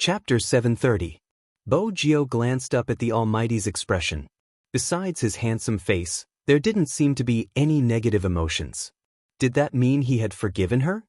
Chapter 730. Bo-gyo glanced up at the Almighty's expression. Besides his handsome face, there didn't seem to be any negative emotions. Did that mean he had forgiven her?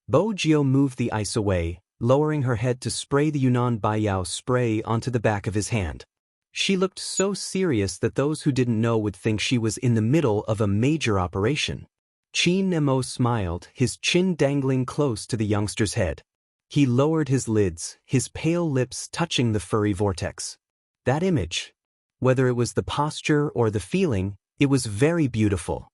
Bo-gyo moved the ice away, lowering her head to spray the Yunnan Baiyao spray onto the back of his hand. She looked so serious that those who didn't know would think she was in the middle of a major operation. Chin Nemo smiled, his chin dangling close to the youngster's head. He lowered his lids, his pale lips touching the furry vortex. That image, whether it was the posture or the feeling, it was very beautiful.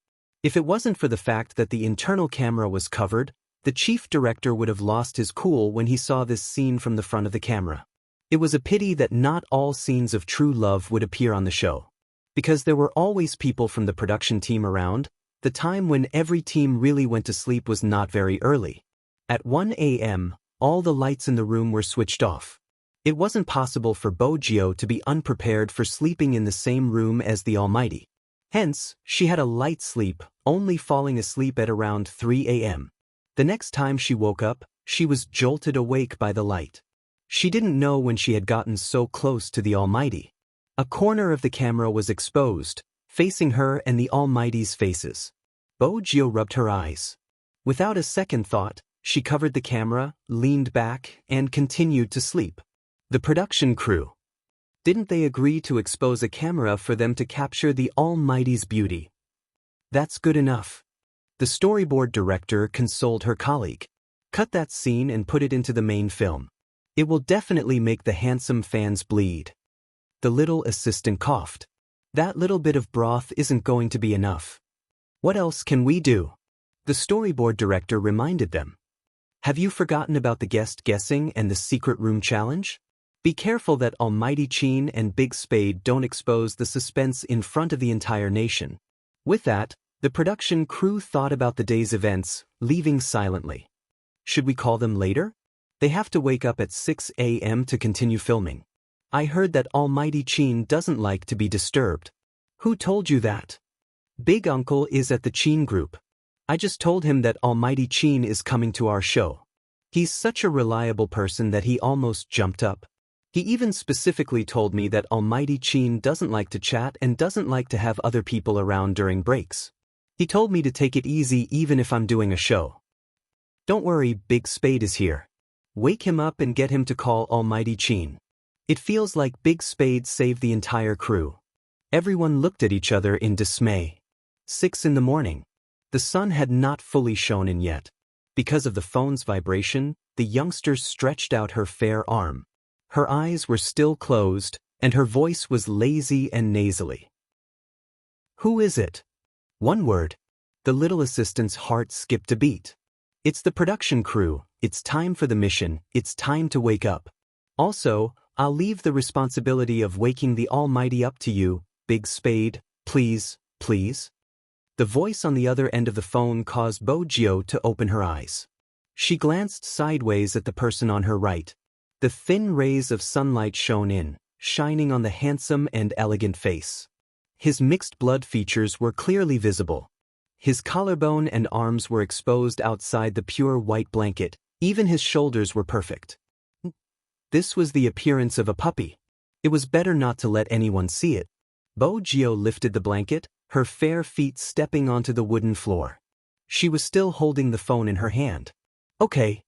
If it wasn't for the fact that the internal camera was covered, the chief director would have lost his cool when he saw this scene from the front of the camera. It was a pity that not all scenes of true love would appear on the show. Because there were always people from the production team around, the time when every team really went to sleep was not very early. At 1 a.m., all the lights in the room were switched off. It wasn't possible for Bo-gyo to be unprepared for sleeping in the same room as the Almighty. Hence, she had a light sleep, only falling asleep at around 3 a.m. The next time she woke up, she was jolted awake by the light. She didn't know when she had gotten so close to the Almighty. A corner of the camera was exposed, facing her and the Almighty's faces. Bo-gyo rubbed her eyes. Without a second thought, she covered the camera, leaned back, and continued to sleep. The production crew. Didn't they agree to expose a camera for them to capture the Almighty's beauty? That's good enough. The storyboard director consoled her colleague. Cut that scene and put it into the main film. It will definitely make the handsome fans bleed. The little assistant coughed. That little bit of broth isn't going to be enough. What else can we do? The storyboard director reminded them. Have you forgotten about the guest guessing and the secret room challenge? Be careful that Almighty Chin and Big Spade don't expose the suspense in front of the entire nation. With that, the production crew thought about the day's events, leaving silently. Should we call them later? They have to wake up at 6 a.m. to continue filming. I heard that Almighty Chin doesn't like to be disturbed. Who told you that? Big Uncle is at the Chin group. I just told him that Almighty Chin is coming to our show. He's such a reliable person that he almost jumped up. He even specifically told me that Almighty Chin doesn't like to chat and doesn't like to have other people around during breaks. He told me to take it easy even if I'm doing a show. Don't worry, Big Spade is here. Wake him up and get him to call Almighty Chin. It feels like Big Spade saved the entire crew. Everyone looked at each other in dismay. 6 in the morning. The sun had not fully shone in yet. Because of the phone's vibration, the youngster stretched out her fair arm. Her eyes were still closed, and her voice was lazy and nasally. Who is it? One word. The little assistant's heart skipped a beat. It's the production crew. It's time for the mission. It's time to wake up. Also, I'll leave the responsibility of waking the Almighty up to you, Big Spade, please, please. The voice on the other end of the phone caused Bo-gyo to open her eyes. She glanced sideways at the person on her right. The thin rays of sunlight shone in, shining on the handsome and elegant face. His mixed blood features were clearly visible. His collarbone and arms were exposed outside the pure white blanket. Even his shoulders were perfect. This was the appearance of a puppy. It was better not to let anyone see it. Bo-gyo lifted the blanket, her fair feet stepping onto the wooden floor. She was still holding the phone in her hand. Okay.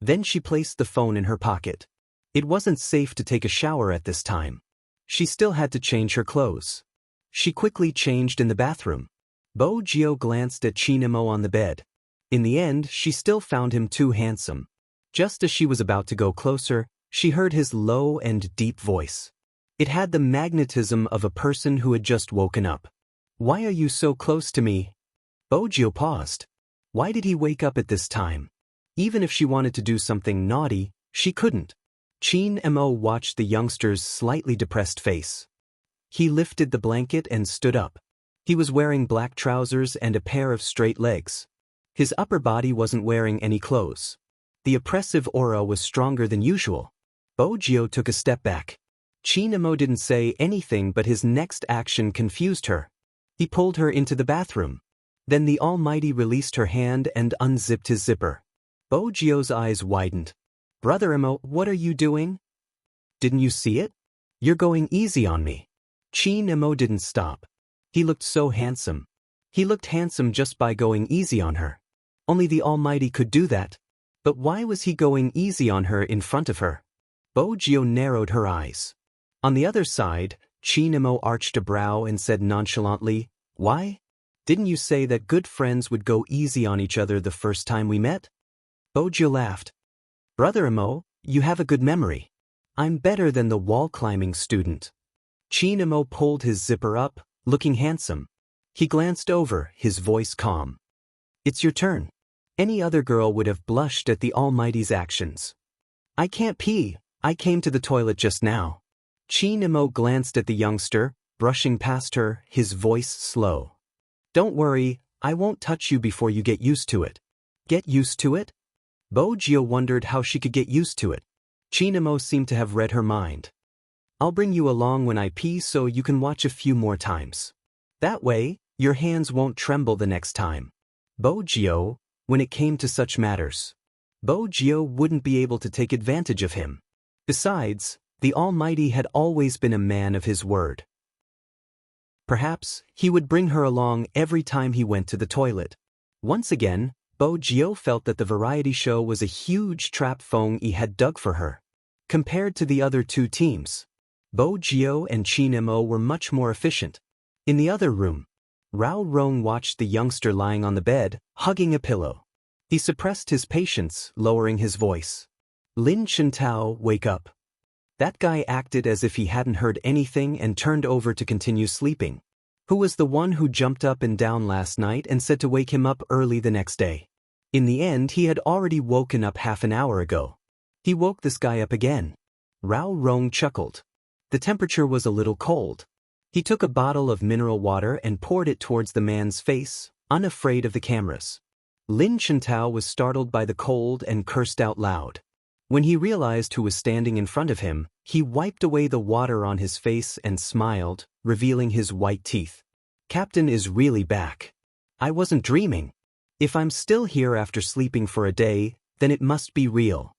Then she placed the phone in her pocket. It wasn't safe to take a shower at this time. She still had to change her clothes. She quickly changed in the bathroom. Bo-gyo glanced at Chinemo on the bed. In the end, she still found him too handsome. Just as she was about to go closer, she heard his low and deep voice. It had the magnetism of a person who had just woken up. Why are you so close to me? Bo-gyo paused. Why did he wake up at this time? Even if she wanted to do something naughty, she couldn't. Chin-mo watched the youngster's slightly depressed face. He lifted the blanket and stood up. He was wearing black trousers and a pair of straight legs. His upper body wasn't wearing any clothes. The oppressive aura was stronger than usual. Bo-gyo took a step back. Chin-mo didn't say anything, but his next action confused her. He pulled her into the bathroom. Then the Almighty released her hand and unzipped his zipper. Bo-gyo's eyes widened. Brother Mo, what are you doing? Didn't you see it? You're going easy on me. Chi Nemo didn't stop. He looked so handsome. He looked handsome just by going easy on her. Only the Almighty could do that. But why was he going easy on her in front of her? Bojio narrowed her eyes. On the other side, Chi Nemo arched a brow and said nonchalantly, "Why? Didn't you say that good friends would go easy on each other the first time we met?" Bojio laughed. "Brother Emo, you have a good memory. I'm better than the wall-climbing student." Chi Nemo pulled his zipper up, looking handsome. He glanced over, his voice calm. "It's your turn." Any other girl would have blushed at the Almighty's actions. "I can't pee. I came to the toilet just now." Chi Nemo glanced at the youngster, brushing past her, his voice slow. "Don't worry, I won't touch you before you get used to it." Get used to it? Bojio wondered how she could get used to it. Chi Nemo seemed to have read her mind. "I'll bring you along when I pee so you can watch a few more times. That way, your hands won't tremble the next time." Bojio, when it came to such matters, Bojio wouldn't be able to take advantage of him. Besides, the Almighty had always been a man of his word. Perhaps he would bring her along every time he went to the toilet. Once again, Bojio felt that the variety show was a huge trap Feng Yi had dug for her. Compared to the other two teams, Bojio and Chi Nemo were much more efficient. In the other room, Rao Rong watched the youngster lying on the bed, hugging a pillow. He suppressed his patience, lowering his voice. "Lin Chintao, wake up." That guy acted as if he hadn't heard anything and turned over to continue sleeping. Who was the one who jumped up and down last night and said to wake him up early the next day? In the end, he had already woken up half an hour ago. He woke this guy up again. Rao Rong chuckled. The temperature was a little cold. He took a bottle of mineral water and poured it towards the man's face, unafraid of the cameras. Lin Chintao was startled by the cold and cursed out loud. When he realized who was standing in front of him, he wiped away the water on his face and smiled, revealing his white teeth. "Captain is really back. I wasn't dreaming. If I'm still here after sleeping for a day, then it must be real."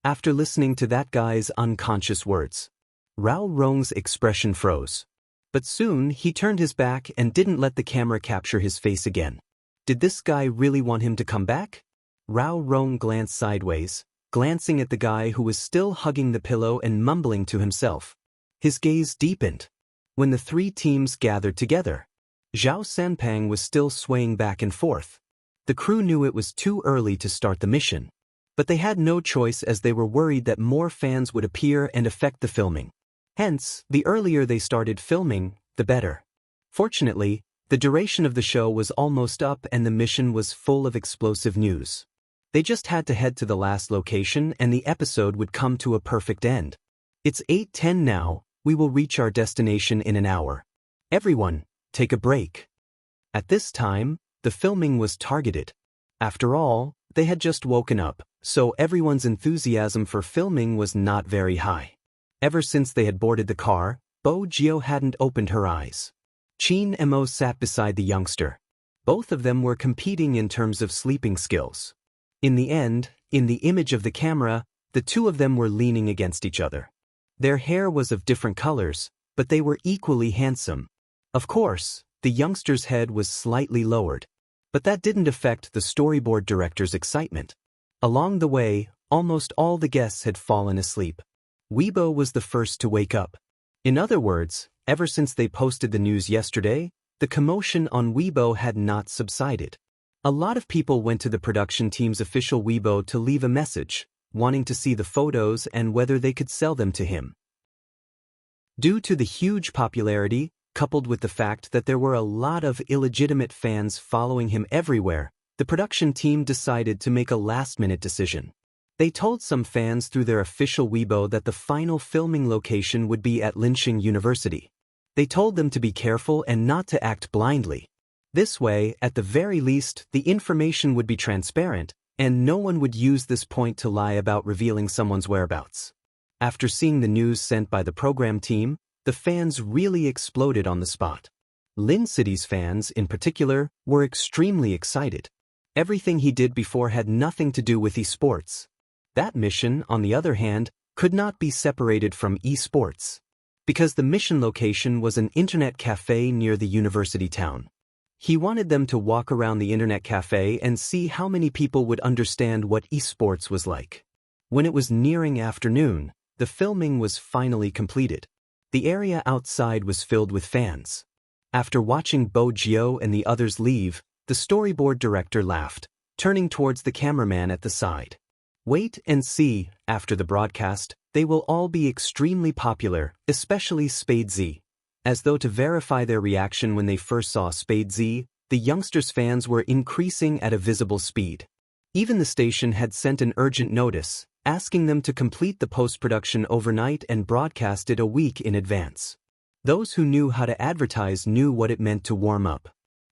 After listening to that guy's unconscious words, Rao Rong's expression froze. But soon he turned his back and didn't let the camera capture his face again. Did this guy really want him to come back? Rao Rong glanced sideways, glancing at the guy who was still hugging the pillow and mumbling to himself. His gaze deepened. When the three teams gathered together, Zhao Sanpang was still swaying back and forth. The crew knew it was too early to start the mission, but they had no choice as they were worried that more fans would appear and affect the filming. Hence, the earlier they started filming, the better. Fortunately, the duration of the show was almost up and the mission was full of explosive news. They just had to head to the last location and the episode would come to a perfect end. "It's 8:10 now, we will reach our destination in an hour. Everyone, take a break." At this time, the filming was targeted. After all, they had just woken up, so everyone's enthusiasm for filming was not very high. Ever since they had boarded the car, Bojio hadn't opened her eyes. Chi Nemo sat beside the youngster. Both of them were competing in terms of sleeping skills. In the end, in the image of the camera, the two of them were leaning against each other. Their hair was of different colors, but they were equally handsome. Of course, the youngster's head was slightly lowered, but that didn't affect the storyboard director's excitement. Along the way, almost all the guests had fallen asleep. Weibo was the first to wake up. In other words, ever since they posted the news yesterday, the commotion on Weibo had not subsided. A lot of people went to the production team's official Weibo to leave a message, wanting to see the photos and whether they could sell them to him. Due to the huge popularity, coupled with the fact that there were a lot of illegitimate fans following him everywhere, the production team decided to make a last-minute decision. They told some fans through their official Weibo that the final filming location would be at Linqing University. They told them to be careful and not to act blindly. This way, at the very least, the information would be transparent, and no one would use this point to lie about revealing someone's whereabouts. After seeing the news sent by the program team, the fans really exploded on the spot. Lin City's fans, in particular, were extremely excited. Everything he did before had nothing to do with esports. That mission, on the other hand, could not be separated from esports, because the mission location was an internet cafe near the university town. He wanted them to walk around the internet cafe and see how many people would understand what esports was like. When it was nearing afternoon, the filming was finally completed. The area outside was filled with fans. After watching Bo Gio and the others leave, the storyboard director laughed, turning towards the cameraman at the side. Wait and see, after the broadcast, they will all be extremely popular, especially Spade Z. As though to verify their reaction when they first saw Spade Z, the youngsters' fans were increasing at a visible speed. Even the station had sent an urgent notice, asking them to complete the post-production overnight and broadcast it a week in advance. Those who knew how to advertise knew what it meant to warm up.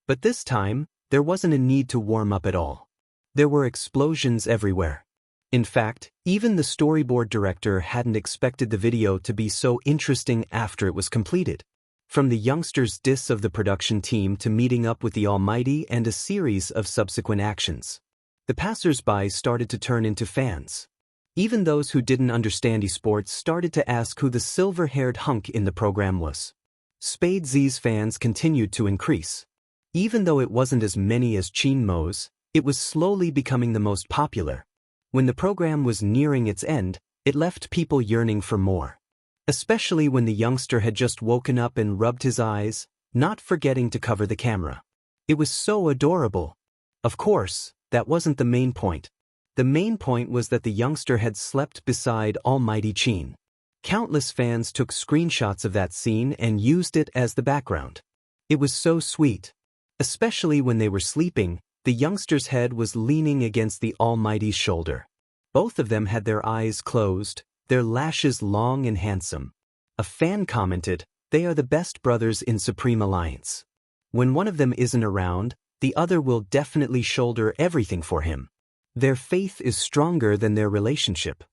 But this time, there wasn't a need to warm up at all. There were explosions everywhere. In fact, even the storyboard director hadn't expected the video to be so interesting after it was completed. From the youngsters' diss of the production team to meeting up with the Almighty and a series of subsequent actions. The passers-by started to turn into fans. Even those who didn't understand esports started to ask who the silver-haired hunk in the program was. Spade Z's fans continued to increase. Even though it wasn't as many as Chin Mo's, it was slowly becoming the most popular. When the program was nearing its end, it left people yearning for more. Especially when the youngster had just woken up and rubbed his eyes, not forgetting to cover the camera. It was so adorable. Of course, that wasn't the main point. The main point was that the youngster had slept beside Almighty Chin. Countless fans took screenshots of that scene and used it as the background. It was so sweet. Especially when they were sleeping, the youngster's head was leaning against the Almighty's shoulder. Both of them had their eyes closed, their lashes long and handsome. A fan commented, "They are the best brothers in Supreme Alliance. When one of them isn't around, the other will definitely shoulder everything for him. Their faith is stronger than their relationship."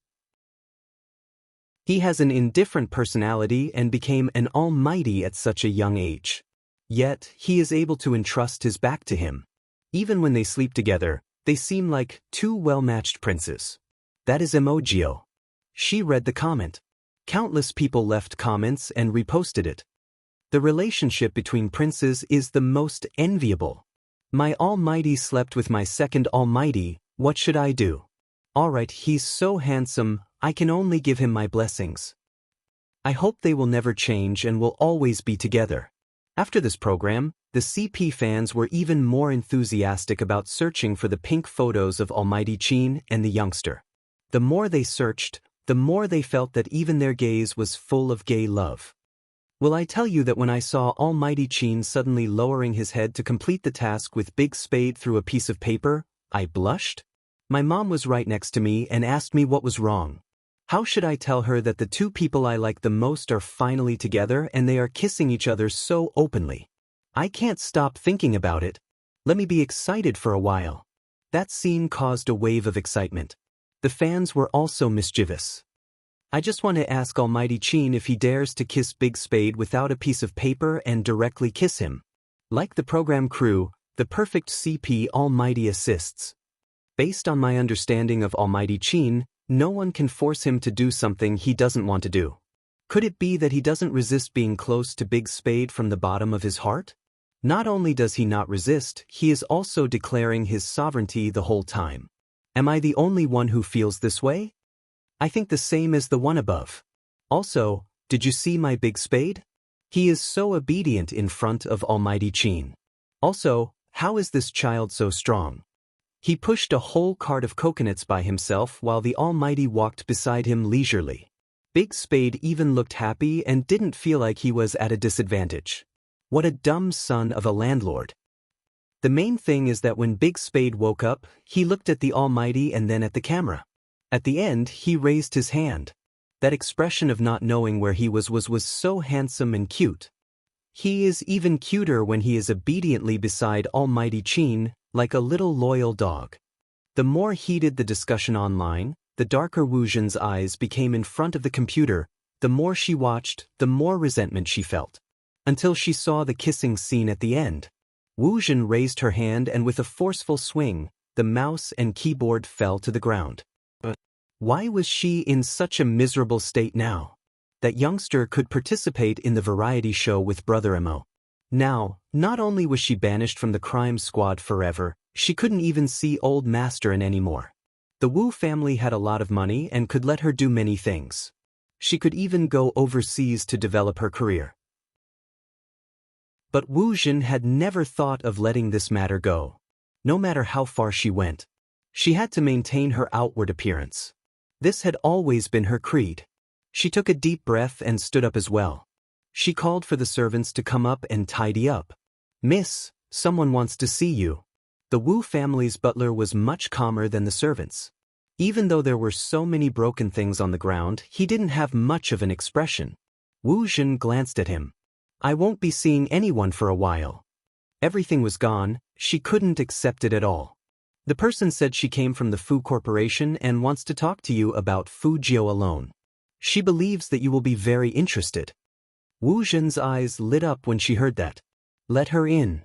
He has an indifferent personality and became an almighty at such a young age. Yet, he is able to entrust his back to him. Even when they sleep together, they seem like two well-matched princes. That is Emojio. She read the comment. Countless people left comments and reposted it. The relationship between princes is the most enviable. My almighty slept with my second almighty, what should I do? Alright, he's so handsome, I can only give him my blessings. I hope they will never change and will always be together. After this program, the CP fans were even more enthusiastic about searching for the pink photos of Almighty Chin and the youngster. The more they searched, the more they felt that even their gaze was full of gay love. Will I tell you that when I saw Almighty Chin suddenly lowering his head to complete the task with Big Spade through a piece of paper, I blushed? My mom was right next to me and asked me what was wrong. How should I tell her that the two people I like the most are finally together and they are kissing each other so openly? I can't stop thinking about it. Let me be excited for a while. That scene caused a wave of excitement. The fans were also mischievous. I just want to ask Almighty Chin if he dares to kiss Big Spade without a piece of paper and directly kiss him. Like the program crew, the perfect CP Almighty assists. Based on my understanding of Almighty Chin, no one can force him to do something he doesn't want to do. Could it be that he doesn't resist being close to Big Spade from the bottom of his heart? Not only does he not resist, he is also declaring his sovereignty the whole time. Am I the only one who feels this way? I think the same as the one above. Also, did you see my Big Spade? He is so obedient in front of Almighty Chin. Also, how is this child so strong? He pushed a whole cart of coconuts by himself while the Almighty walked beside him leisurely. Big Spade even looked happy and didn't feel like he was at a disadvantage. What a dumb son of a landlord. The main thing is that when Big Spade woke up, he looked at the Almighty and then at the camera. At the end, he raised his hand. That expression of not knowing where he was so handsome and cute. He is even cuter when he is obediently beside Almighty Chin, like a little loyal dog. The more heated the discussion online, the darker Wu Zhen's eyes became in front of the computer. The more she watched, the more resentment she felt. Until she saw the kissing scene at the end. Wu Zhen raised her hand and with a forceful swing, the mouse and keyboard fell to the ground. Why was she in such a miserable state now? That youngster could participate in the variety show with Brother Emo. Now, not only was she banished from the crime squad forever, she couldn't even see old Master N anymore. The Wu family had a lot of money and could let her do many things. She could even go overseas to develop her career. But Wu Jin had never thought of letting this matter go. No matter how far she went, she had to maintain her outward appearance. This had always been her creed. She took a deep breath and stood up as well. She called for the servants to come up and tidy up. "Miss, someone wants to see you." The Wu family's butler was much calmer than the servants. Even though there were so many broken things on the ground, he didn't have much of an expression. Wu Jin glanced at him. "I won't be seeing anyone for a while." Everything was gone, she couldn't accept it at all. The person said she came from the Fu Corporation and wants to talk to you about Fu Jiao alone. She believes that you will be very interested. Wu Jin's eyes lit up when she heard that. "Let her in."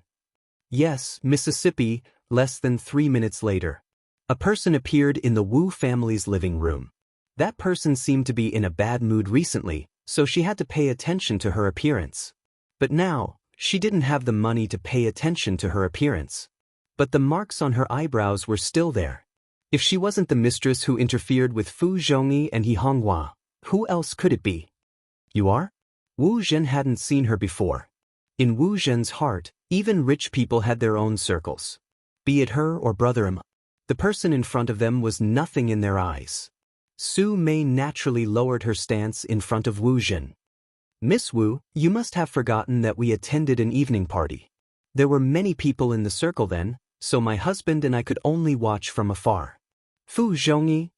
Yes, Mississippi. Less than 3 minutes later, a person appeared in the Wu family's living room. That person seemed to be in a bad mood recently, so she had to pay attention to her appearance. But now, she didn't have the money to pay attention to her appearance. But the marks on her eyebrows were still there. If she wasn't the mistress who interfered with Fu Zhongyi and He Honghua, who else could it be? "You are?" Wu Zhen hadn't seen her before. In Wu Zhen's heart, even rich people had their own circles. Be it her or Brother Em. The person in front of them was nothing in their eyes. Su Mei naturally lowered her stance in front of Wu Zhen. "Miss Wu, you must have forgotten that we attended an evening party. There were many people in the circle then, so my husband and I could only watch from afar." "Fu Zhongyi?"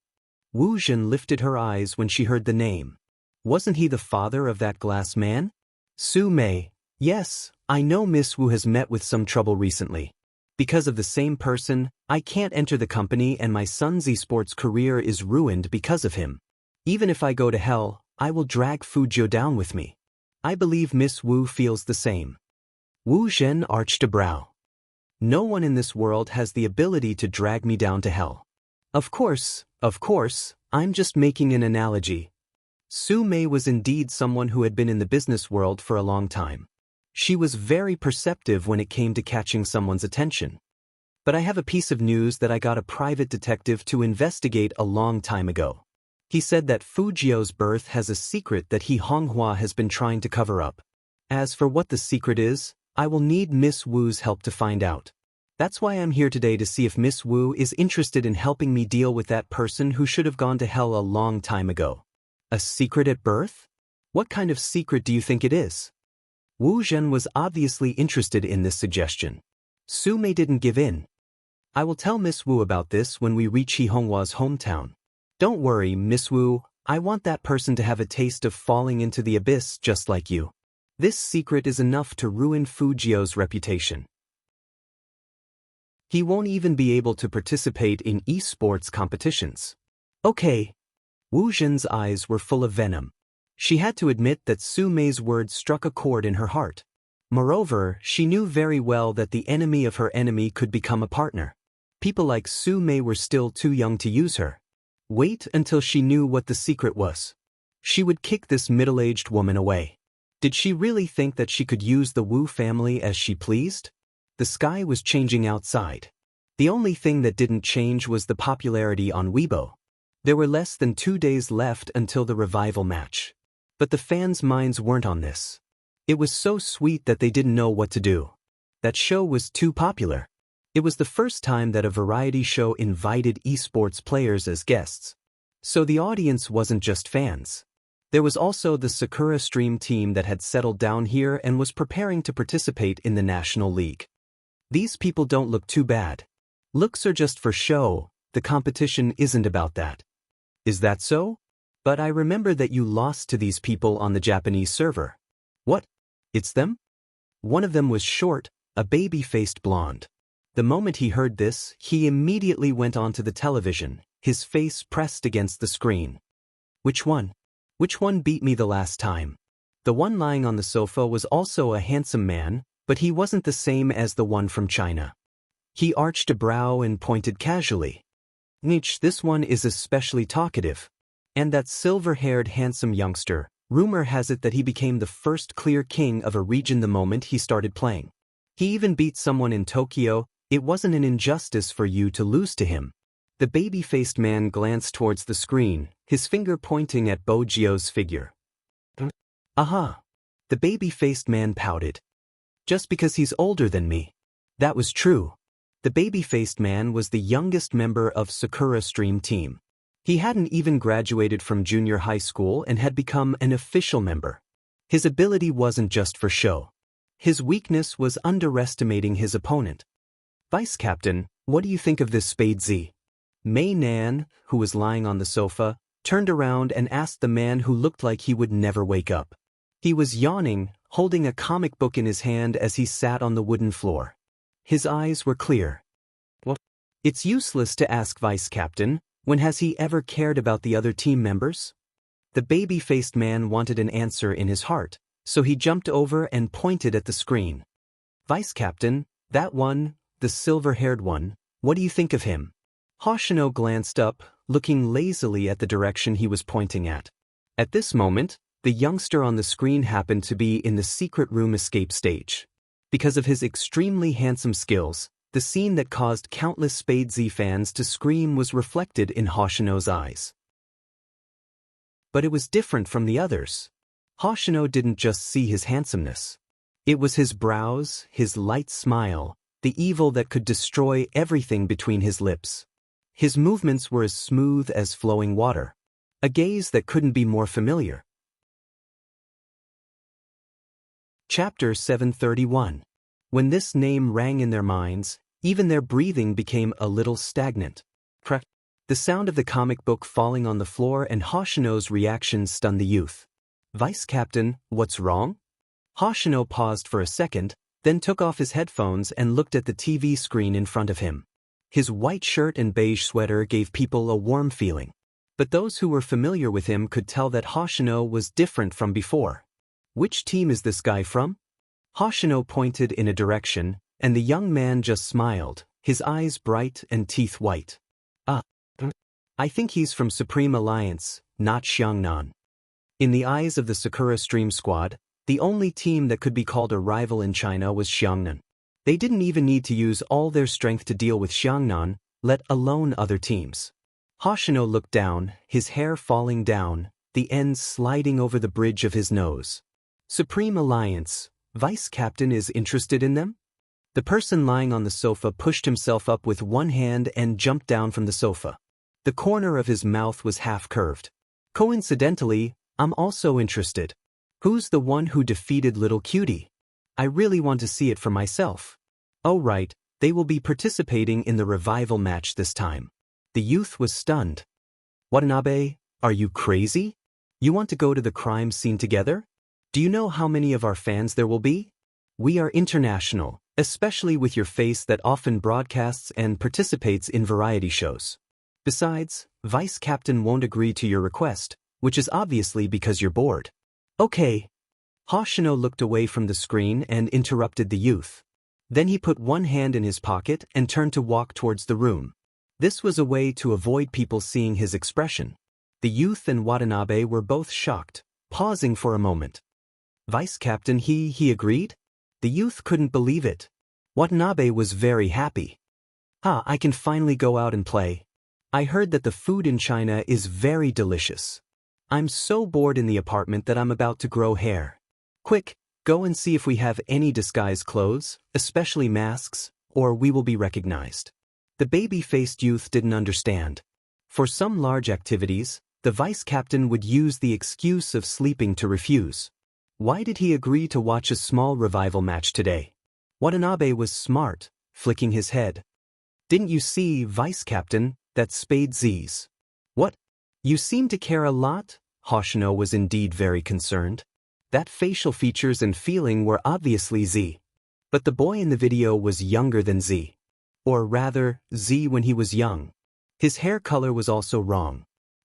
Wu Zhen lifted her eyes when she heard the name. Wasn't he the father of that glass man? Su Mei. "Yes, I know Miss Wu has met with some trouble recently. Because of the same person, I can't enter the company and my son's esports career is ruined because of him. Even if I go to hell, I will drag Fu Jiao down with me. I believe Miss Wu feels the same." Wu Zhen arched a brow. "No one in this world has the ability to drag me down to hell. Of course, I'm just making an analogy." Su Mei was indeed someone who had been in the business world for a long time. She was very perceptive when it came to catching someone's attention. "But I have a piece of news that I got a private detective to investigate a long time ago. He said that Fu Jiao's birth has a secret that He Honghua has been trying to cover up. As for what the secret is, I will need Miss Wu's help to find out. That's why I'm here today, to see if Miss Wu is interested in helping me deal with that person who should have gone to hell a long time ago." "A secret at birth? What kind of secret do you think it is?" Wu Zhen was obviously interested in this suggestion. Su Mei didn't give in. "I will tell Miss Wu about this when we reach He Honghua's hometown. Don't worry, Miss Wu, I want that person to have a taste of falling into the abyss just like you. This secret is enough to ruin Fu Jiao's reputation. He won't even be able to participate in esports competitions." "Okay." Wu Zhen's eyes were full of venom. She had to admit that Su Mei's words struck a chord in her heart. Moreover, she knew very well that the enemy of her enemy could become a partner. People like Su Mei were still too young to use her. Wait until she knew what the secret was. She would kick this middle-aged woman away. Did she really think that she could use the Wu family as she pleased? The sky was changing outside. The only thing that didn't change was the popularity on Weibo. There were less than 2 days left until the revival match. But the fans' minds weren't on this. It was so sweet that they didn't know what to do. That show was too popular. It was the first time that a variety show invited esports players as guests. So the audience wasn't just fans. There was also the Sakura Stream team that had settled down here and was preparing to participate in the National League. These people don't look too bad. Looks are just for show, the competition isn't about that. Is that so? But I remember that you lost to these people on the Japanese server. What? It's them? One of them was short, a baby-faced blonde. The moment he heard this, he immediately went onto the television, his face pressed against the screen. Which one? Which one beat me the last time? The one lying on the sofa was also a handsome man, but he wasn't the same as the one from China. He arched a brow and pointed casually. Niche, this one is especially talkative. And that silver-haired handsome youngster, rumor has it that he became the first clear king of a region the moment he started playing. He even beat someone in Tokyo. It wasn't an injustice for you to lose to him. The baby-faced man glanced towards the screen, his finger pointing at Bo Jio's figure. Aha! The baby-faced man pouted. Just because he's older than me. That was true. The baby-faced man was the youngest member of Sakura Stream Team. He hadn't even graduated from junior high school and had become an official member. His ability wasn't just for show. His weakness was underestimating his opponent. Vice Captain, what do you think of this Spade Z? Mei Nan, who was lying on the sofa, turned around and asked the man who looked like he would never wake up. He was yawning, holding a comic book in his hand as he sat on the wooden floor. His eyes were clear. What? It's useless to ask Vice Captain. When has he ever cared about the other team members? The baby-faced man wanted an answer in his heart, so he jumped over and pointed at the screen. Vice Captain, that one, the silver-haired one, what do you think of him? Hoshino glanced up, looking lazily at the direction he was pointing at. At this moment, the youngster on the screen happened to be in the secret room escape stage. Because of his extremely handsome skills, the scene that caused countless Spade Z fans to scream was reflected in Hoshino's eyes. But it was different from the others. Hoshino didn't just see his handsomeness. It was his brows, his light smile, the evil that could destroy everything between his lips. His movements were as smooth as flowing water. A gaze that couldn't be more familiar. Chapter 731. When this name rang in their minds, even their breathing became a little stagnant. The sound of the comic book falling on the floor and Hoshino's reaction stunned the youth. Vice Captain, what's wrong? Hoshino paused for a second, then took off his headphones and looked at the TV screen in front of him. His white shirt and beige sweater gave people a warm feeling. But those who were familiar with him could tell that Hoshino was different from before. Which team is this guy from? Hoshino pointed in a direction, and the young man just smiled, his eyes bright and teeth white. I think he's from Supreme Alliance, not Xiangnan. In the eyes of the Sakura Stream Squad, the only team that could be called a rival in China was Xiangnan. They didn't even need to use all their strength to deal with Xiangnan, let alone other teams. Hoshino looked down, his hair falling down, the ends sliding over the bridge of his nose. Supreme Alliance, Vice Captain is interested in them? The person lying on the sofa pushed himself up with one hand and jumped down from the sofa. The corner of his mouth was half-curved. Coincidentally, I'm also interested. Who's the one who defeated Little Cutie? I really want to see it for myself. Oh right, they will be participating in the revival match this time. The youth was stunned. Watanabe, are you crazy? You want to go to the crime scene together? Do you know how many of our fans there will be? We are international, especially with your face that often broadcasts and participates in variety shows. Besides, Vice Captain won't agree to your request, which is obviously because you're bored. Okay. Hoshino looked away from the screen and interrupted the youth. Then he put one hand in his pocket and turned to walk towards the room. This was a way to avoid people seeing his expression. The youth and Watanabe were both shocked, pausing for a moment. Vice Captain, he agreed? The youth couldn't believe it. Watanabe was very happy. I can finally go out and play. I heard that the food in China is very delicious. I'm so bored in the apartment that I'm about to grow hair. Quick, go and see if we have any disguise clothes, especially masks, or we will be recognized. The baby-faced youth didn't understand. For some large activities, the vice captain would use the excuse of sleeping to refuse. Why did he agree to watch a small revival match today? Watanabe was smart, flicking his head. Didn't you see, Vice Captain, that Spade Z's? What? You seem to care a lot? Hoshino was indeed very concerned. That facial features and feeling were obviously Z. But the boy in the video was younger than Z. Or rather, Z when he was young. His hair color was also wrong.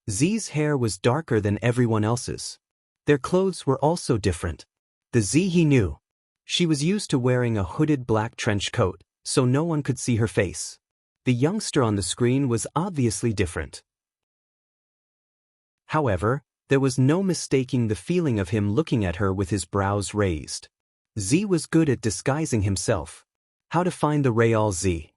Z's hair was darker than everyone else's. Their clothes were also different. The Z he knew. She was used to wearing a hooded black trench coat, so no one could see her face. The youngster on the screen was obviously different. However, there was no mistaking the feeling of him looking at her with his brows raised. Z was good at disguising himself. How to find the real Z?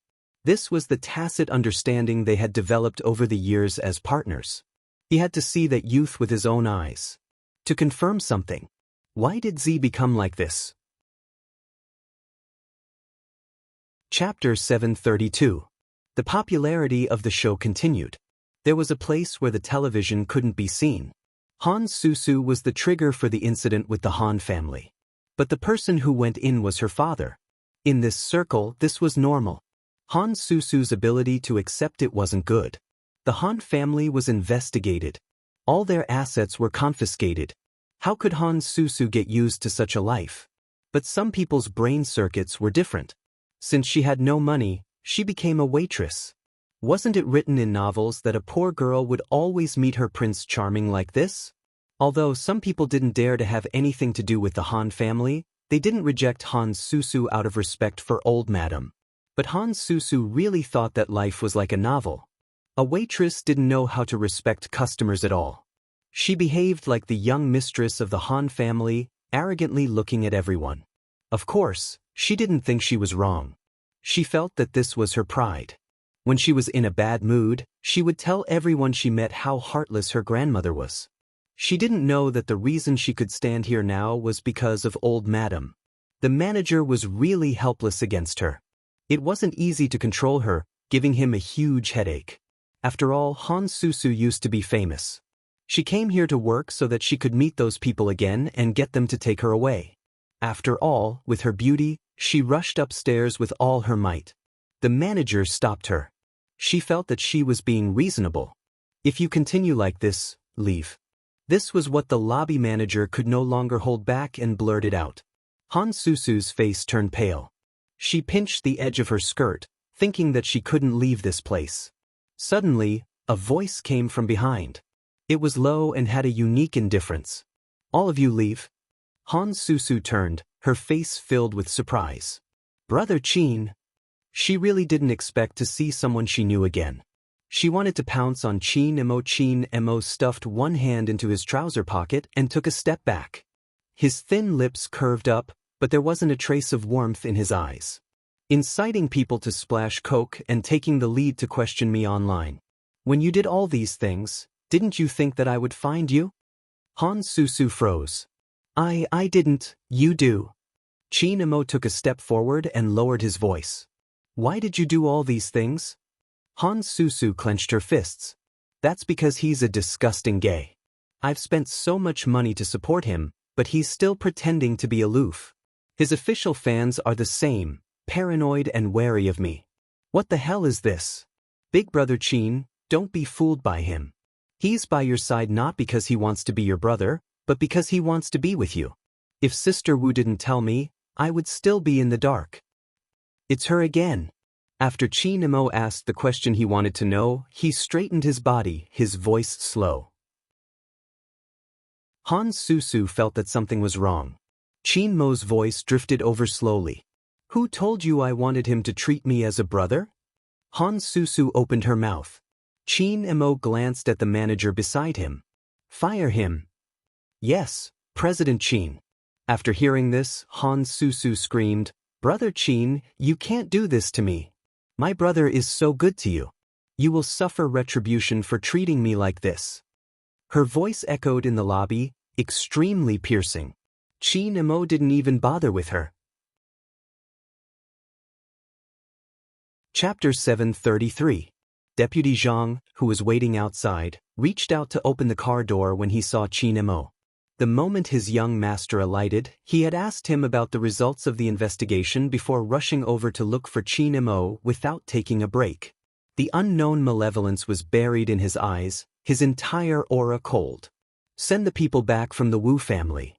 This was the tacit understanding they had developed over the years as partners. He had to see that youth with his own eyes. To confirm something. Why did Z become like this? Chapter 732. The popularity of the show continued. There was a place where the television couldn't be seen. Han Susu was the trigger for the incident with the Han family. But the person who went in was her father. In this circle, this was normal. Han Susu's ability to accept it wasn't good. The Han family was investigated. All their assets were confiscated. How could Han Susu get used to such a life? But some people's brain circuits were different. Since she had no money, she became a waitress. Wasn't it written in novels that a poor girl would always meet her Prince Charming like this? Although some people didn't dare to have anything to do with the Han family, they didn't reject Han Susu out of respect for old madam. But Han Susu really thought that life was like a novel. A waitress didn't know how to respect customers at all. She behaved like the young mistress of the Han family, arrogantly looking at everyone. Of course, she didn't think she was wrong. She felt that this was her pride. When she was in a bad mood, she would tell everyone she met how heartless her grandmother was. She didn't know that the reason she could stand here now was because of old madam. The manager was really helpless against her. It wasn't easy to control her, giving him a huge headache. After all, Han Susu used to be famous. She came here to work so that she could meet those people again and get them to take her away. After all, with her beauty, she rushed upstairs with all her might. The manager stopped her. She felt that she was being reasonable. If you continue like this, leave. This was what the lobby manager could no longer hold back and blurted out. Han Susu's face turned pale. She pinched the edge of her skirt, thinking that she couldn't leave this place. Suddenly, a voice came from behind. It was low and had a unique indifference. All of you leave. Han Susu turned, her face filled with surprise. Brother Chin. She really didn't expect to see someone she knew again. She wanted to pounce on Chin Emo. Chin Emo stuffed one hand into his trouser pocket and took a step back. His thin lips curved up, but there wasn't a trace of warmth in his eyes. Inciting people to splash coke and taking the lead to question me online. When you did all these things, didn't you think that I would find you? Han Susu froze. I didn't, you do. Chin Emo took a step forward and lowered his voice. Why did you do all these things? Han Susu clenched her fists. That's because he's a disgusting gay. I've spent so much money to support him, but he's still pretending to be aloof. His official fans are the same, paranoid and wary of me. What the hell is this? Big brother Chin, don't be fooled by him. He's by your side not because he wants to be your brother, but because he wants to be with you. If Sister Wu didn't tell me, I would still be in the dark. It's her again. After Chin Emo asked the question he wanted to know, he straightened his body, his voice slow. Han Susu felt that something was wrong. Chin Mo's voice drifted over slowly. Who told you I wanted him to treat me as a brother? Han Susu opened her mouth. Chin Emo glanced at the manager beside him. Fire him. Yes, President Chin. After hearing this, Han Susu screamed, Brother Chin, you can't do this to me. My brother is so good to you. You will suffer retribution for treating me like this. Her voice echoed in the lobby, extremely piercing. Chin Emo didn't even bother with her. Chapter 733. Deputy Zhang, who was waiting outside, reached out to open the car door when he saw Chin Emo. The moment his young master alighted, he had asked him about the results of the investigation before rushing over to look for Chin Emo without taking a break. The unknown malevolence was buried in his eyes, his entire aura cold. Send the people back from the Wu family.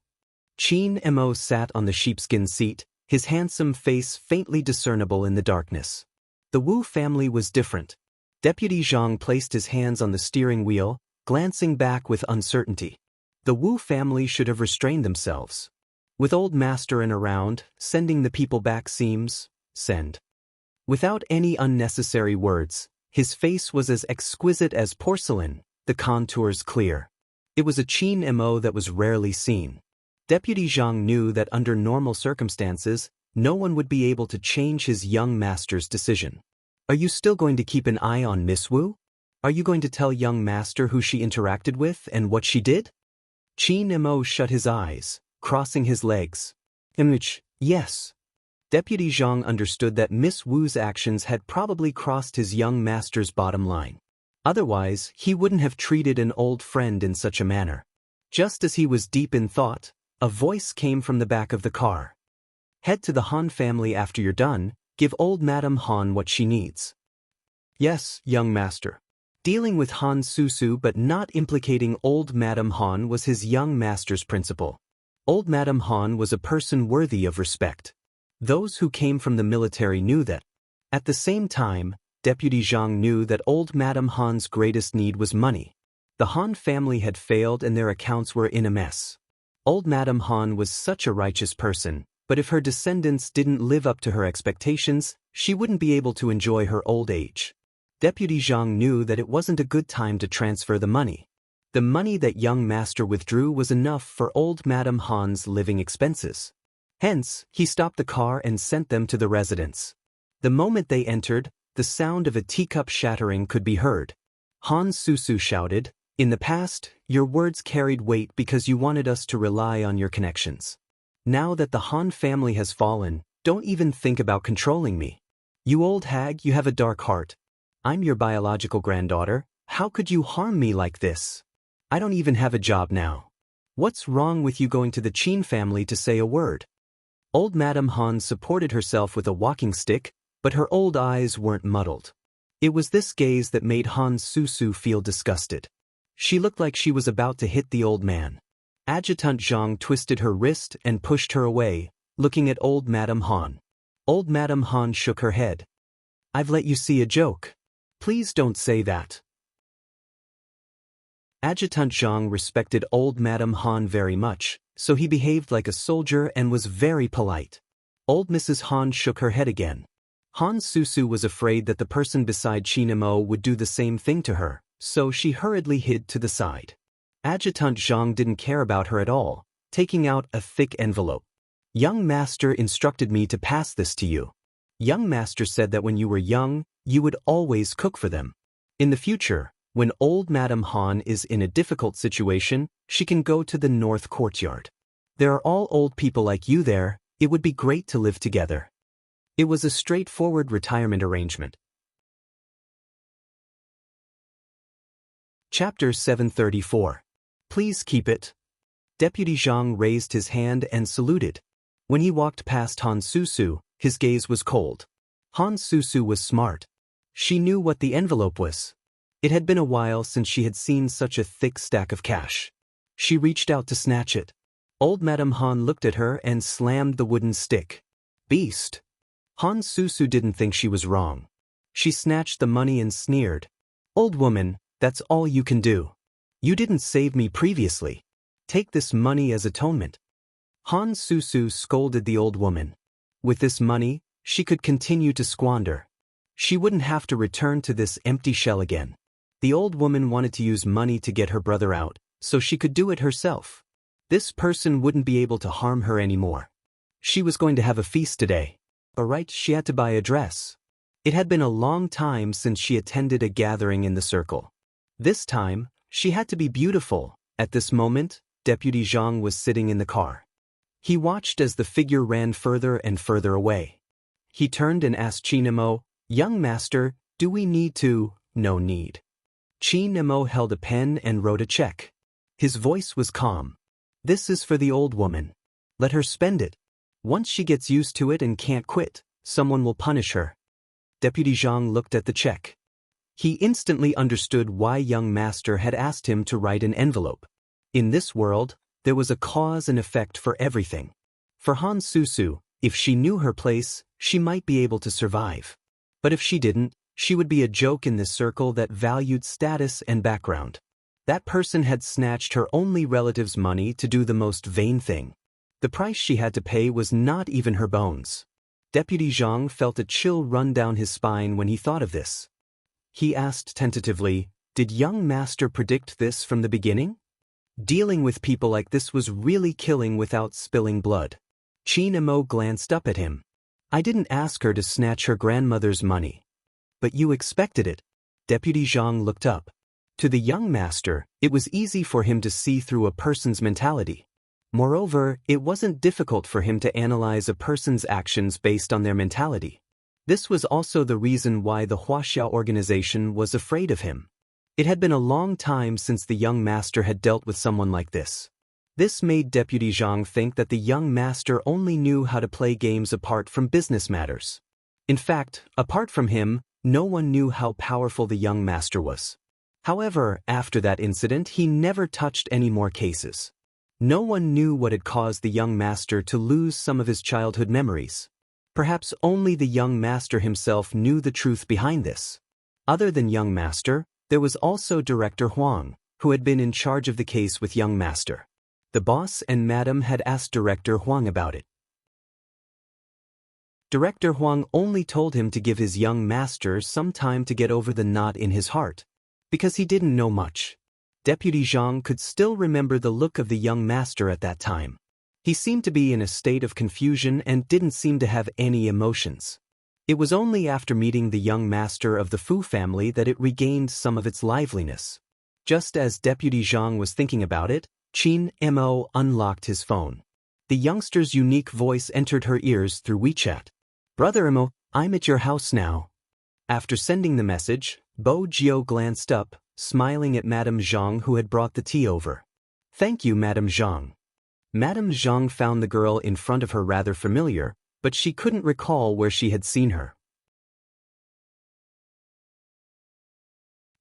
Chin Emo sat on the sheepskin seat, his handsome face faintly discernible in the darkness. The Wu family was different. Deputy Zhang placed his hands on the steering wheel, glancing back with uncertainty. The Wu family should have restrained themselves. With old master and around, sending the people back seems, send. Without any unnecessary words, his face was as exquisite as porcelain, the contours clear. It was a Qin Mo that was rarely seen. Deputy Zhang knew that under normal circumstances, no one would be able to change his young master's decision. Are you still going to keep an eye on Miss Wu? Are you going to tell young master who she interacted with and what she did? Qin Mo shut his eyes, crossing his legs. Yes. Deputy Zhang understood that Miss Wu's actions had probably crossed his young master's bottom line. Otherwise, he wouldn't have treated an old friend in such a manner. Just as he was deep in thought, a voice came from the back of the car. Head to the Han family after you're done, give old Madame Han what she needs. Yes, young master. Dealing with Han Susu but not implicating old Madame Han was his young master's principle. Old Madame Han was a person worthy of respect. Those who came from the military knew that. At the same time, Deputy Zhang knew that old Madame Han's greatest need was money. The Han family had failed and their accounts were in a mess. Old Madame Han was such a righteous person, but if her descendants didn't live up to her expectations, she wouldn't be able to enjoy her old age. Deputy Zhang knew that it wasn't a good time to transfer the money. The money that young master withdrew was enough for old Madame Han's living expenses. Hence, he stopped the car and sent them to the residence. The moment they entered, the sound of a teacup shattering could be heard. Han Susu shouted, "In the past, your words carried weight because you wanted us to rely on your connections. Now that the Han family has fallen, don't even think about controlling me. You old hag, you have a dark heart. I'm your biological granddaughter, how could you harm me like this? I don't even have a job now. What's wrong with you going to the Qin family to say a word?" Old Madame Han supported herself with a walking stick, but her old eyes weren't muddled. It was this gaze that made Han Susu feel disgusted. She looked like she was about to hit the old man. Adjutant Zhang twisted her wrist and pushed her away, looking at old Madame Han. Old Madame Han shook her head. "I've let you see a joke. Please don't say that." Adjutant Zhang respected old Madame Han very much, so he behaved like a soldier and was very polite. Old Mrs. Han shook her head again. Han Susu was afraid that the person beside Qin Mo would do the same thing to her, so she hurriedly hid to the side. Adjutant Zhang didn't care about her at all, taking out a thick envelope. "Young master instructed me to pass this to you. Young master said that when you were young, you would always cook for them. In the future, when old Madame Han is in a difficult situation, she can go to the North Courtyard. There are all old people like you there, it would be great to live together." It was a straightforward retirement arrangement. Chapter 734. Please keep it. Deputy Zhang raised his hand and saluted. When he walked past Han Susu, his gaze was cold. Han Susu was smart. She knew what the envelope was. It had been a while since she had seen such a thick stack of cash. She reached out to snatch it. Old Madame Han looked at her and slammed the wooden stick. "Beast." Han Susu didn't think she was wrong. She snatched the money and sneered. "Old woman, that's all you can do. You didn't save me previously. Take this money as atonement." Han Susu scolded the old woman. With this money, she could continue to squander. She wouldn't have to return to this empty shell again. The old woman wanted to use money to get her brother out, so she could do it herself. This person wouldn't be able to harm her anymore. She was going to have a feast today. Alright, she had to buy a dress. It had been a long time since she attended a gathering in the circle. This time, she had to be beautiful. At this moment, Deputy Zhang was sitting in the car. He watched as the figure ran further and further away. He turned and asked Qin Mo, "Young master, do we need to?" "No need." Qin Mo held a pen and wrote a check. His voice was calm. "This is for the old woman. Let her spend it. Once she gets used to it and can't quit, someone will punish her." Deputy Zhang looked at the check. He instantly understood why young master had asked him to write an envelope. In this world, there was a cause and effect for everything. For Han Susu, if she knew her place, she might be able to survive. But if she didn't, she would be a joke in this circle that valued status and background. That person had snatched her only relative's money to do the most vain thing. The price she had to pay was not even her bones. Deputy Zhang felt a chill run down his spine when he thought of this. He asked tentatively, "Did young master predict this from the beginning?" Dealing with people like this was really killing without spilling blood. Qin Emo glanced up at him. "I didn't ask her to snatch her grandmother's money." "But you expected it." Deputy Zhang looked up. To the young master, it was easy for him to see through a person's mentality. Moreover, it wasn't difficult for him to analyze a person's actions based on their mentality. This was also the reason why the Huaxia organization was afraid of him. It had been a long time since the young master had dealt with someone like this. This made Deputy Zhang think that the young master only knew how to play games apart from business matters. In fact, apart from him, no one knew how powerful the young master was. However, after that incident, he never touched any more cases. No one knew what had caused the young master to lose some of his childhood memories. Perhaps only the young master himself knew the truth behind this. Other than young master, there was also Director Huang, who had been in charge of the case with young master. The boss and madam had asked Director Huang about it. Director Huang only told him to give his young master some time to get over the knot in his heart, because he didn't know much. Deputy Zhang could still remember the look of the young master at that time. He seemed to be in a state of confusion and didn't seem to have any emotions. It was only after meeting the young master of the Fu family that it regained some of its liveliness. Just as Deputy Zhang was thinking about it, Qin Mo unlocked his phone. The youngster's unique voice entered her ears through WeChat. "Brother Mo, I'm at your house now." After sending the message, Bo Jiao glanced up, smiling at Madame Zhang, who had brought the tea over. "Thank you, Madame Zhang." Madame Zhang found the girl in front of her rather familiar, but she couldn't recall where she had seen her.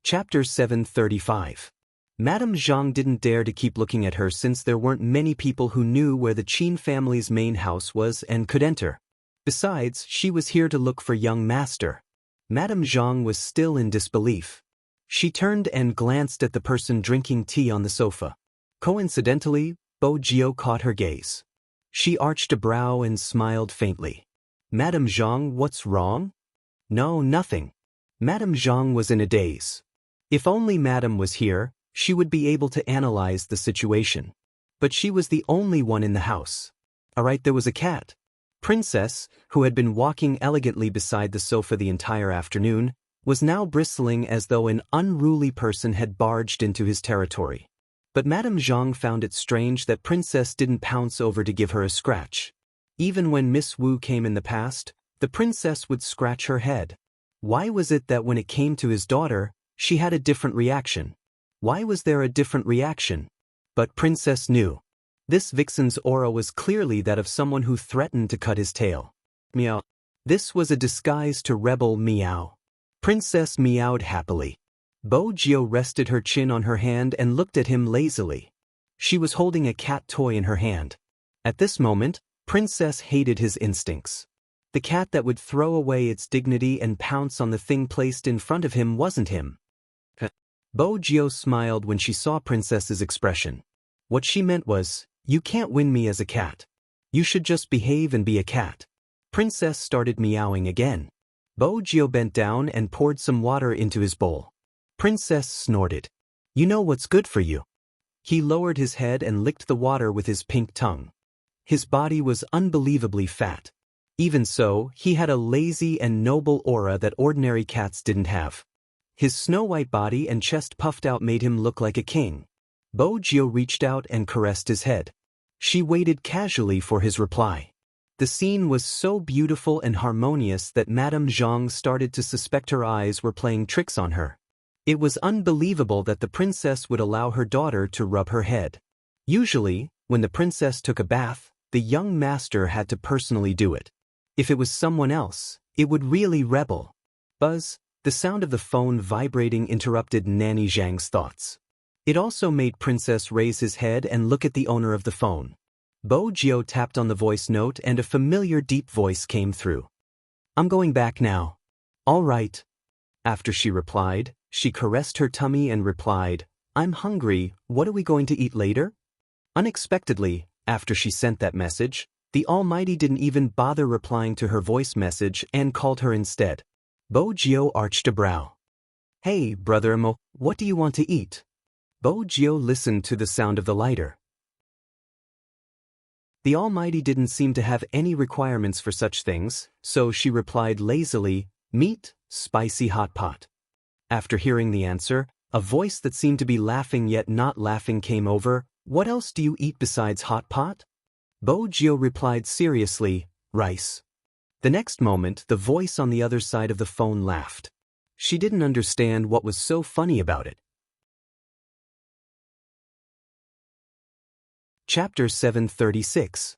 Chapter 735. Madame Zhang didn't dare to keep looking at her since there weren't many people who knew where the Qin family's main house was and could enter. Besides, she was here to look for young master. Madame Zhang was still in disbelief. She turned and glanced at the person drinking tea on the sofa. Coincidentally, Bo Jiao caught her gaze. She arched a brow and smiled faintly. "Madame Zhang, what's wrong?" "No, nothing." Madame Zhang was in a daze. If only Madame was here, she would be able to analyze the situation. But she was the only one in the house. Alright, there was a cat. Princess, who had been walking elegantly beside the sofa the entire afternoon, was now bristling as though an unruly person had barged into his territory. But Madame Zhang found it strange that Princess didn't pounce over to give her a scratch. Even when Miss Wu came in the past, the princess would scratch her head. Why was it that when it came to his daughter, she had a different reaction? Why was there a different reaction? But Princess knew. This vixen's aura was clearly that of someone who threatened to cut his tail. Meow. This was a disguise to rebel meow. Princess meowed happily. Bo Jiao rested her chin on her hand and looked at him lazily. She was holding a cat toy in her hand. At this moment, Princess hated his instincts. The cat that would throw away its dignity and pounce on the thing placed in front of him wasn't him. Bo Jiao smiled when she saw Princess's expression. What she meant was, "You can't win me as a cat. You should just behave and be a cat." Princess started meowing again. Bo Jiao bent down and poured some water into his bowl. Princess snorted. "You know what's good for you." He lowered his head and licked the water with his pink tongue. His body was unbelievably fat. Even so, he had a lazy and noble aura that ordinary cats didn't have. His snow-white body and chest puffed out made him look like a king. Bo Jiao reached out and caressed his head. She waited casually for his reply. The scene was so beautiful and harmonious that Madame Zhang started to suspect her eyes were playing tricks on her. It was unbelievable that the princess would allow her daughter to rub her head. Usually, when the princess took a bath, the young master had to personally do it. If it was someone else, it would really rebel. Buzz, the sound of the phone vibrating interrupted Nanny Zhang's thoughts. It also made Princess raise his head and look at the owner of the phone. Bo Jiao tapped on the voice note and a familiar deep voice came through. "I'm going back now." "All right." After she replied, she caressed her tummy and replied, "I'm hungry, what are we going to eat later?" Unexpectedly, after she sent that message, The Almighty didn't even bother replying to her voice message and called her instead. Bo Gio arched a brow. Hey, brother Mo, what do you want to eat? Bo Gio listened to the sound of the lighter. The Almighty didn't seem to have any requirements for such things, so she replied lazily, meat, spicy hot pot. After hearing the answer, a voice that seemed to be laughing yet not laughing came over. What else do you eat besides hot pot? Bo Gio replied seriously, rice. The next moment, the voice on the other side of the phone laughed. She didn't understand what was so funny about it. Chapter 736.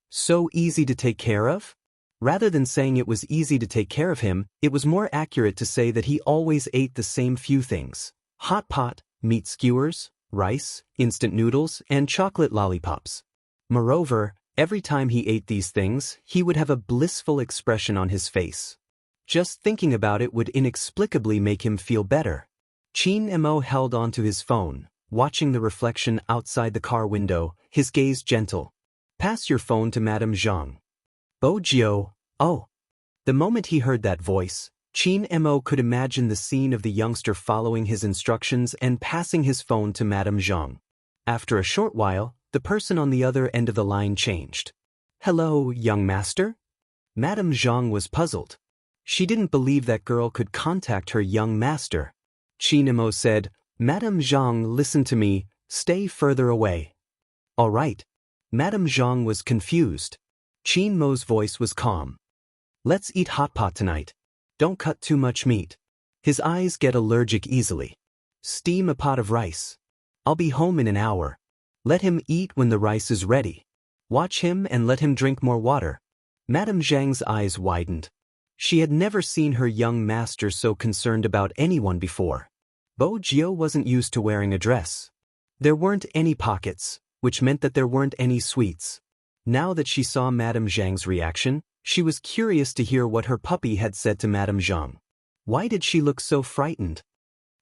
So easy to take care of? Rather than saying it was easy to take care of him, it was more accurate to say that he always ate the same few things: hot pot, meat skewers, rice, instant noodles, and chocolate lollipops. Moreover, every time he ate these things, he would have a blissful expression on his face. Just thinking about it would inexplicably make him feel better. Chin Mo held onto his phone, watching the reflection outside the car window, his gaze gentle. Pass your phone to Madame Zhang. Bo Gio, oh. The moment he heard that voice, Chin Mo could imagine the scene of the youngster following his instructions and passing his phone to Madame Zhang. After a short while, the person on the other end of the line changed. Hello, young master? Madame Zhang was puzzled. She didn't believe that girl could contact her young master. Chin Mo said, Madame Zhang, listen to me, stay further away. All right. Madame Zhang was confused. Chin Mo's voice was calm. Let's eat hot pot tonight. Don't cut too much meat. His eyes get allergic easily. Steam a pot of rice. I'll be home in an hour. Let him eat when the rice is ready. Watch him and let him drink more water. Madame Zhang's eyes widened. She had never seen her young master so concerned about anyone before. Bo Gio wasn't used to wearing a dress. There weren't any pockets, which meant that there weren't any sweets. Now that she saw Madame Zhang's reaction, she was curious to hear what her puppy had said to Madame Zhang. Why did she look so frightened?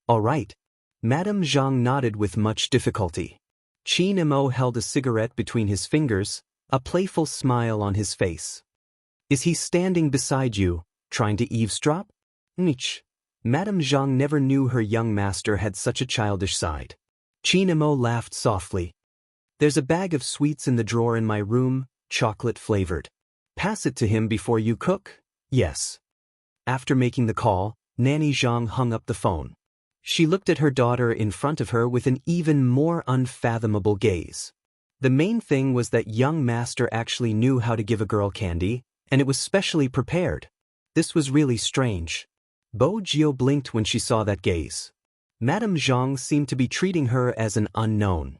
All right. Madame Zhang nodded with much difficulty. Chin Mo held a cigarette between his fingers, a playful smile on his face. Is he standing beside you, trying to eavesdrop? Nich. Madame Zhang never knew her young master had such a childish side. Chin Mo laughed softly. There's a bag of sweets in the drawer in my room, chocolate-flavored. Pass it to him before you cook? Yes. After making the call, Nanny Zhang hung up the phone. She looked at her daughter in front of her with an even more unfathomable gaze. The main thing was that young master actually knew how to give a girl candy, and it was specially prepared. This was really strange. Bo Gio blinked when she saw that gaze. Madame Zhang seemed to be treating her as an unknown.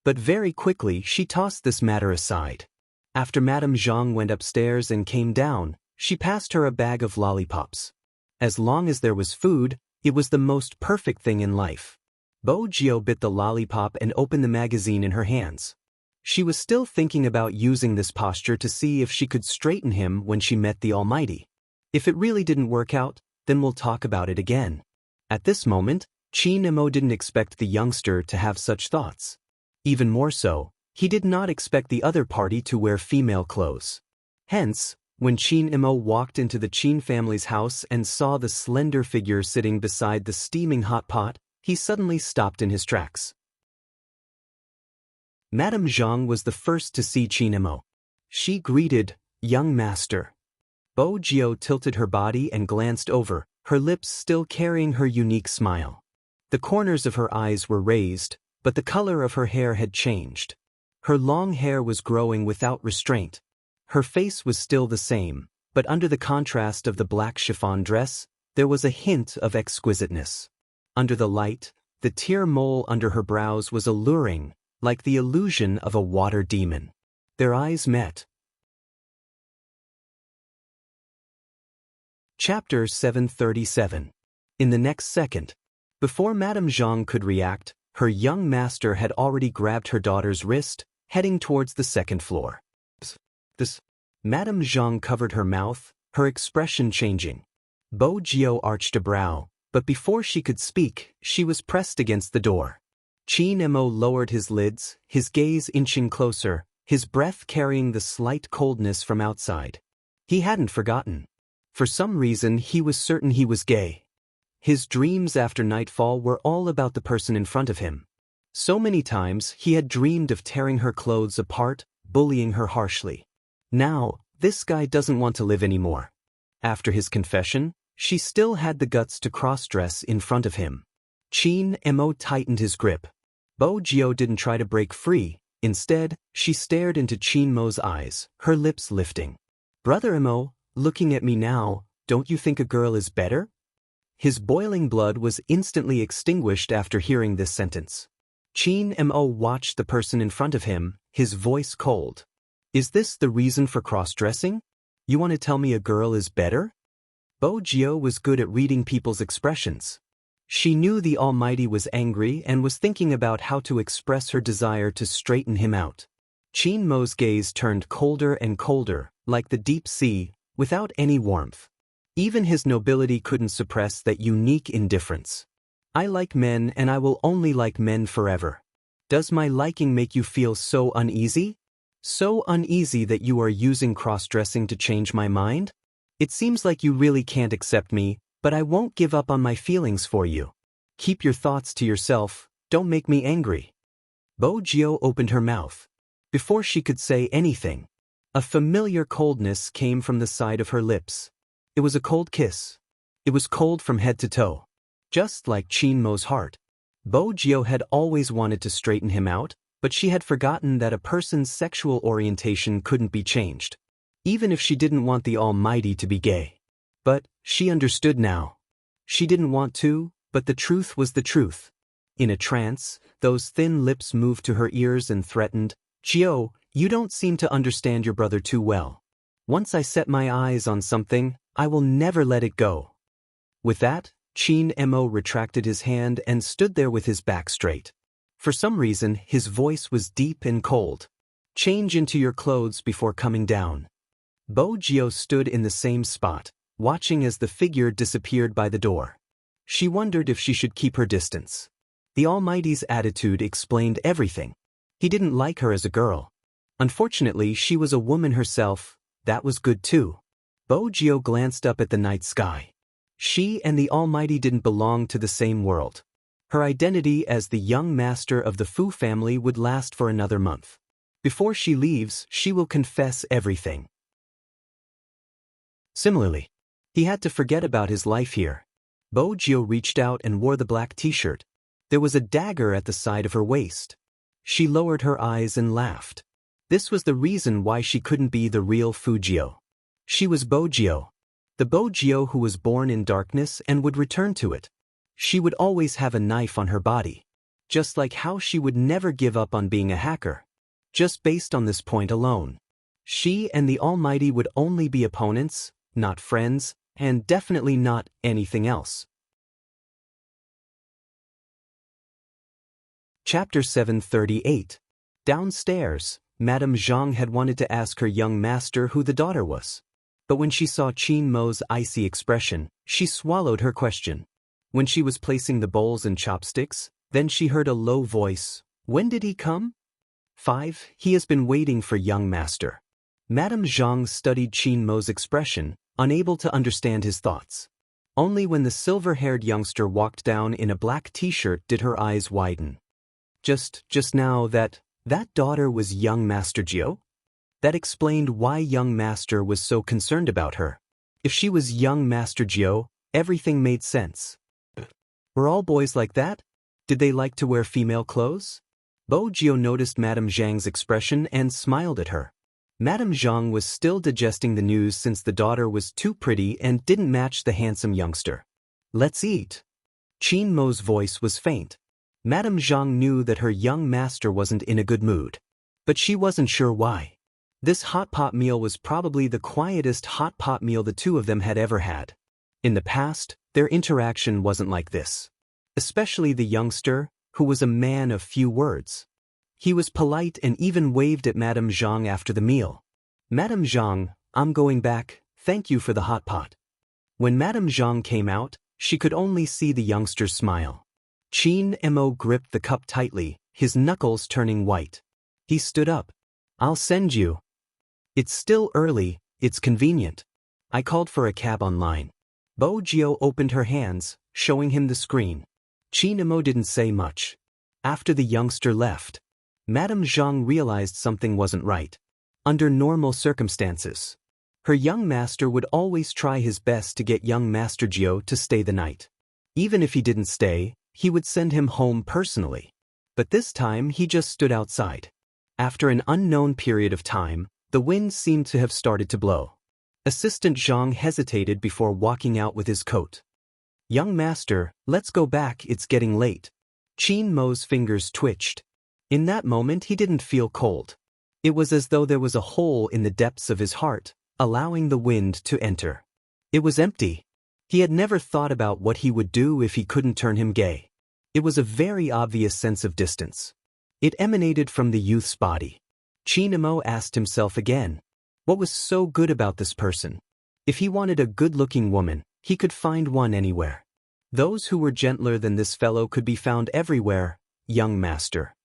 But very quickly she tossed this matter aside. After Madame Zhang went upstairs and came down, she passed her a bag of lollipops. As long as there was food, it was the most perfect thing in life. Bo Gio bit the lollipop and opened the magazine in her hands. She was still thinking about using this posture to see if she could straighten him when she met the Almighty. If it really didn't work out, then we'll talk about it again. At this moment, Chin Mo didn't expect the youngster to have such thoughts. Even more so, he did not expect the other party to wear female clothes. Hence, when Chin Mo walked into the Chin family's house and saw the slender figure sitting beside the steaming hot pot, he suddenly stopped in his tracks. Madame Zhang was the first to see Chin Mo. She greeted, young master. Bo Gio tilted her body and glanced over, her lips still carrying her unique smile. The corners of her eyes were raised, but the color of her hair had changed. Her long hair was growing without restraint. Her face was still the same, but under the contrast of the black chiffon dress, there was a hint of exquisiteness. Under the light, the tear mole under her brows was alluring, like the illusion of a water demon. Their eyes met. Chapter 737. In the next second, before Madame Zhang could react, her young master had already grabbed her daughter's wrist, heading towards the second floor. Madame Zhang covered her mouth, her expression changing. Bo Gio arched a brow, but before she could speak, she was pressed against the door. Chin Mo lowered his lids, his gaze inching closer, his breath carrying the slight coldness from outside. He hadn't forgotten. For some reason he was certain he was gay. His dreams after nightfall were all about the person in front of him. So many times he had dreamed of tearing her clothes apart, bullying her harshly. Now, this guy doesn't want to live anymore. After his confession, she still had the guts to cross-dress in front of him. Chin Mo tightened his grip. Bo Jio didn't try to break free. Instead, she stared into Chin Mo's eyes, her lips lifting. Brother Mo, looking at me now, don't you think a girl is better? His boiling blood was instantly extinguished after hearing this sentence. Chin Mo watched the person in front of him, his voice cold. Is this the reason for cross-dressing? You want to tell me a girl is better? Bo Jio was good at reading people's expressions. She knew the Almighty was angry and was thinking about how to express her desire to straighten him out. Chin Mo's gaze turned colder and colder, like the deep sea, without any warmth. Even his nobility couldn't suppress that unique indifference. I like men and I will only like men forever. Does my liking make you feel so uneasy? So uneasy that you are using cross-dressing to change my mind? It seems like you really can't accept me, but I won't give up on my feelings for you. Keep your thoughts to yourself, don't make me angry. Bo Jio opened her mouth. Before she could say anything, a familiar coldness came from the side of her lips. It was a cold kiss. It was cold from head to toe. Just like Chin Mo's heart. Bo Jio had always wanted to straighten him out, but she had forgotten that a person's sexual orientation couldn't be changed. Even if she didn't want the Almighty to be gay. But she understood now. She didn't want to, but the truth was the truth. In a trance, those thin lips moved to her ears and threatened, Jio, you don't seem to understand your brother too well. Once I set my eyes on something, I will never let it go. With that, Chin Mo retracted his hand and stood there with his back straight. For some reason, his voice was deep and cold. Change into your clothes before coming down. Bo Jio stood in the same spot, watching as the figure disappeared by the door. She wondered if she should keep her distance. The Almighty's attitude explained everything. He didn't like her as a girl. Unfortunately, she was a woman herself. That was good too. Bo Jio glanced up at the night sky. She and the Almighty didn't belong to the same world. Her identity as the young master of the Fu family would last for another month. Before she leaves, she will confess everything. Similarly, he had to forget about his life here. Bo Jio reached out and wore the black t-shirt. There was a dagger at the side of her waist. She lowered her eyes and laughed. This was the reason why she couldn't be the real Fu Jio. She was Bo Jio. The Bo Jio who was born in darkness and would return to it. She would always have a knife on her body. Just like how she would never give up on being a hacker. Just based on this point alone. She and the Almighty would only be opponents, not friends, and definitely not anything else. Chapter 738. Downstairs, Madame Zhang had wanted to ask her young master who the daughter was. But when she saw Chin Mo's icy expression, she swallowed her question. When she was placing the bowls and chopsticks, then she heard a low voice. When did he come? 5. He has been waiting for young master. Madame Zhang studied Chin Mo's expression, unable to understand his thoughts. Only when the silver-haired youngster walked down in a black t-shirt did her eyes widen. Just now that daughter was young Master Jio? That explained why young master was so concerned about her. If she was young Master Jio, everything made sense. Were all boys like that? Did they like to wear female clothes? Bo Jio noticed Madame Zhang's expression and smiled at her. Madame Zhang was still digesting the news since the daughter was too pretty and didn't match the handsome youngster. Let's eat. Chin Mo's voice was faint. Madame Zhang knew that her young master wasn't in a good mood. But she wasn't sure why. This hot pot meal was probably the quietest hot pot meal the two of them had ever had. In the past, their interaction wasn't like this. Especially the youngster, who was a man of few words. He was polite and even waved at Madame Zhang after the meal. Madame Zhang, I'm going back, thank you for the hot pot. When Madame Zhang came out, she could only see the youngster's smile. Chin Mo gripped the cup tightly, his knuckles turning white. He stood up. I'll send you. It's still early, it's convenient. I called for a cab online. Bo Jio opened her hands, showing him the screen. Qin Emo didn't say much. After the youngster left, Madame Zhang realized something wasn't right. Under normal circumstances, her young master would always try his best to get young Master Jio to stay the night. Even if he didn't stay, he would send him home personally. But this time he just stood outside. After an unknown period of time, the wind seemed to have started to blow. Assistant Zhang hesitated before walking out with his coat. Young master, let's go back, it's getting late. Qin Mo's fingers twitched. In that moment he didn't feel cold. It was as though there was a hole in the depths of his heart, allowing the wind to enter. It was empty. He had never thought about what he would do if he couldn't turn him gay. It was a very obvious sense of distance. It emanated from the youth's body. Qin Mo asked himself again, what was so good about this person? If he wanted a good-looking woman, he could find one anywhere. Those who were gentler than this fellow could be found everywhere, young master.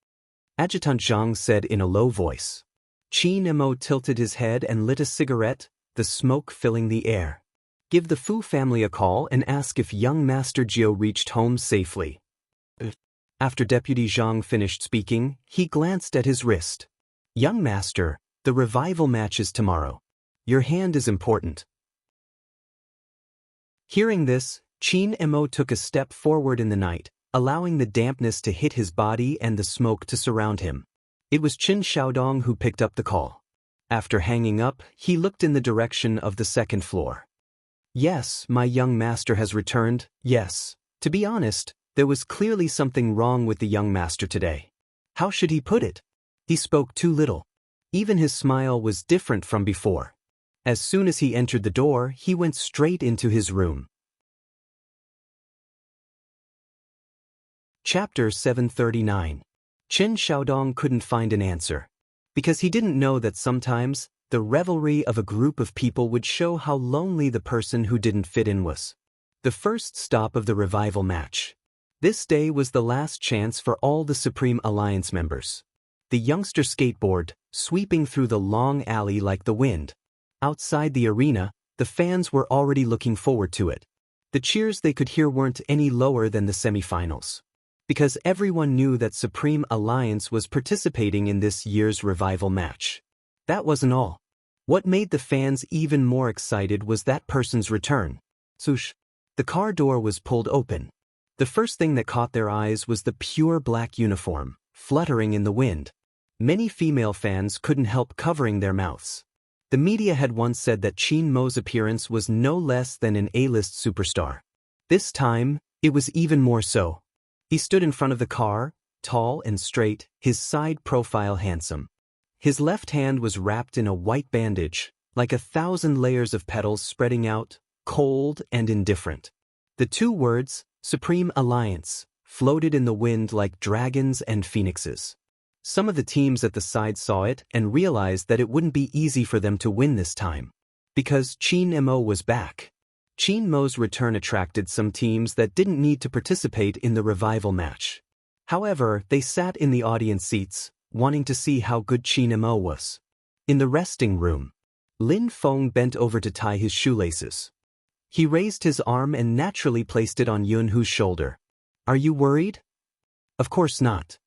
Adjutant Zhang said in a low voice. Qin Mo tilted his head and lit a cigarette, the smoke filling the air. Give the Fu family a call and ask if young Master Jio reached home safely. After Deputy Zhang finished speaking, he glanced at his wrist. Young master, the revival match is tomorrow. Your hand is important. Hearing this, Qin Mo took a step forward in the night, allowing the dampness to hit his body and the smoke to surround him. It was Qin Xiaodong who picked up the call. After hanging up, he looked in the direction of the second floor. Yes, my young master has returned, yes. To be honest, there was clearly something wrong with the young master today. How should he put it? He spoke too little. Even his smile was different from before. As soon as he entered the door, he went straight into his room. Chapter 739. Qin Xiaodong couldn't find an answer. Because he didn't know that sometimes, the revelry of a group of people would show how lonely the person who didn't fit in was. The first stop of the revival match. This day was the last chance for all the Supreme Alliance members. The youngster skateboard, sweeping through the long alley like the wind. Outside the arena, the fans were already looking forward to it. The cheers they could hear weren't any lower than the semifinals. Because everyone knew that Supreme Alliance was participating in this year's revival match. That wasn't all. What made the fans even more excited was that person's return. Swoosh. The car door was pulled open. The first thing that caught their eyes was the pure black uniform, fluttering in the wind. Many female fans couldn't help covering their mouths. The media had once said that Qin Mo's appearance was no less than an A-list superstar. This time, it was even more so. He stood in front of the car, tall and straight, his side profile handsome. His left hand was wrapped in a white bandage, like 1,000 layers of petals spreading out, cold and indifferent. The two words, Supreme Alliance, floated in the wind like dragons and phoenixes. Some of the teams at the side saw it and realized that it wouldn't be easy for them to win this time. Because Qin Mo was back. Qin Mo's return attracted some teams that didn't need to participate in the revival match. However, they sat in the audience seats, wanting to see how good Qin Mo was. In the resting room, Lin Feng bent over to tie his shoelaces. He raised his arm and naturally placed it on Yunhu's shoulder. Are you worried? Of course not.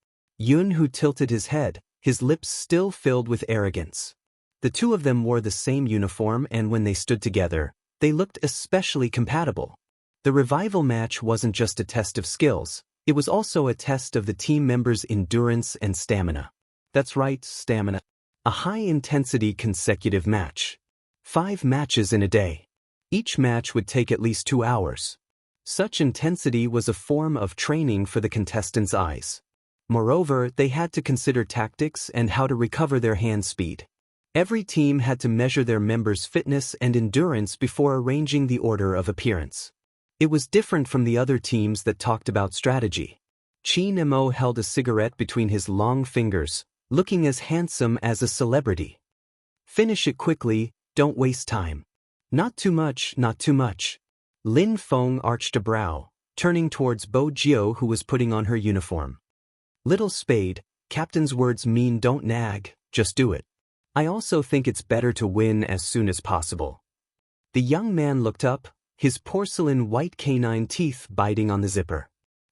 Yunhu tilted his head, his lips still filled with arrogance. The two of them wore the same uniform and when they stood together, they looked especially compatible. The revival match wasn't just a test of skills, it was also a test of the team members' endurance and stamina. That's right, stamina. A high-intensity consecutive match. 5 matches in a day. Each match would take at least 2 hours. Such intensity was a form of training for the contestants' eyes. Moreover, they had to consider tactics and how to recover their hand speed. Every team had to measure their members' fitness and endurance before arranging the order of appearance. It was different from the other teams that talked about strategy. Qin Mo held a cigarette between his long fingers, looking as handsome as a celebrity. Finish it quickly, don't waste time. Not too much, not too much. Lin Feng arched a brow, turning towards Bo Jio who was putting on her uniform. Little spade, captain's words mean don't nag, just do it. I also think it's better to win as soon as possible. The young man looked up, his porcelain white canine teeth biting on the zipper.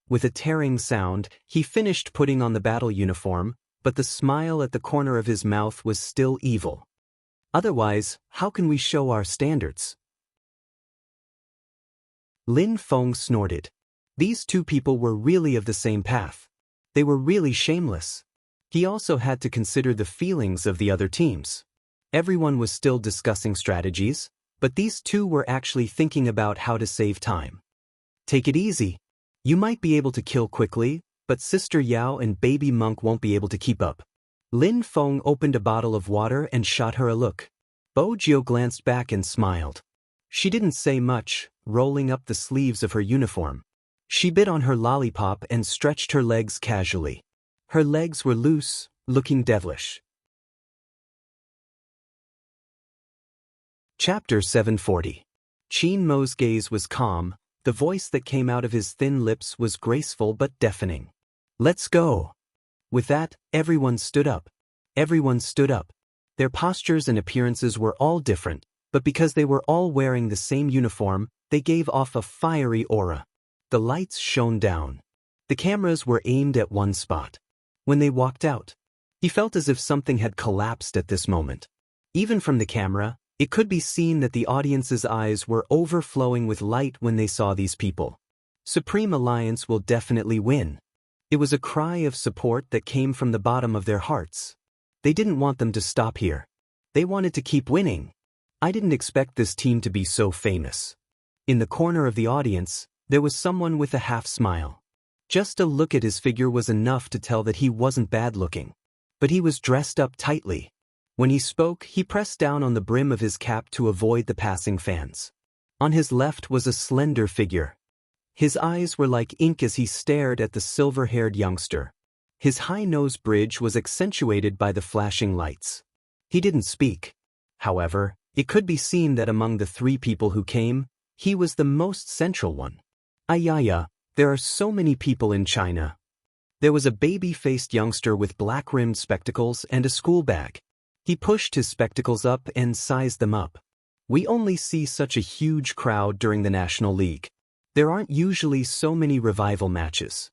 With a tearing sound, he finished putting on the battle uniform, but the smile at the corner of his mouth was still evil. Otherwise, how can we show our standards? Lin Feng snorted. These two people were really of the same path. They were really shameless. He also had to consider the feelings of the other teams. Everyone was still discussing strategies, but these two were actually thinking about how to save time. Take it easy. You might be able to kill quickly, but Sister Yao and Baby Monk won't be able to keep up. Lin Feng opened a bottle of water and shot her a look. Bo Jiao glanced back and smiled. She didn't say much, rolling up the sleeves of her uniform. She bit on her lollipop and stretched her legs casually. Her legs were loose, looking devilish. Chapter 740. Qin Mo's gaze was calm, the voice that came out of his thin lips was graceful but deafening. Let's go. With that, everyone stood up. Everyone stood up. Their postures and appearances were all different, but because they were all wearing the same uniform, they gave off a fiery aura. The lights shone down. The cameras were aimed at one spot. When they walked out, he felt as if something had collapsed at this moment. Even from the camera, it could be seen that the audience's eyes were overflowing with light when they saw these people. Supreme Alliance will definitely win. It was a cry of support that came from the bottom of their hearts. They didn't want them to stop here. They wanted to keep winning. I didn't expect this team to be so famous. In the corner of the audience, there was someone with a half smile. Just a look at his figure was enough to tell that he wasn't bad-looking. But he was dressed up tightly. When he spoke, he pressed down on the brim of his cap to avoid the passing fans. On his left was a slender figure. His eyes were like ink as he stared at the silver-haired youngster. His high nose bridge was accentuated by the flashing lights. He didn't speak. However, it could be seen that among the three people who came, he was the most central one. Ayaya, there are so many people in China. There was a baby-faced youngster with black-rimmed spectacles and a school bag. He pushed his spectacles up and sized them up. We only see such a huge crowd during the National League. There aren't usually so many revival matches.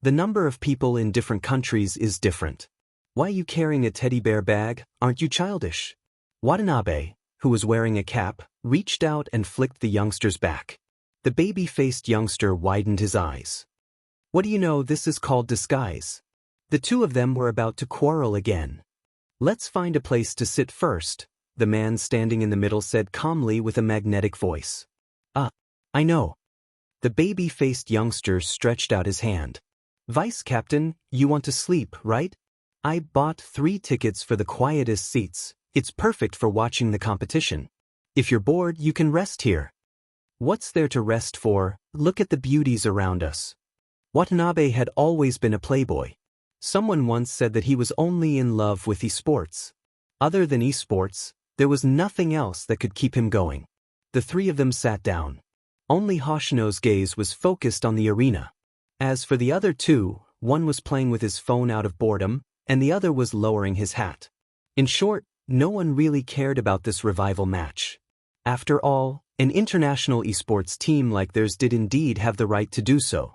The number of people in different countries is different. Why are you carrying a teddy bear bag? Aren't you childish? Watanabe, who was wearing a cap, reached out and flicked the youngster's back. The baby-faced youngster widened his eyes. What do you know, this is called disguise. The two of them were about to quarrel again. Let's find a place to sit first, the man standing in the middle said calmly with a magnetic voice. I know. The baby-faced youngster stretched out his hand. Vice Captain, you want to sleep, right? I bought 3 tickets for the quietest seats. It's perfect for watching the competition. If you're bored, you can rest here. What's there to rest for? Look at the beauties around us. Watanabe had always been a playboy. Someone once said that he was only in love with esports. Other than esports, there was nothing else that could keep him going. The three of them sat down. Only Hoshino's gaze was focused on the arena. As for the other two, one was playing with his phone out of boredom, and the other was lowering his hat. In short, no one really cared about this revival match. After all, an international esports team like theirs did indeed have the right to do so.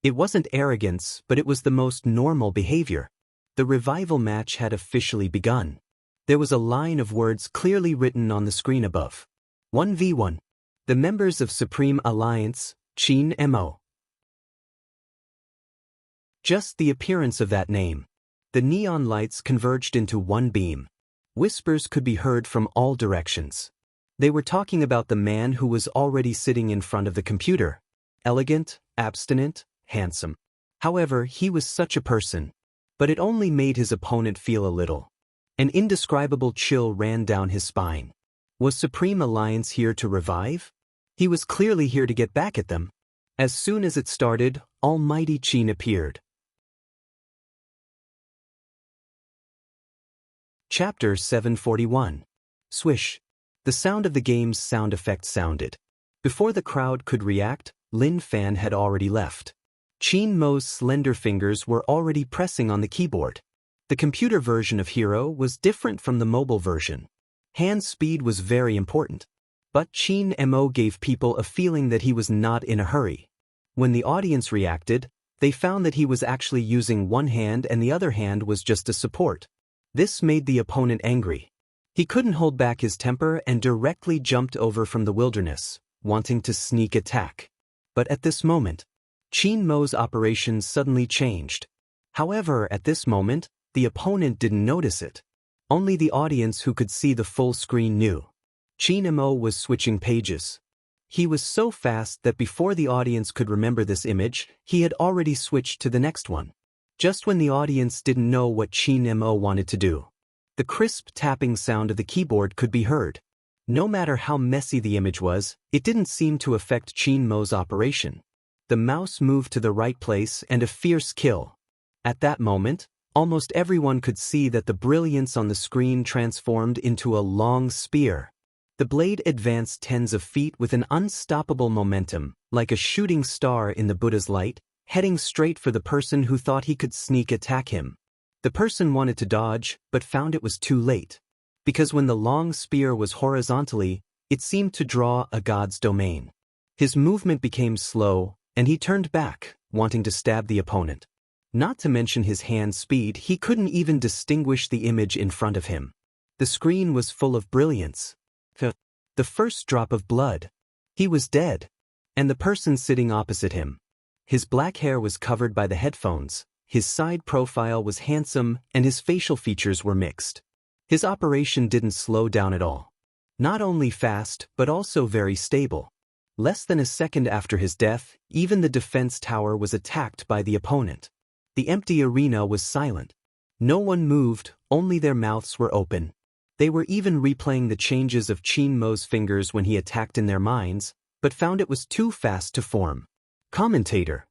It wasn't arrogance, but it was the most normal behavior. The revival match had officially begun. There was a line of words clearly written on the screen above. 1v1. The members of Supreme Alliance, Qin Mo. Just the appearance of that name. The neon lights converged into one beam. Whispers could be heard from all directions. They were talking about the man who was already sitting in front of the computer. Elegant, abstinent, handsome. However, he was such a person. But it only made his opponent feel a little. An indescribable chill ran down his spine. Was Supreme Alliance here to revive? He was clearly here to get back at them. As soon as it started, Almighty Qin appeared. Chapter 741. Swish. The sound of the game's sound effect sounded. Before the crowd could react, Lin Fan had already left. Qin Mo's slender fingers were already pressing on the keyboard. The computer version of Hero was different from the mobile version. Hand speed was very important. But Chin Mo gave people a feeling that he was not in a hurry. When the audience reacted, they found that he was actually using one hand and the other hand was just a support. This made the opponent angry. He couldn't hold back his temper and directly jumped over from the wilderness, wanting to sneak attack. But at this moment, Chin Mo's operation suddenly changed. However, at this moment, the opponent didn't notice it. Only the audience who could see the full screen knew. Chin Mo was switching pages. He was so fast that before the audience could remember this image, he had already switched to the next one. Just when the audience didn't know what Chin Mo wanted to do, the crisp tapping sound of the keyboard could be heard. No matter how messy the image was, it didn't seem to affect Chin Mo's operation. The mouse moved to the right place and a fierce kill. At that moment, almost everyone could see that the brilliance on the screen transformed into a long spear. The blade advanced tens of feet with an unstoppable momentum, like a shooting star in the Buddha's light, heading straight for the person who thought he could sneak attack him. The person wanted to dodge, but found it was too late. Because when the long spear was horizontally, it seemed to draw a god's domain. His movement became slow, and he turned back, wanting to stab the opponent. Not to mention his hand speed, he couldn't even distinguish the image in front of him. The screen was full of brilliance. The first drop of blood. He was dead. And the person sitting opposite him. His black hair was covered by the headphones, his side profile was handsome, and his facial features were mixed. His operation didn't slow down at all. Not only fast, but also very stable. Less than a second after his death, even the defense tower was attacked by the opponent. The empty arena was silent. No one moved, only their mouths were open. They were even replaying the changes of Chin Mo's fingers when he attacked in their minds, but found it was too fast to form. Commentator.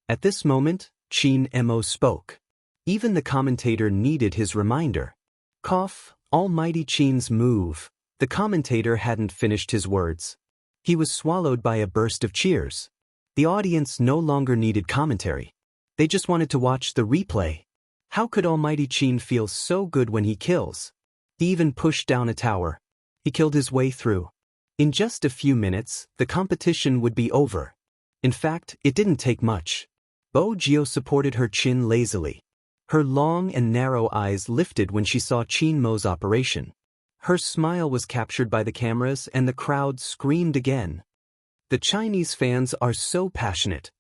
At this moment, Chin Mo spoke. Even the commentator needed his reminder. Cough, almighty Chin's move. The commentator hadn't finished his words. He was swallowed by a burst of cheers. The audience no longer needed commentary. They just wanted to watch the replay. How could almighty Chin feel so good when he kills? He even pushed down a tower. He killed his way through. In just a few minutes, the competition would be over. In fact, it didn't take much. Bo Jio supported her chin lazily. Her long and narrow eyes lifted when she saw Chin Mo's operation. Her smile was captured by the cameras and the crowd screamed again. The Chinese fans are so passionate.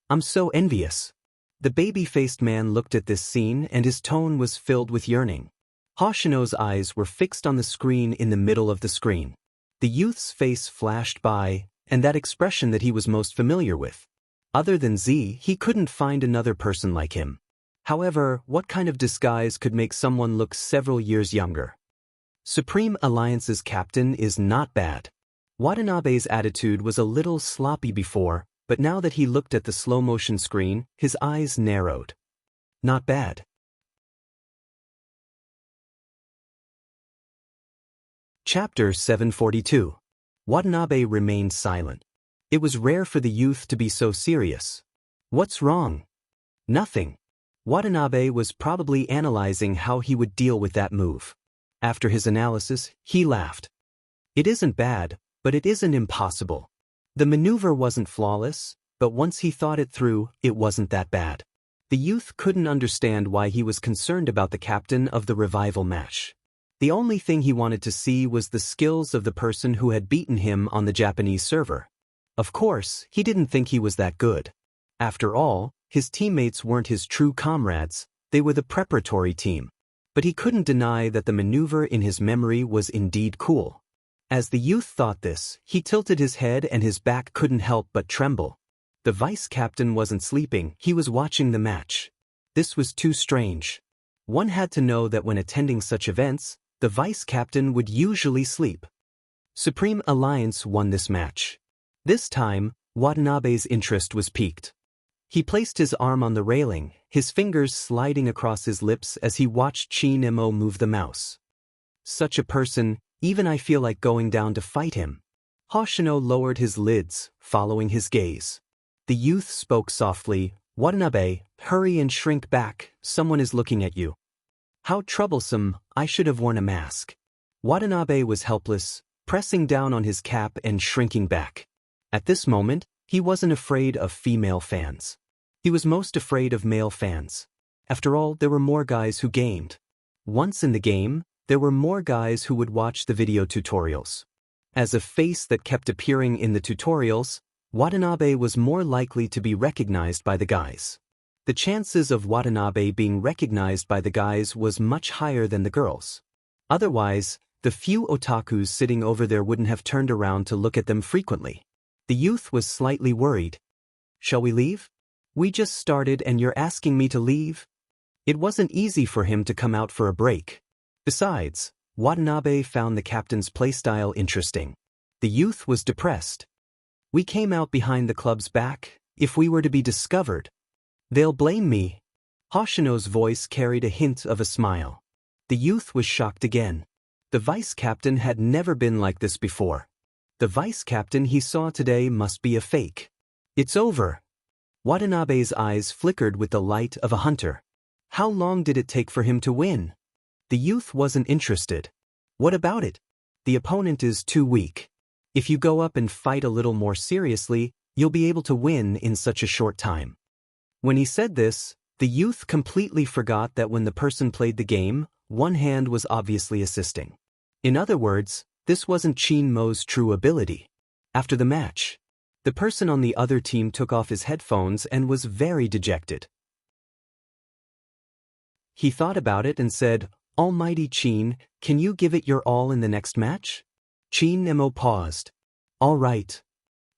I'm so envious. The baby-faced man looked at this scene and his tone was filled with yearning. Hoshino's eyes were fixed on the screen in the middle of the screen. The youth's face flashed by, and that expression that he was most familiar with. Other than Z, he couldn't find another person like him. However, what kind of disguise could make someone look several years younger? Supreme Alliance's captain is not bad. Watanabe's attitude was a little sloppy before, but now that he looked at the slow-motion screen, his eyes narrowed. Not bad. Chapter 742. Watanabe remained silent. It was rare for the youth to be so serious. What's wrong? Nothing. Watanabe was probably analyzing how he would deal with that move. After his analysis, he laughed. It isn't bad, but it isn't impossible. The maneuver wasn't flawless, but once he thought it through, it wasn't that bad. The youth couldn't understand why he was concerned about the captain of the revival match. The only thing he wanted to see was the skills of the person who had beaten him on the Japanese server. Of course, he didn't think he was that good. After all, his teammates weren't his true comrades, they were the preparatory team. But he couldn't deny that the maneuver in his memory was indeed cool. As the youth thought this, he tilted his head and his back couldn't help but tremble. The vice-captain wasn't sleeping, he was watching the match. This was too strange. One had to know that when attending such events, the vice-captain would usually sleep. Supreme Alliance won this match. This time, Watanabe's interest was piqued. He placed his arm on the railing, his fingers sliding across his lips as he watched Chin Mo move the mouse. Such a person, even I feel like going down to fight him. Hoshino lowered his lids, following his gaze. The youth spoke softly, Watanabe, hurry and shrink back, someone is looking at you. How troublesome, I should have worn a mask. Watanabe was helpless, pressing down on his cap and shrinking back. At this moment, he wasn't afraid of female fans. He was most afraid of male fans. After all, there were more guys who gamed. Once in the game, there were more guys who would watch the video tutorials. As a face that kept appearing in the tutorials, Watanabe was more likely to be recognized by the guys. The chances of Watanabe being recognized by the guys was much higher than the girls. Otherwise, the few otakus sitting over there wouldn't have turned around to look at them frequently. The youth was slightly worried. Shall we leave? We just started and you're asking me to leave? It wasn't easy for him to come out for a break. Besides, Watanabe found the captain's playstyle interesting. The youth was depressed. We came out behind the club's back. If we were to be discovered, they'll blame me. Hoshino's voice carried a hint of a smile. The youth was shocked again. The vice-captain had never been like this before. The vice-captain he saw today must be a fake. It's over. Watanabe's eyes flickered with the light of a hunter. How long did it take for him to win? The youth wasn't interested. What about it? The opponent is too weak. If you go up and fight a little more seriously, you'll be able to win in such a short time. When he said this, the youth completely forgot that when the person played the game, one hand was obviously assisting. In other words, this wasn't Chin Mo's true ability. After the match, the person on the other team took off his headphones and was very dejected. He thought about it and said, Almighty Chin, can you give it your all in the next match? Chin Mo paused. All right.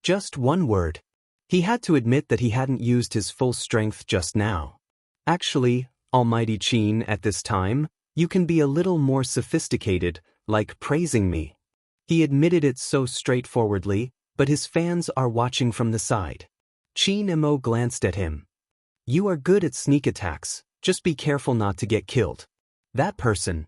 Just one word. He had to admit that he hadn't used his full strength just now. Actually, Almighty Chin, at this time, you can be a little more sophisticated, like praising me. He admitted it so straightforwardly, but his fans are watching from the side. Chin Mo glanced at him. You are good at sneak attacks, just be careful not to get killed. That person.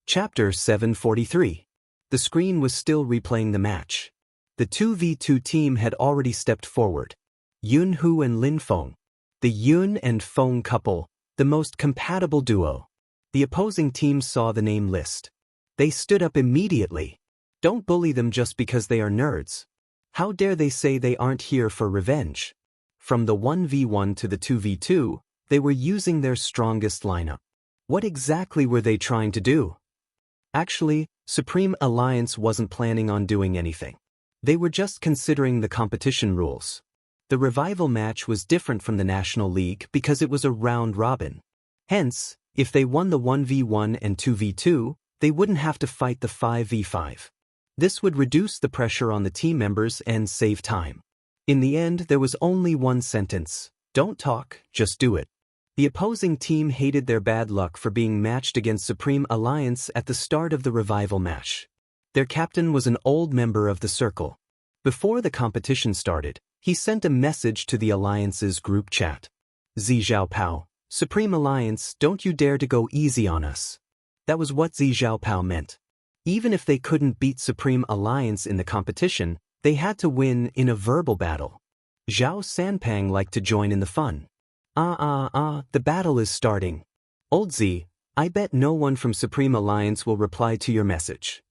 Chapter 743. The screen was still replaying the match. The 2v2 team had already stepped forward. Yun Hu and Lin Feng. The Yun and Feng couple, the most compatible duo. The opposing team saw the name list. They stood up immediately. Don't bully them just because they are nerds. How dare they say they aren't here for revenge? From the 1v1 to the 2v2, they were using their strongest lineup. What exactly were they trying to do? Actually, Supreme Alliance wasn't planning on doing anything. They were just considering the competition rules. The revival match was different from the National League because it was a round robin. Hence, if they won the 1v1 and 2v2, they wouldn't have to fight the 5v5. This would reduce the pressure on the team members and save time. In the end, there was only one sentence. Don't talk, just do it. The opposing team hated their bad luck for being matched against Supreme Alliance at the start of the revival match. Their captain was an old member of the circle. Before the competition started, he sent a message to the Alliance's group chat. Zi Zhaopao, Supreme Alliance, don't you dare to go easy on us. That was what Zi Zhaopao meant. Even if they couldn't beat Supreme Alliance in the competition, they had to win in a verbal battle. Zhao Sanpang liked to join in the fun. The battle is starting. Old Z, I bet no one from Supreme Alliance will reply to your message.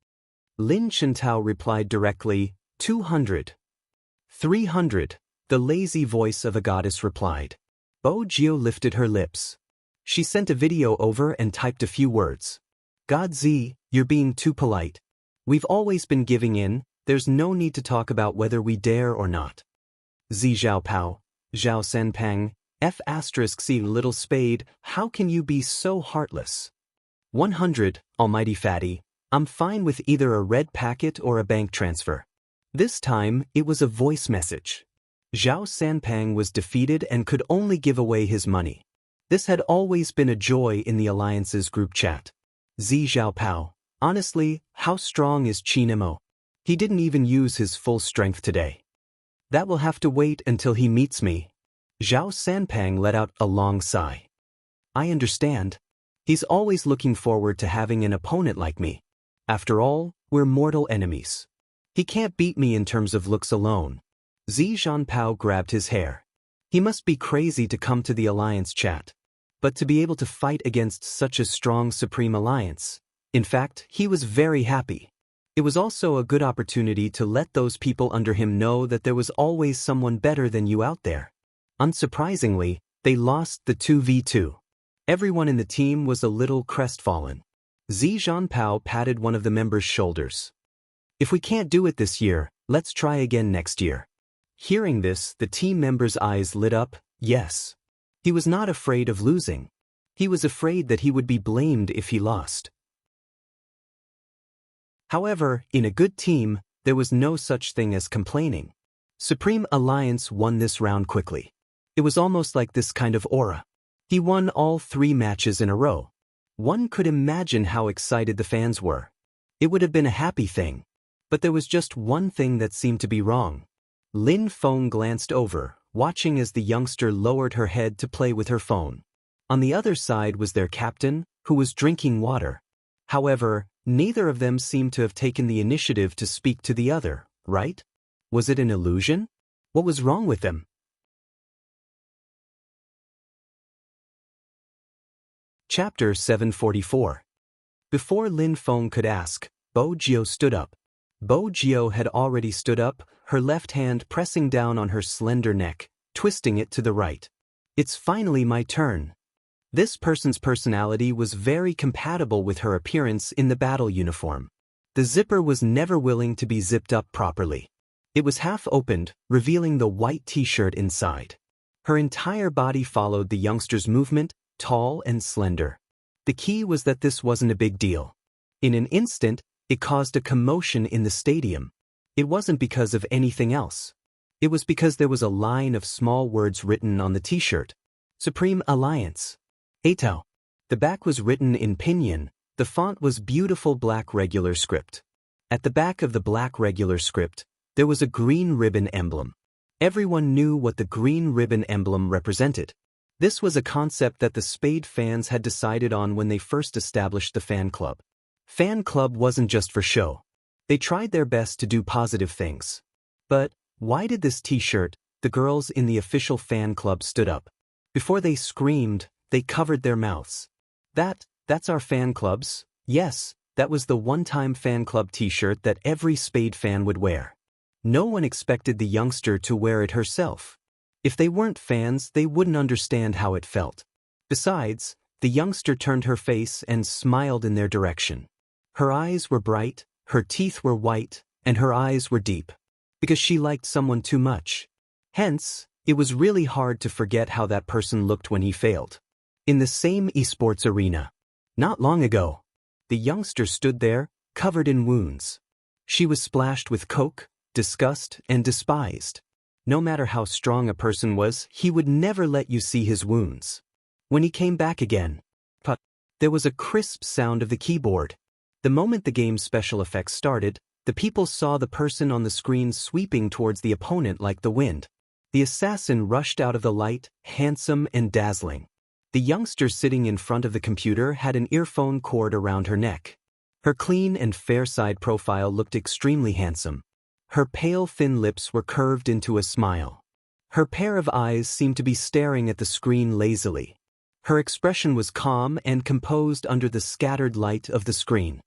Lin Chintao replied directly, 200. 300, the lazy voice of a goddess replied. Bo Jio lifted her lips. She sent a video over and typed a few words. God Z, you're being too polite. We've always been giving in, there's no need to talk about whether we dare or not. Zi Zhaopao, Zhao Sanpang, F*C little spade, how can you be so heartless? 100, almighty fatty, I'm fine with either a red packet or a bank transfer. This time, it was a voice message. Zhao Sanpang was defeated and could only give away his money. This had always been a joy in the Alliance's group chat. Zi Zhaopao, honestly, how strong is Chin Mo? He didn't even use his full strength today. That will have to wait until he meets me. Zhao Sanpang let out a long sigh. I understand. He's always looking forward to having an opponent like me. After all, we're mortal enemies. He can't beat me in terms of looks alone. Zi Zhanpao grabbed his hair. He must be crazy to come to the alliance chat. But to be able to fight against such a strong supreme alliance. In fact, he was very happy. It was also a good opportunity to let those people under him know that there was always someone better than you out there. Unsurprisingly, they lost the 2v2. Everyone in the team was a little crestfallen. Zi Zhanpao patted one of the members' shoulders. If we can't do it this year, let's try again next year. Hearing this, the team member's eyes lit up. Yes. He was not afraid of losing. He was afraid that he would be blamed if he lost. However, in a good team, there was no such thing as complaining. Supreme Alliance won this round quickly. It was almost like this kind of aura. He won all 3 matches in a row. One could imagine how excited the fans were. It would have been a happy thing. But there was just one thing that seemed to be wrong. Lin Feng glanced over, watching as the youngster lowered her head to play with her phone. On the other side was their captain, who was drinking water. However, neither of them seemed to have taken the initiative to speak to the other, right? Was it an illusion? What was wrong with them? Chapter 744. Before Lin Feng could ask, Bo Jio stood up. Bo Jio had already stood up, her left hand pressing down on her slender neck, twisting it to the right. It's finally my turn. This person's personality was very compatible with her appearance in the battle uniform. The zipper was never willing to be zipped up properly. It was half opened, revealing the white t-shirt inside. Her entire body followed the youngster's movement, tall and slender. The key was that this wasn't a big deal. In an instant, it caused a commotion in the stadium. It wasn't because of anything else. It was because there was a line of small words written on the t-shirt. Supreme Alliance. Atao. The back was written in pinyin. The font was beautiful black regular script. At the back of the black regular script, there was a green ribbon emblem. Everyone knew what the green ribbon emblem represented. This was a concept that the Spade fans had decided on when they first established the fan club. Fan club wasn't just for show. They tried their best to do positive things. But why did this t-shirt? The girls in the official fan club stood up. Before they screamed, they covered their mouths. That's our fan club's? Yes, that was the one-time fan club t-shirt that every Spade fan would wear. No one expected the youngster to wear it herself. If they weren't fans, they wouldn't understand how it felt. Besides, the youngster turned her face and smiled in their direction. Her eyes were bright, her teeth were white, and her eyes were deep. Because she liked someone too much. Hence, it was really hard to forget how that person looked when he failed. In the same esports arena. Not long ago, the youngster stood there, covered in wounds. She was splashed with coke, disgust, and despised. No matter how strong a person was, he would never let you see his wounds. When he came back again, there was a crisp sound of the keyboard. The moment the game's special effects started, the people saw the person on the screen sweeping towards the opponent like the wind. The assassin rushed out of the light, handsome and dazzling. The youngster sitting in front of the computer had an earphone cord around her neck. Her clean and fair side profile looked extremely handsome. Her pale thin lips were curved into a smile. Her pair of eyes seemed to be staring at the screen lazily. Her expression was calm and composed under the scattered light of the screen.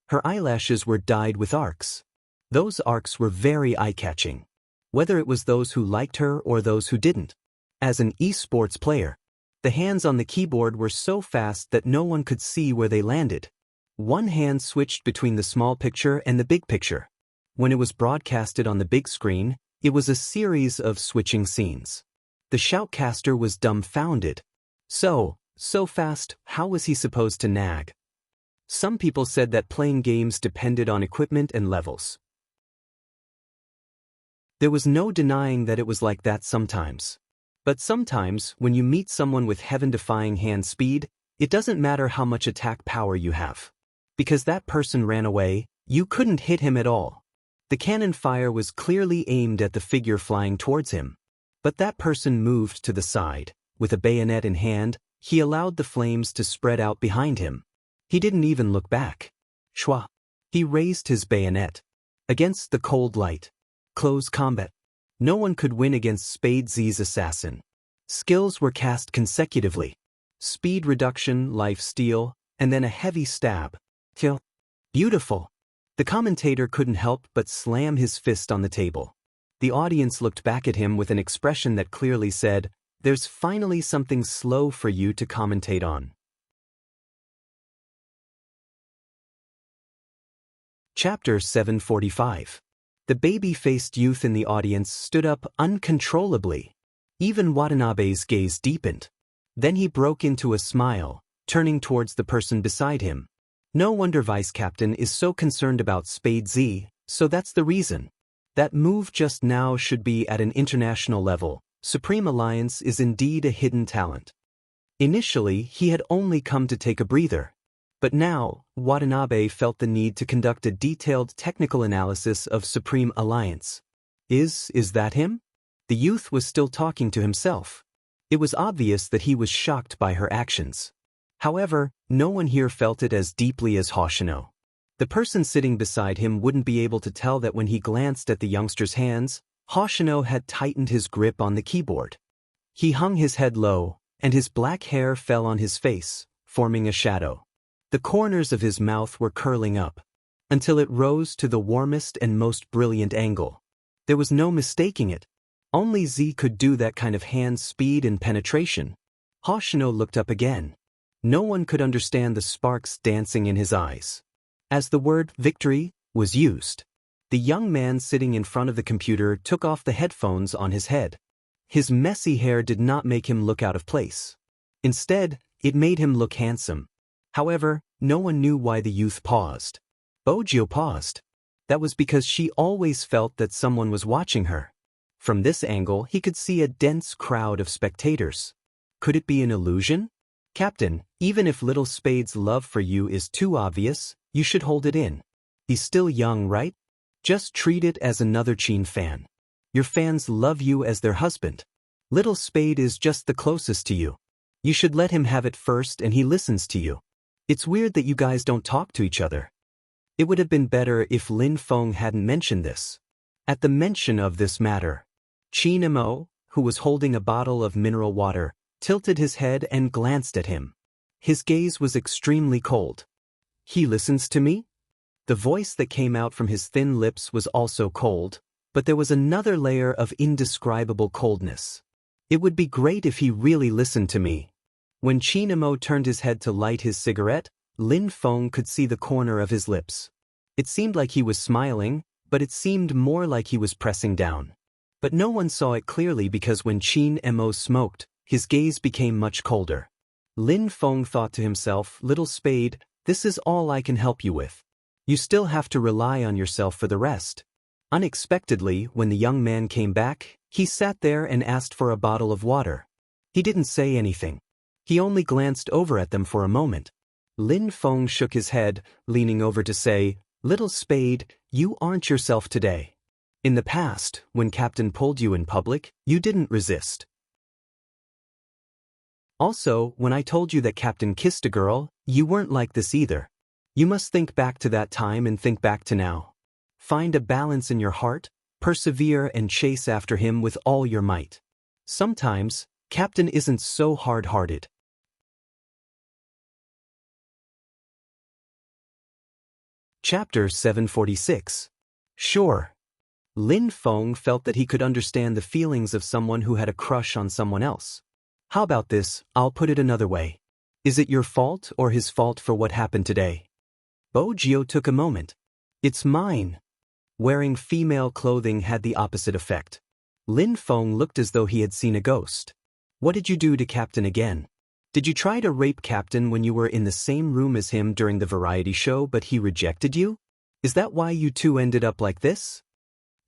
Her eyelashes were dyed with arcs. Those arcs were very eye-catching. Whether it was those who liked her or those who didn't. As an esports player, the hands on the keyboard were so fast that no one could see where they landed. One hand switched between the small picture and the big picture. When it was broadcasted on the big screen, it was a series of switching scenes. The shoutcaster was dumbfounded. So fast, how was he supposed to nag? Some people said that playing games depended on equipment and levels. There was no denying that it was like that sometimes. But sometimes, when you meet someone with heaven-defying hand speed, it doesn't matter how much attack power you have. Because that person ran away, you couldn't hit him at all. The cannon fire was clearly aimed at the figure flying towards him. But that person moved to the side. With a bayonet in hand, he allowed the flames to spread out behind him. He didn't even look back. Shwa. He raised his bayonet. Against the cold light. Close combat. No one could win against Spade Z's assassin. Skills were cast consecutively. Speed reduction, life steal, and then a heavy stab. Kill. Beautiful. The commentator couldn't help but slam his fist on the table. The audience looked back at him with an expression that clearly said, "There's finally something slow for you to commentate on." Chapter 745. The baby-faced youth in the audience stood up uncontrollably. Even Watanabe's gaze deepened. Then he broke into a smile, turning towards the person beside him. "No wonder Vice Captain is so concerned about Spade Z, so that's the reason. That move just now should be at an international level. Supreme Alliance is indeed a hidden talent." Initially, he had only come to take a breather. But now, Watanabe felt the need to conduct a detailed technical analysis of Supreme Alliance. Is that him? The youth was still talking to himself. It was obvious that he was shocked by her actions. However, no one here felt it as deeply as Hoshino. The person sitting beside him wouldn't be able to tell that when he glanced at the youngster's hands, Hoshino had tightened his grip on the keyboard. He hung his head low, and his black hair fell on his face, forming a shadow. The corners of his mouth were curling up, until it rose to the warmest and most brilliant angle. There was no mistaking it. Only Z could do that kind of hand speed and penetration. Hoshino looked up again. No one could understand the sparks dancing in his eyes. As the word "victory" was used, the young man sitting in front of the computer took off the headphones on his head. His messy hair did not make him look out of place. Instead, it made him look handsome. However, no one knew why the youth paused. Bojio paused. That was because she always felt that someone was watching her. From this angle, he could see a dense crowd of spectators. Could it be an illusion? "Captain, even if Little Spade's love for you is too obvious, you should hold it in. He's still young, right? Just treat it as another Chin fan. Your fans love you as their husband. Little Spade is just the closest to you. You should let him have it first and he listens to you. It's weird that you guys don't talk to each other." It would have been better if Lin Feng hadn't mentioned this. At the mention of this matter, Chin Mo, who was holding a bottle of mineral water, tilted his head and glanced at him. His gaze was extremely cold. "He listens to me?" The voice that came out from his thin lips was also cold, but there was another layer of indescribable coldness. "It would be great if he really listened to me." When Chin Mo turned his head to light his cigarette, Lin Feng could see the corner of his lips. It seemed like he was smiling, but it seemed more like he was pressing down. But no one saw it clearly because when Chin Mo smoked, his gaze became much colder. Lin Feng thought to himself, "Little Spade, this is all I can help you with. You still have to rely on yourself for the rest." Unexpectedly, when the young man came back, he sat there and asked for a bottle of water. He didn't say anything. He only glanced over at them for a moment. Lin Feng shook his head, leaning over to say, "Little Spade, you aren't yourself today. In the past, when Captain pulled you in public, you didn't resist. Also, when I told you that Captain kissed a girl, you weren't like this either. You must think back to that time and think back to now. Find a balance in your heart, persevere and chase after him with all your might. Sometimes, Captain isn't so hard-hearted." Chapter 746. Sure. Lin Feng felt that he could understand the feelings of someone who had a crush on someone else. "How about this, I'll put it another way. Is it your fault or his fault for what happened today?" Bojio took a moment. "It's mine." Wearing female clothing had the opposite effect. Lin Feng looked as though he had seen a ghost. "What did you do to Captain again? Did you try to rape Captain when you were in the same room as him during the variety show but he rejected you? Is that why you two ended up like this?"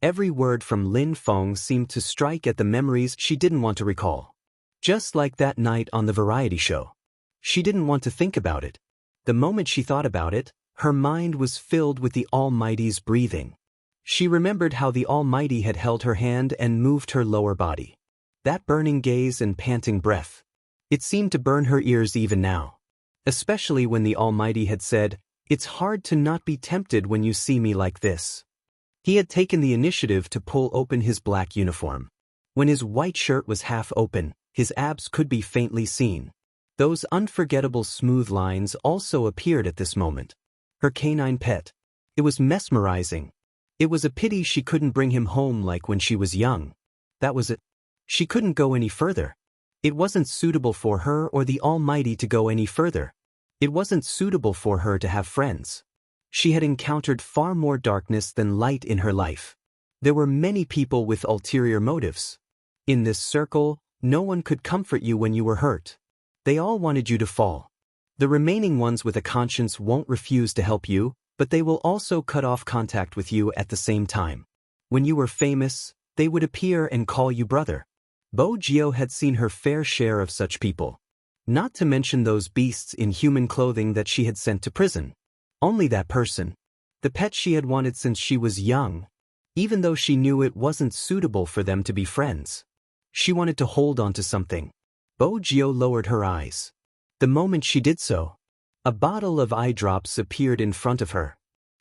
Every word from Lin Feng seemed to strike at the memories she didn't want to recall. Just like that night on the variety show. She didn't want to think about it. The moment she thought about it, her mind was filled with the Almighty's breathing. She remembered how the Almighty had held her hand and moved her lower body. That burning gaze and panting breath. It seemed to burn her ears even now. Especially when the Almighty had said, "It's hard to not be tempted when you see me like this." He had taken the initiative to pull open his black uniform. When his white shirt was half open, his abs could be faintly seen. Those unforgettable smooth lines also appeared at this moment. Her canine pet. It was mesmerizing. It was a pity she couldn't bring him home like when she was young. That was it. She couldn't go any further. It wasn't suitable for her or the Almighty to go any further. It wasn't suitable for her to have friends. She had encountered far more darkness than light in her life. There were many people with ulterior motives. In this circle, no one could comfort you when you were hurt. They all wanted you to fall. The remaining ones with a conscience won't refuse to help you, but they will also cut off contact with you at the same time. When you were famous, they would appear and call you brother. Bo Gio had seen her fair share of such people. Not to mention those beasts in human clothing that she had sent to prison. Only that person. The pet she had wanted since she was young. Even though she knew it wasn't suitable for them to be friends. She wanted to hold on to something. Bo Gio lowered her eyes. The moment she did so, a bottle of eye drops appeared in front of her.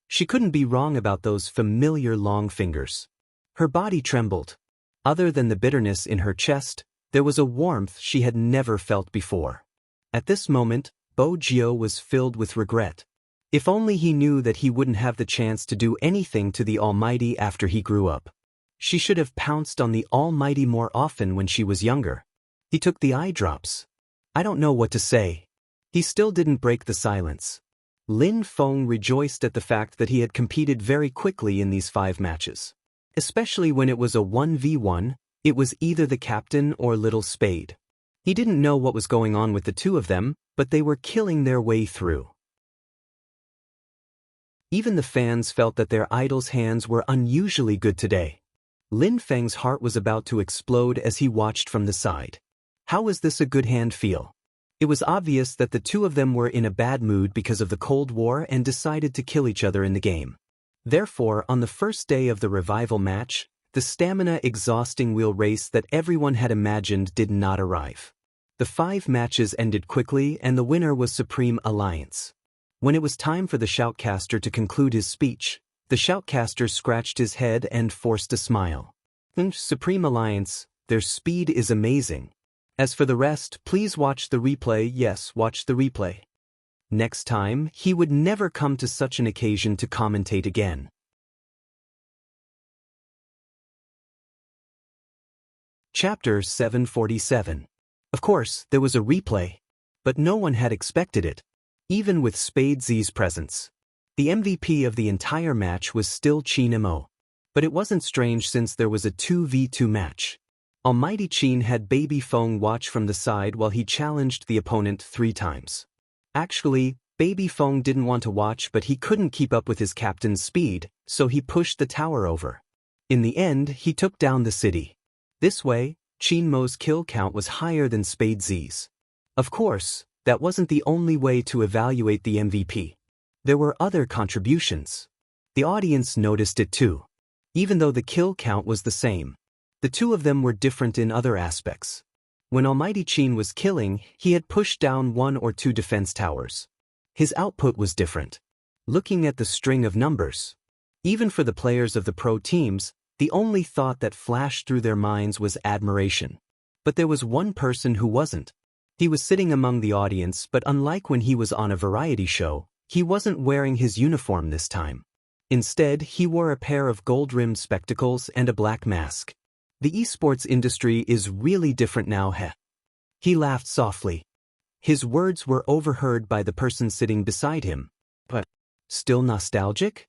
She couldn't be wrong about those familiar long fingers. Her body trembled. Other than the bitterness in her chest, there was a warmth she had never felt before. At this moment, Bo Gio was filled with regret. If only he knew that he wouldn't have the chance to do anything to the Almighty after he grew up. She should have pounced on the Almighty more often when she was younger. He took the eye drops. I don't know what to say. He still didn't break the silence. Lin Feng rejoiced at the fact that he had competed very quickly in these 5 matches. Especially when it was a 1v1, it was either the captain or Little Spade. He didn't know what was going on with the two of them, but they were killing their way through. Even the fans felt that their idol's hands were unusually good today. Lin Feng's heart was about to explode as he watched from the side. How was this a good hand feel? It was obvious that the two of them were in a bad mood because of the Cold War and decided to kill each other in the game. Therefore, on the first day of the revival match, the stamina-exhausting wheel race that everyone had imagined did not arrive. The 5 matches ended quickly and the winner was Supreme Alliance. When it was time for the shoutcaster to conclude his speech, the shoutcaster scratched his head and forced a smile. Supreme Alliance, their speed is amazing. As for the rest, please watch the replay. Yes, watch the replay. Next time, he would never come to such an occasion to commentate again. Chapter 747. Of course, there was a replay. But no one had expected it. Even with Spade Z's presence. The MVP of the entire match was still Qin Mo. But it wasn't strange since there was a 2v2 match. Almighty Qin had Baby Feng watch from the side while he challenged the opponent 3 times. Actually, Baby Feng didn't want to watch, but he couldn't keep up with his captain's speed, so he pushed the tower over. In the end, he took down the city. This way, Qin Mo's kill count was higher than Spade Z's. Of course, that wasn't the only way to evaluate the MVP. There were other contributions. The audience noticed it too. Even though the kill count was the same, the two of them were different in other aspects. When Almighty Qin was killing, he had pushed down 1 or 2 defense towers. His output was different. Looking at the string of numbers, even for the players of the pro teams, the only thought that flashed through their minds was admiration. But there was one person who wasn't. He was sitting among the audience, but unlike when he was on a variety show, he wasn't wearing his uniform this time. Instead, he wore a pair of gold-rimmed spectacles and a black mask. The esports industry is really different now, heh? He laughed softly. His words were overheard by the person sitting beside him. But, still nostalgic?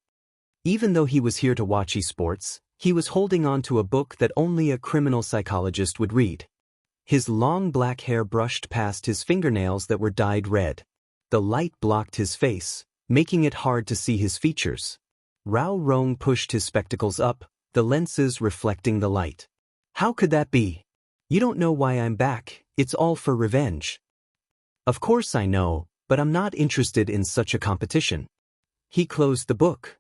Even though he was here to watch esports, he was holding on to a book that only a criminal psychologist would read. His long black hair brushed past his fingernails that were dyed red. The light blocked his face, making it hard to see his features. Rao Rong pushed his spectacles up, the lenses reflecting the light. How could that be? You don't know why I'm back, it's all for revenge. Of course I know, but I'm not interested in such a competition. He closed the book.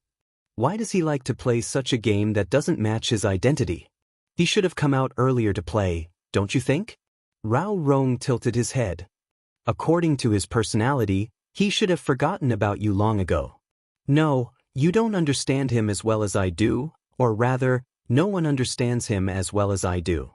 Why does he like to play such a game that doesn't match his identity? He should have come out earlier to play, don't you think? Rao Rong tilted his head. According to his personality, he should have forgotten about you long ago. No, you don't understand him as well as I do, Or rather, no one understands him as well as I do.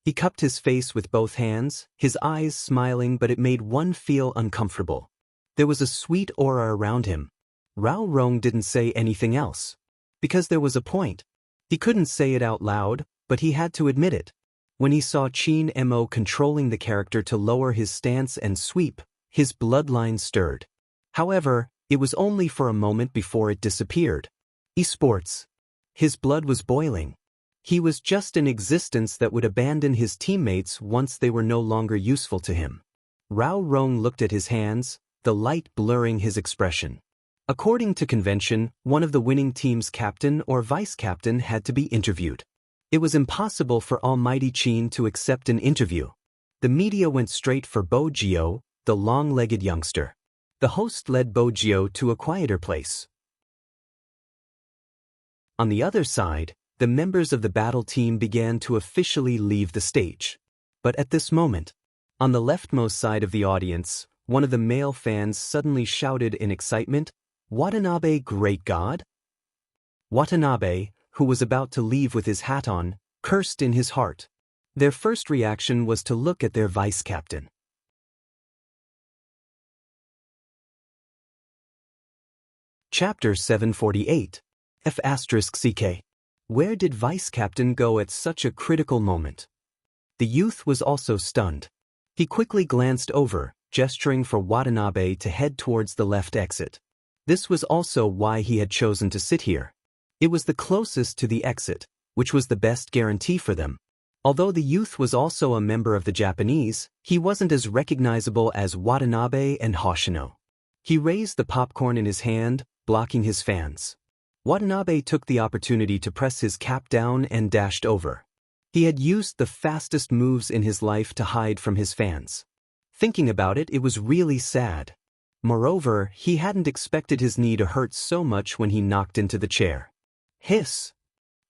He cupped his face with both hands, his eyes smiling, but it made one feel uncomfortable. There was a sweet aura around him. Rao Rong didn't say anything else. Because there was a point. He couldn't say it out loud, but he had to admit it. When he saw Qin Mo controlling the character to lower his stance and sweep, his bloodline stirred. However, it was only for a moment before it disappeared. Esports. His blood was boiling. He was just an existence that would abandon his teammates once they were no longer useful to him. Rao Rong looked at his hands, the light blurring his expression. According to convention, one of the winning team's captain or vice-captain had to be interviewed. It was impossible for Almighty Qin to accept an interview. The media went straight for Bo Jio, the long-legged youngster. The host led Bo Jio to a quieter place. On the other side, the members of the battle team began to officially leave the stage. But at this moment, on the leftmost side of the audience, one of the male fans suddenly shouted in excitement, "Watanabe, great God?" Watanabe, who was about to leave with his hat on, cursed in his heart. Their first reaction was to look at their vice-captain. Chapter 748. F***CK. Where did Vice-Captain go at such a critical moment? The youth was also stunned. He quickly glanced over, gesturing for Watanabe to head towards the left exit. This was also why he had chosen to sit here. It was the closest to the exit, which was the best guarantee for them. Although the youth was also a member of the Japanese, he wasn't as recognizable as Watanabe and Hoshino. He raised the popcorn in his hand, blocking his fans. Watanabe took the opportunity to press his cap down and dashed over. He had used the fastest moves in his life to hide from his fans. Thinking about it, it was really sad. Moreover, he hadn't expected his knee to hurt so much when he knocked into the chair. Hiss!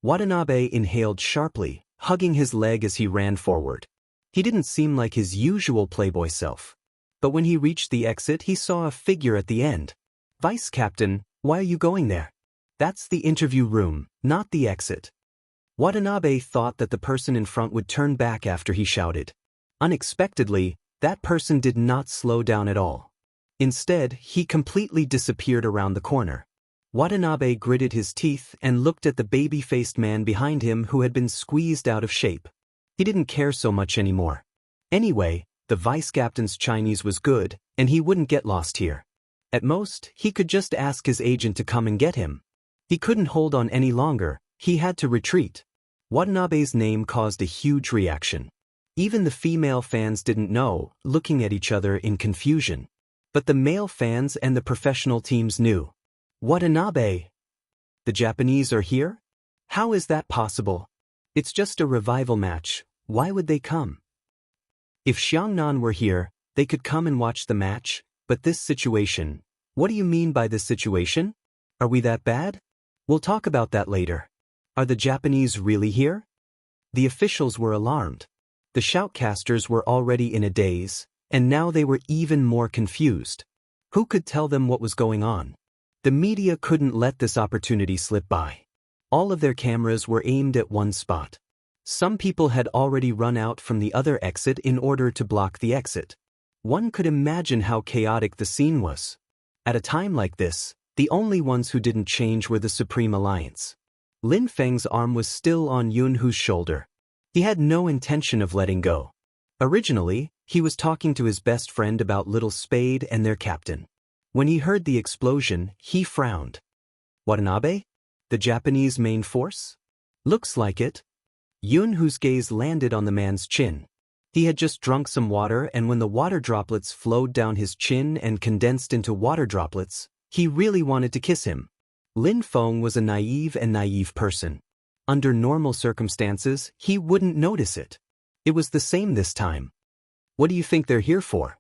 Watanabe inhaled sharply, hugging his leg as he ran forward. He didn't seem like his usual playboy self. But when he reached the exit, he saw a figure at the end. "Vice-Captain, why are you going there?" "That's the interview room, not the exit." Watanabe thought that the person in front would turn back after he shouted. Unexpectedly, that person did not slow down at all. Instead, he completely disappeared around the corner. Watanabe gritted his teeth and looked at the baby-faced man behind him who had been squeezed out of shape. He didn't care so much anymore. Anyway, the vice-captain's Chinese was good, and he wouldn't get lost here. At most, he could just ask his agent to come and get him. He couldn't hold on any longer, he had to retreat. Watanabe's name caused a huge reaction. Even the female fans didn't know, looking at each other in confusion. But the male fans and the professional teams knew. "Watanabe! The Japanese are here? How is that possible? It's just a revival match, why would they come?" If Xiangnan were here, they could come and watch the match, but this situation, what do you mean by this situation? Are we that bad? We'll talk about that later. Are the Japanese really here? The officials were alarmed. The shoutcasters were already in a daze, and now they were even more confused. Who could tell them what was going on? The media couldn't let this opportunity slip by. All of their cameras were aimed at one spot. Some people had already run out from the other exit in order to block the exit. One could imagine how chaotic the scene was. At a time like this, the only ones who didn't change were the Supreme Alliance. Lin Feng's arm was still on Yun Hu's shoulder. He had no intention of letting go. Originally, he was talking to his best friend about Little Spade and their captain. When he heard the explosion, he frowned. "Watanabe? The Japanese main force? Looks like it." Yun Hu's gaze landed on the man's chin. He had just drunk some water, and when the water droplets flowed down his chin and condensed into water droplets, he really wanted to kiss him. Lin Feng was a naive person. Under normal circumstances, he wouldn't notice it. It was the same this time. "What do you think they're here for?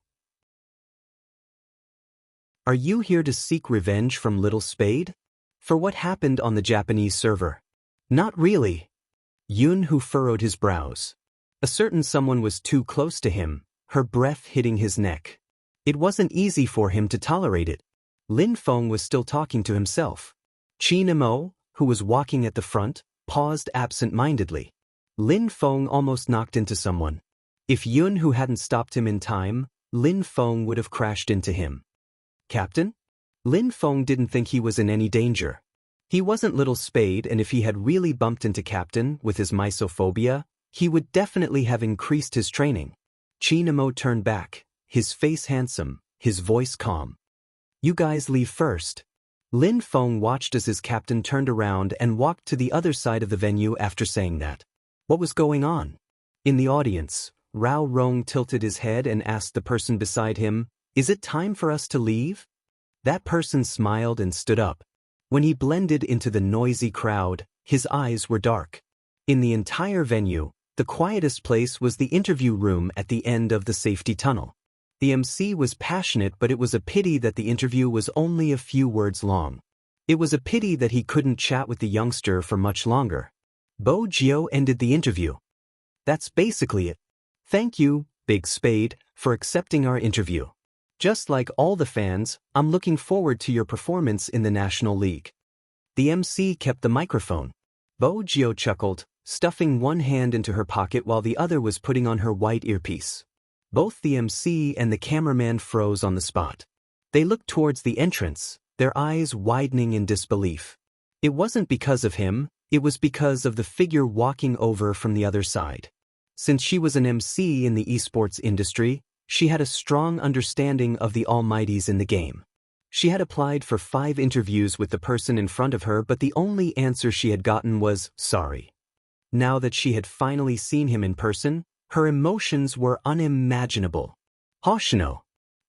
Are you here to seek revenge from Little Spade? For what happened on the Japanese server?" "Not really." Yun Hu furrowed his brows. A certain someone was too close to him, her breath hitting his neck. It wasn't easy for him to tolerate it. Lin Feng was still talking to himself. Qin Mo, who was walking at the front, paused absent-mindedly. Lin Feng almost knocked into someone. If Yun Hu hadn't stopped him in time, Lin Feng would have crashed into him. Captain? Lin Feng didn't think he was in any danger. He wasn't Little Spade, and if he had really bumped into Captain with his mysophobia, he would definitely have increased his training. Chinamo turned back, his face handsome, his voice calm. You guys leave first. Lin Feng watched as his captain turned around and walked to the other side of the venue after saying that. What was going on? In the audience, Rao Rong tilted his head and asked the person beside him, "Is it time for us to leave?" That person smiled and stood up. When he blended into the noisy crowd, his eyes were dark. In the entire venue, the quietest place was the interview room at the end of the safety tunnel. The MC was passionate, but it was a pity that the interview was only a few words long. It was a pity that he couldn't chat with the youngster for much longer. Bo Jio ended the interview. That's basically it. Thank you, Big Spade, for accepting our interview. Just like all the fans, I'm looking forward to your performance in the National League. The MC kept the microphone. Bo Jio chuckled, stuffing one hand into her pocket while the other was putting on her white earpiece. Both the MC and the cameraman froze on the spot. They looked towards the entrance, their eyes widening in disbelief. It wasn't because of him, it was because of the figure walking over from the other side. Since she was an MC in the esports industry, she had a strong understanding of the almighties in the game. She had applied for 5 interviews with the person in front of her, but the only answer she had gotten was, sorry. Now that she had finally seen him in person, her emotions were unimaginable. Hoshino,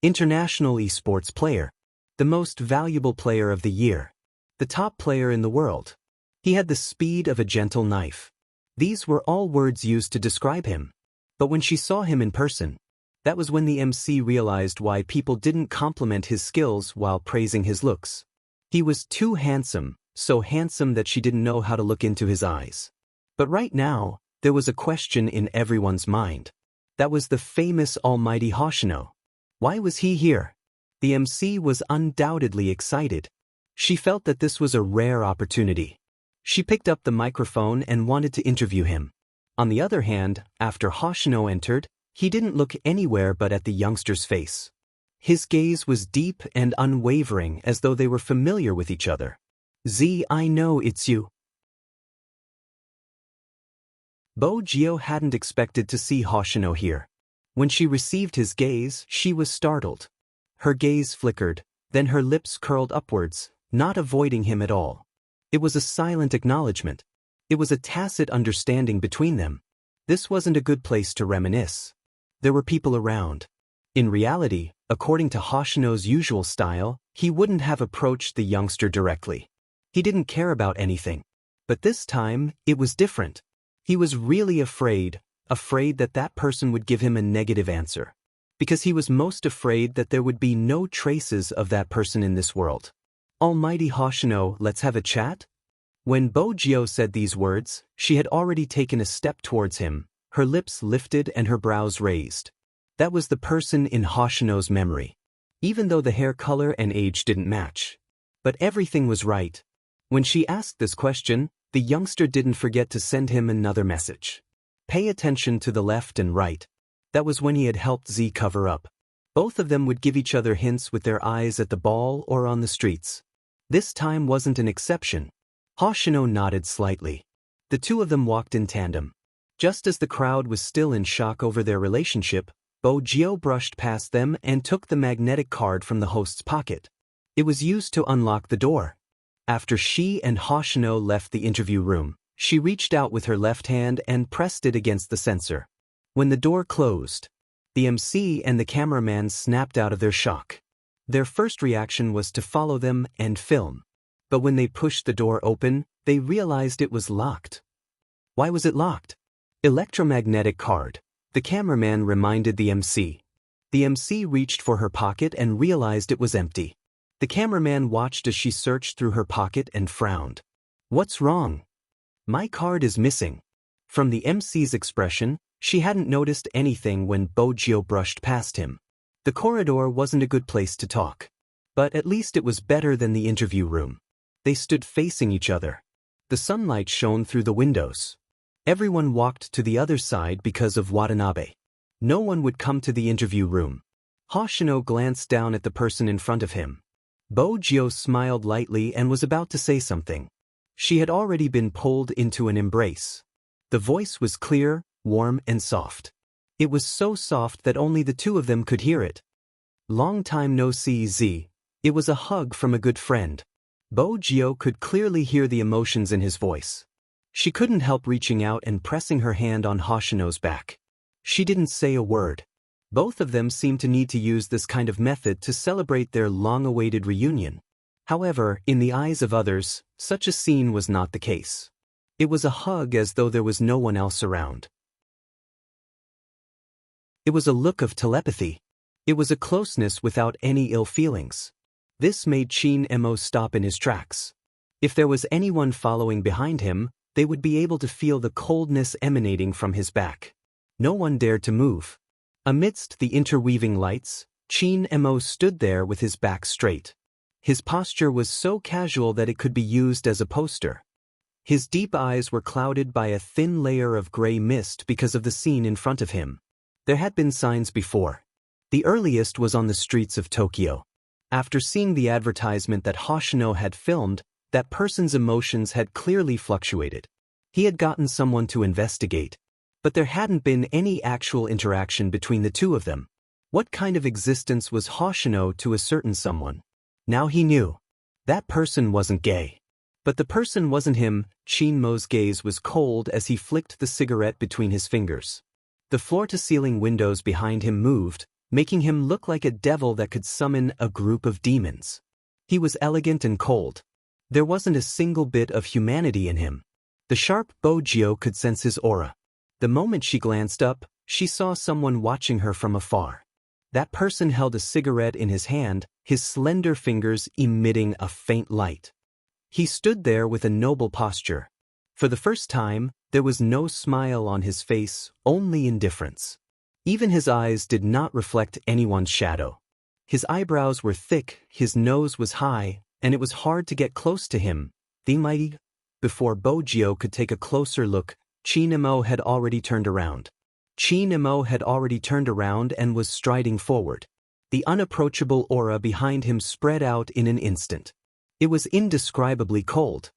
international esports player, the most valuable player of the year, the top player in the world. He had the speed of a gentle knife. These were all words used to describe him. But when she saw him in person, that was when the MC realized why people didn't compliment his skills while praising his looks. He was too handsome, so handsome that she didn't know how to look into his eyes. But right now, there was a question in everyone's mind. That was the famous almighty Hoshino. Why was he here? The MC was undoubtedly excited. She felt that this was a rare opportunity. She picked up the microphone and wanted to interview him. On the other hand, after Hoshino entered, he didn't look anywhere but at the youngster's face. His gaze was deep and unwavering, as though they were familiar with each other. I know it's you. Bo Jio hadn't expected to see Hoshino here. When she received his gaze, she was startled. Her gaze flickered, then her lips curled upwards, not avoiding him at all. It was a silent acknowledgement. It was a tacit understanding between them. This wasn't a good place to reminisce. There were people around. In reality, according to Hoshino's usual style, he wouldn't have approached the youngster directly. He didn't care about anything. But this time, it was different. He was really afraid that that person would give him a negative answer. Because he was most afraid that there would be no traces of that person in this world. Almighty Hoshino, let's have a chat? When Bo Jio said these words, she had already taken a step towards him, her lips lifted and her brows raised. That was the person in Hoshino's memory. Even though the hair color and age didn't match. But everything was right. When she asked this question, the youngster didn't forget to send him another message. Pay attention to the left and right. That was when he had helped Z cover up. Both of them would give each other hints with their eyes at the ball or on the streets. This time wasn't an exception. Hoshino nodded slightly. The two of them walked in tandem. Just as the crowd was still in shock over their relationship, Bo Jio brushed past them and took the magnetic card from the host's pocket. It was used to unlock the door. After she and Hoshino left the interview room, she reached out with her left hand and pressed it against the sensor. When the door closed, the MC and the cameraman snapped out of their shock. Their first reaction was to follow them and film. But when they pushed the door open, they realized it was locked. Why was it locked? Electromagnetic card, the cameraman reminded the MC. The MC reached for her pocket and realized it was empty. The cameraman watched as she searched through her pocket and frowned. What's wrong? My card is missing. From the MC's expression, she hadn't noticed anything when Bo Jio brushed past him. The corridor wasn't a good place to talk. But at least it was better than the interview room. They stood facing each other. The sunlight shone through the windows. Everyone walked to the other side because of Watanabe. No one would come to the interview room. Hoshino glanced down at the person in front of him. Bojio smiled lightly and was about to say something. She had already been pulled into an embrace. The voice was clear, warm and soft. It was so soft that only the two of them could hear it. Long time no see, Z. It was a hug from a good friend. Bojio could clearly hear the emotions in his voice. She couldn't help reaching out and pressing her hand on Hoshino's back. She didn't say a word. Both of them seemed to need to use this kind of method to celebrate their long-awaited reunion. However, in the eyes of others, such a scene was not the case. It was a hug as though there was no one else around. It was a look of telepathy. It was a closeness without any ill feelings. This made Shin Emo stop in his tracks. If there was anyone following behind him, they would be able to feel the coldness emanating from his back. No one dared to move. Amidst the interweaving lights, Shin Emo stood there with his back straight. His posture was so casual that it could be used as a poster. His deep eyes were clouded by a thin layer of gray mist because of the scene in front of him. There had been signs before. The earliest was on the streets of Tokyo. After seeing the advertisement that Hoshino had filmed, that person's emotions had clearly fluctuated. He had gotten someone to investigate. But there hadn't been any actual interaction between the two of them. What kind of existence was Hoshino to a certain someone? Now he knew. That person wasn't gay. But the person wasn't him. Shinmo's gaze was cold as he flicked the cigarette between his fingers. The floor-to-ceiling windows behind him moved, making him look like a devil that could summon a group of demons. He was elegant and cold. There wasn't a single bit of humanity in him. The sharp Bojio could sense his aura. The moment she glanced up, she saw someone watching her from afar. That person held a cigarette in his hand, his slender fingers emitting a faint light. He stood there with a noble posture. For the first time, there was no smile on his face, only indifference. Even his eyes did not reflect anyone's shadow. His eyebrows were thick, his nose was high, and it was hard to get close to him. The mighty. Before Bojio could take a closer look, Shinemo had already turned around. Shinemo had already turned around and was striding forward. The unapproachable aura behind him spread out in an instant. It was indescribably cold.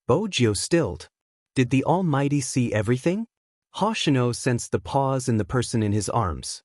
Bojio stilled. Did the Almighty see everything? Hoshino sensed the pause in the person in his arms.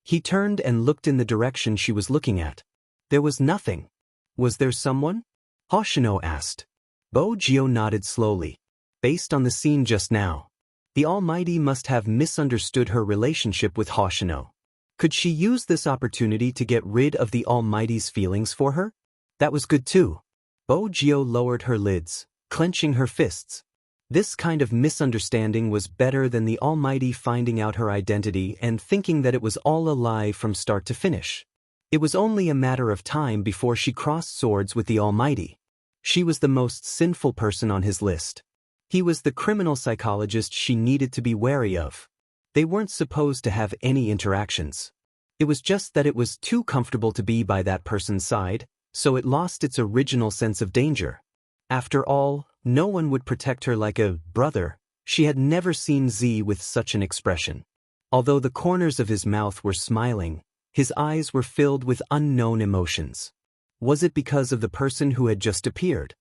He turned and looked in the direction she was looking at. There was nothing. Was there someone? Hoshino asked. Bojio nodded slowly. Based on the scene just now, the Almighty must have misunderstood her relationship with Hoshino. Could she use this opportunity to get rid of the Almighty's feelings for her? That was good too. Bojio lowered her lids, clenching her fists. This kind of misunderstanding was better than the Almighty finding out her identity and thinking that it was all a lie from start to finish. It was only a matter of time before she crossed swords with the Almighty. She was the most sinful person on his list. He was the criminal psychologist she needed to be wary of. They weren't supposed to have any interactions. It was just that it was too comfortable to be by that person's side, so it lost its original sense of danger. After all, no one would protect her like a brother. She had never seen Z with such an expression. Although the corners of his mouth were smiling, his eyes were filled with unknown emotions. Was it because of the person who had just appeared?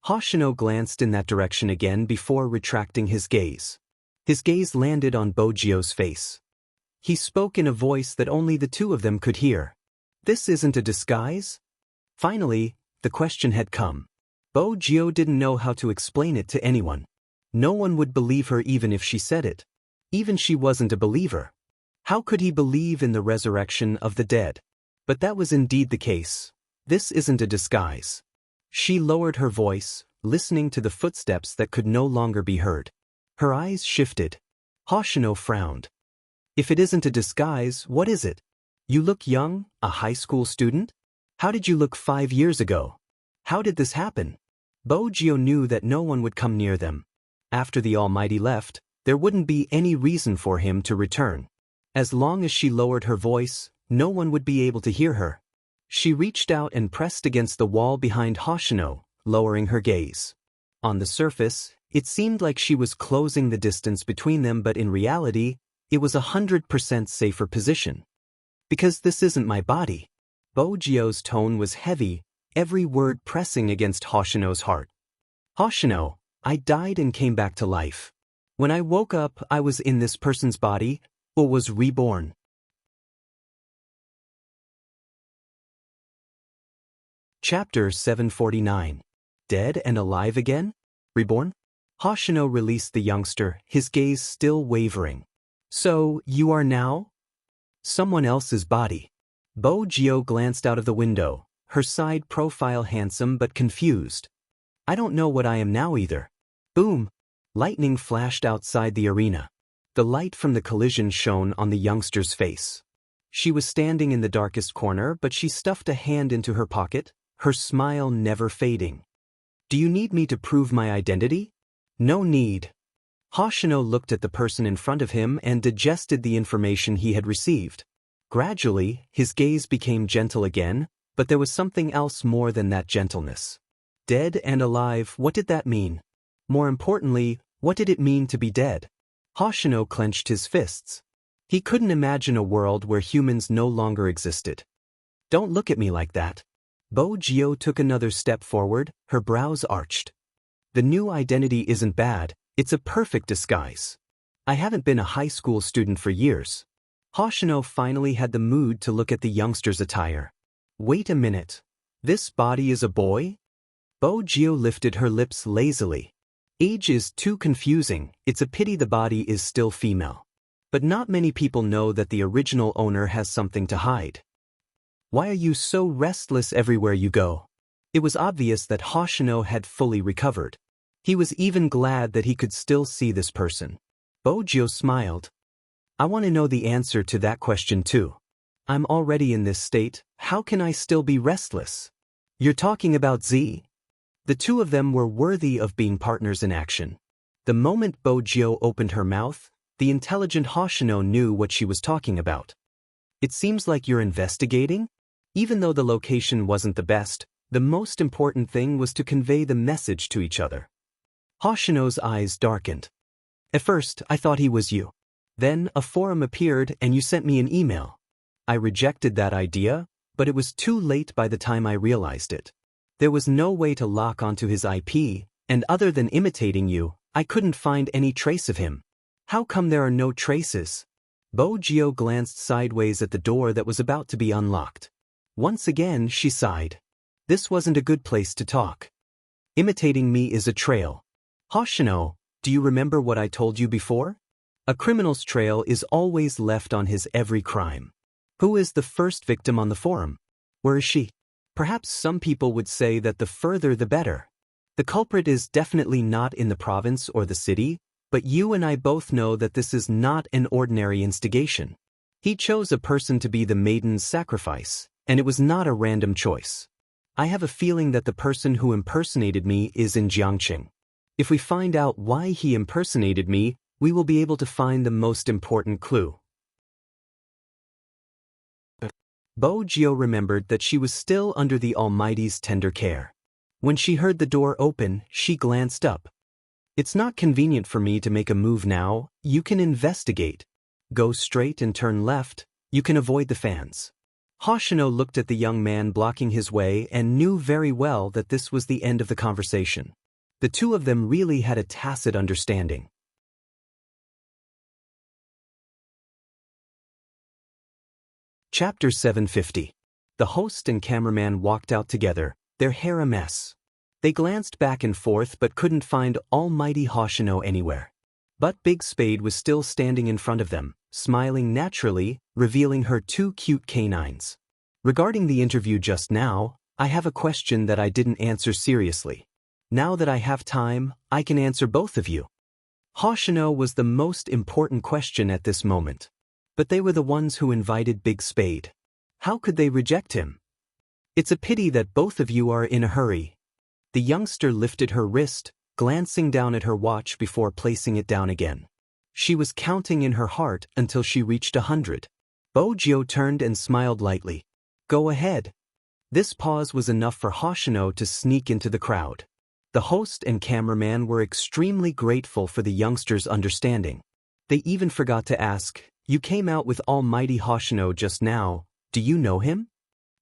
Hoshino glanced in that direction again before retracting his gaze. His gaze landed on Bojio's face. He spoke in a voice that only the two of them could hear. This isn't a disguise? Finally, the question had come. Bojio didn't know how to explain it to anyone. No one would believe her even if she said it. Even she wasn't a believer. How could he believe in the resurrection of the dead? But that was indeed the case. This isn't a disguise. She lowered her voice, listening to the footsteps that could no longer be heard. Her eyes shifted. Hoshino frowned. If it isn't a disguise, what is it? You look young, a high school student? How did you look 5 years ago? How did this happen? Bojio knew that no one would come near them. After the Almighty left, there wouldn't be any reason for him to return. As long as she lowered her voice, no one would be able to hear her. She reached out and pressed against the wall behind Hoshino, lowering her gaze. On the surface, it seemed like she was closing the distance between them, but in reality, it was 100% safer position. Because this isn't my body. Bojio's tone was heavy, every word pressing against Hoshino's heart. Hoshino, I died and came back to life. When I woke up, I was in this person's body, or was reborn. Chapter 749. Dead and alive again? Reborn? Hoshino released the youngster, his gaze still wavering. So, you are now? Someone else's body. Bojio glanced out of the window, her side profile handsome but confused. I don't know what I am now either. Boom! Lightning flashed outside the arena. The light from the collision shone on the youngster's face. She was standing in the darkest corner, but she stuffed a hand into her pocket, her smile never fading. Do you need me to prove my identity? No need. Hoshino looked at the person in front of him and digested the information he had received. Gradually, his gaze became gentle again, but there was something else more than that gentleness. Dead and alive, what did that mean? More importantly, what did it mean to be dead? Hoshino clenched his fists. He couldn't imagine a world where humans no longer existed. Don't look at me like that. Bojio took another step forward, her brows arched. The new identity isn't bad, it's a perfect disguise. I haven't been a high school student for years. Hoshino finally had the mood to look at the youngster's attire. Wait a minute. This body is a boy? Bojio lifted her lips lazily. Age is too confusing, it's a pity the body is still female. But not many people know that the original owner has something to hide. Why are you so restless everywhere you go? It was obvious that Hoshino had fully recovered. He was even glad that he could still see this person. Bojio smiled. I want to know the answer to that question too. I'm already in this state, how can I still be restless? You're talking about Z? The two of them were worthy of being partners in action. The moment Bojio opened her mouth, the intelligent Hoshino knew what she was talking about. It seems like you're investigating? Even though the location wasn't the best, the most important thing was to convey the message to each other. Hoshino's eyes darkened. At first, I thought he was you. Then, a forum appeared and you sent me an email. I rejected that idea, but it was too late by the time I realized it. There was no way to lock onto his IP, and other than imitating you, I couldn't find any trace of him. How come there are no traces? Bojio glanced sideways at the door that was about to be unlocked. Once again, she sighed. This wasn't a good place to talk. Imitating me is a trail. Hoshino, do you remember what I told you before? A criminal's trail is always left on his every crime. Who is the first victim on the forum? Where is she? Perhaps some people would say that the further the better. The culprit is definitely not in the province or the city, but you and I both know that this is not an ordinary instigation. He chose a person to be the maiden's sacrifice, and it was not a random choice. I have a feeling that the person who impersonated me is in Jiangqing. If we find out why he impersonated me, we will be able to find the most important clue. Bojio remembered that she was still under the Almighty's tender care. When she heard the door open, she glanced up. It's not convenient for me to make a move now, you can investigate. Go straight and turn left, you can avoid the fans. Hoshino looked at the young man blocking his way and knew very well that this was the end of the conversation. The two of them really had a tacit understanding. Chapter 750. The host and cameraman walked out together, their hair a mess. They glanced back and forth but couldn't find almighty Hoshino anywhere. But Big Spade was still standing in front of them, smiling naturally, revealing her two cute canines. Regarding the interview just now, I have a question that I didn't answer seriously. Now that I have time, I can answer both of you. Hoshino was the most important question at this moment. But they were the ones who invited Big Spade. How could they reject him? It's a pity that both of you are in a hurry. The youngster lifted her wrist, glancing down at her watch before placing it down again. She was counting in her heart until she reached 100. Bojio turned and smiled lightly. Go ahead. This pause was enough for Hoshino to sneak into the crowd. The host and cameraman were extremely grateful for the youngster's understanding. They even forgot to ask, "You came out with almighty Hoshino just now, do you know him?"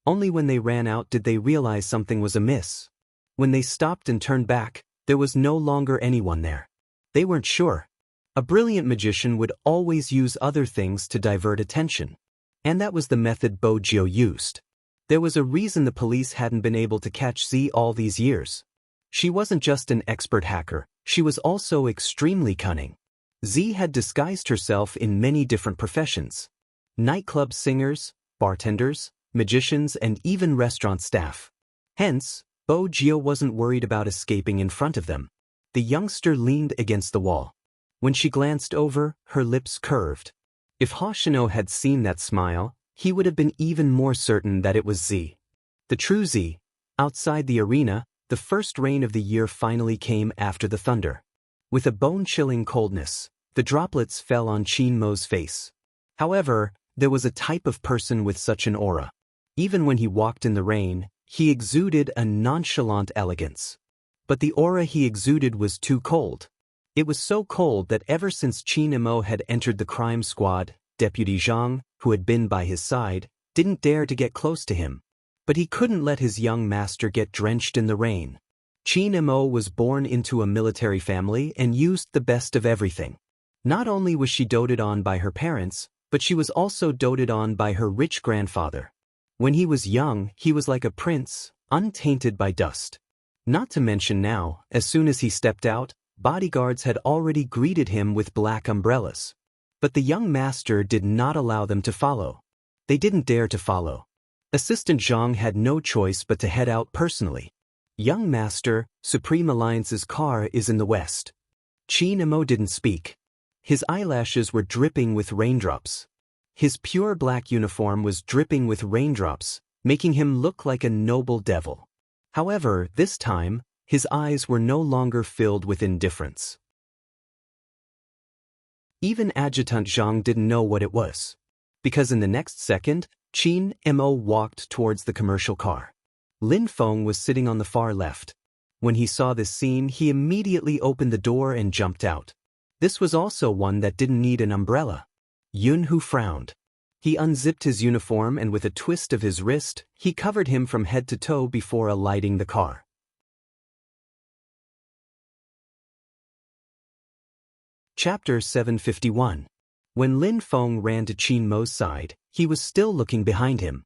Only when they ran out did they realize something was amiss. When they stopped and turned back, there was no longer anyone there. They weren't sure. A brilliant magician would always use other things to divert attention. And that was the method Bojio used. There was a reason the police hadn't been able to catch Z all these years. She wasn't just an expert hacker, she was also extremely cunning. Z had disguised herself in many different professions. Nightclub singers, bartenders, magicians, and even restaurant staff. Hence, Bojio wasn't worried about escaping in front of them. The youngster leaned against the wall. When she glanced over, her lips curved. If Hoshino had seen that smile, he would have been even more certain that it was Z. The true Z. Outside the arena, the first rain of the year finally came after the thunder. With a bone-chilling coldness, the droplets fell on Chinmo's face. However, there was a type of person with such an aura. Even when he walked in the rain, he exuded a nonchalant elegance. But the aura he exuded was too cold. It was so cold that ever since Chinmo had entered the crime squad, Deputy Zhang, who had been by his side, didn't dare to get close to him. But he couldn't let his young master get drenched in the rain. Chinmo was born into a military family and used the best of everything. Not only was she doted on by her parents, but she was also doted on by her rich grandfather. When he was young, he was like a prince, untainted by dust. Not to mention now, as soon as he stepped out, bodyguards had already greeted him with black umbrellas. But the young master did not allow them to follow. They didn't dare to follow. Assistant Zhang had no choice but to head out personally. "Young master, Supreme Alliance's car is in the west." Chinmo didn't speak. His eyelashes were dripping with raindrops. His pure black uniform was dripping with raindrops, making him look like a noble devil. However, this time, his eyes were no longer filled with indifference. Even Adjutant Zhang didn't know what it was. Because in the next second, Chinmo walked towards the commercial car. Lin Feng was sitting on the far left. When he saw this scene, he immediately opened the door and jumped out. This was also one that didn't need an umbrella. Yunhu frowned. He unzipped his uniform and with a twist of his wrist, he covered him from head to toe before alighting the car. Chapter 751. When Lin Feng ran to Chinmo's side, he was still looking behind him.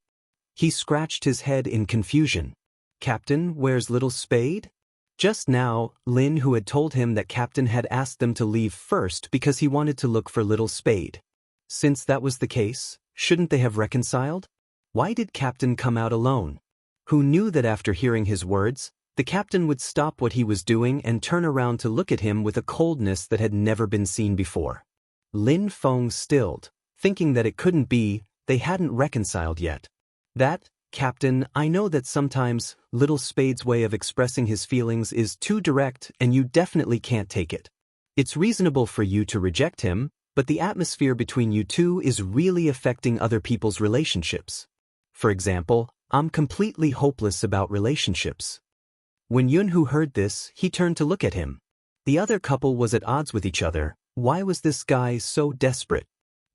He scratched his head in confusion. "Captain, where's Little Spade?" Just now, Lin, who had told him that Captain had asked them to leave first because he wanted to look for Little Spade. Since that was the case, shouldn't they have reconciled? Why did Captain come out alone? Who knew that after hearing his words, the Captain would stop what he was doing and turn around to look at him with a coldness that had never been seen before? Lin Feng stilled, thinking that it couldn't be, they hadn't reconciled yet. "That, Captain, I know that sometimes Little Spade's way of expressing his feelings is too direct and you definitely can't take it. It's reasonable for you to reject him, but the atmosphere between you two is really affecting other people's relationships. For example, I'm completely hopeless about relationships." When Yunhu heard this, he turned to look at him. The other couple was at odds with each other. Why was this guy so desperate?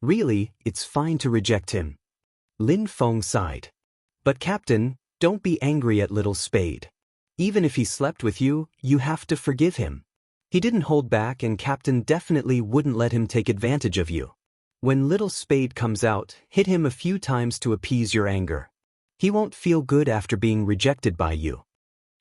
Really, it's fine to reject him. Lin Feng sighed. "But Captain, don't be angry at Little Spade. Even if he slept with you, you have to forgive him. He didn't hold back and Captain definitely wouldn't let him take advantage of you. When Little Spade comes out, hit him a few times to appease your anger. He won't feel good after being rejected by you."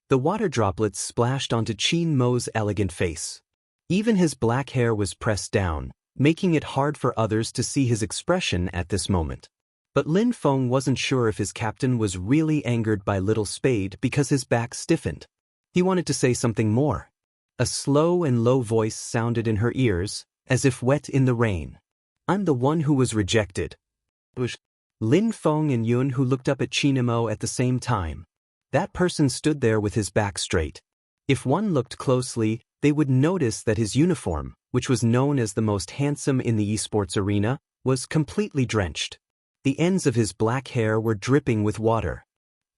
The water droplets splashed onto Chinmo's elegant face. Even his black hair was pressed down, making it hard for others to see his expression at this moment. But Lin Feng wasn't sure if his captain was really angered by Little Spade because his back stiffened. He wanted to say something more. A slow and low voice sounded in her ears, as if wet in the rain. "I'm the one who was rejected." Lin Feng and Yunhu looked up at Chinmo at the same time. That person stood there with his back straight. If one looked closely, they would notice that his uniform, which was known as the most handsome in the esports arena, was completely drenched. The ends of his black hair were dripping with water.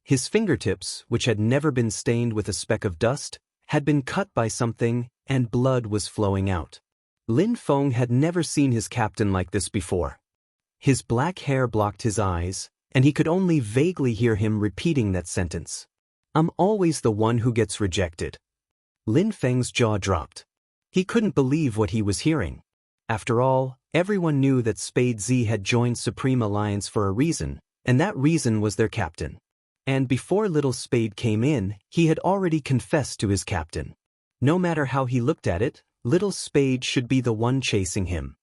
His fingertips, which had never been stained with a speck of dust, had been cut by something, and blood was flowing out. Lin Feng had never seen his captain like this before. His black hair blocked his eyes, and he could only vaguely hear him repeating that sentence. "I'm always the one who gets rejected." Lin Feng's jaw dropped. He couldn't believe what he was hearing. After all, everyone knew that Spade Z had joined Supreme Alliance for a reason, and that reason was their captain. And before Little Spade came in, he had already confessed to his captain. No matter how he looked at it, Little Spade should be the one chasing him.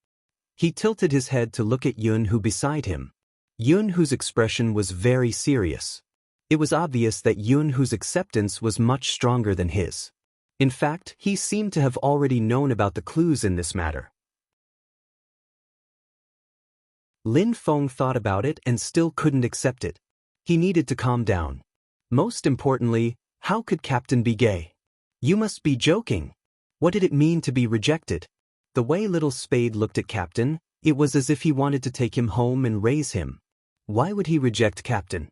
He tilted his head to look at Yun Hu beside him. Yun Hu's expression was very serious. It was obvious that Yun Hu's acceptance was much stronger than his. In fact, he seemed to have already known about the clues in this matter. Lin Feng thought about it and still couldn't accept it. He needed to calm down. Most importantly, how could Captain be gay? You must be joking. What did it mean to be rejected? The way Little Spade looked at Captain, it was as if he wanted to take him home and raise him. Why would he reject Captain?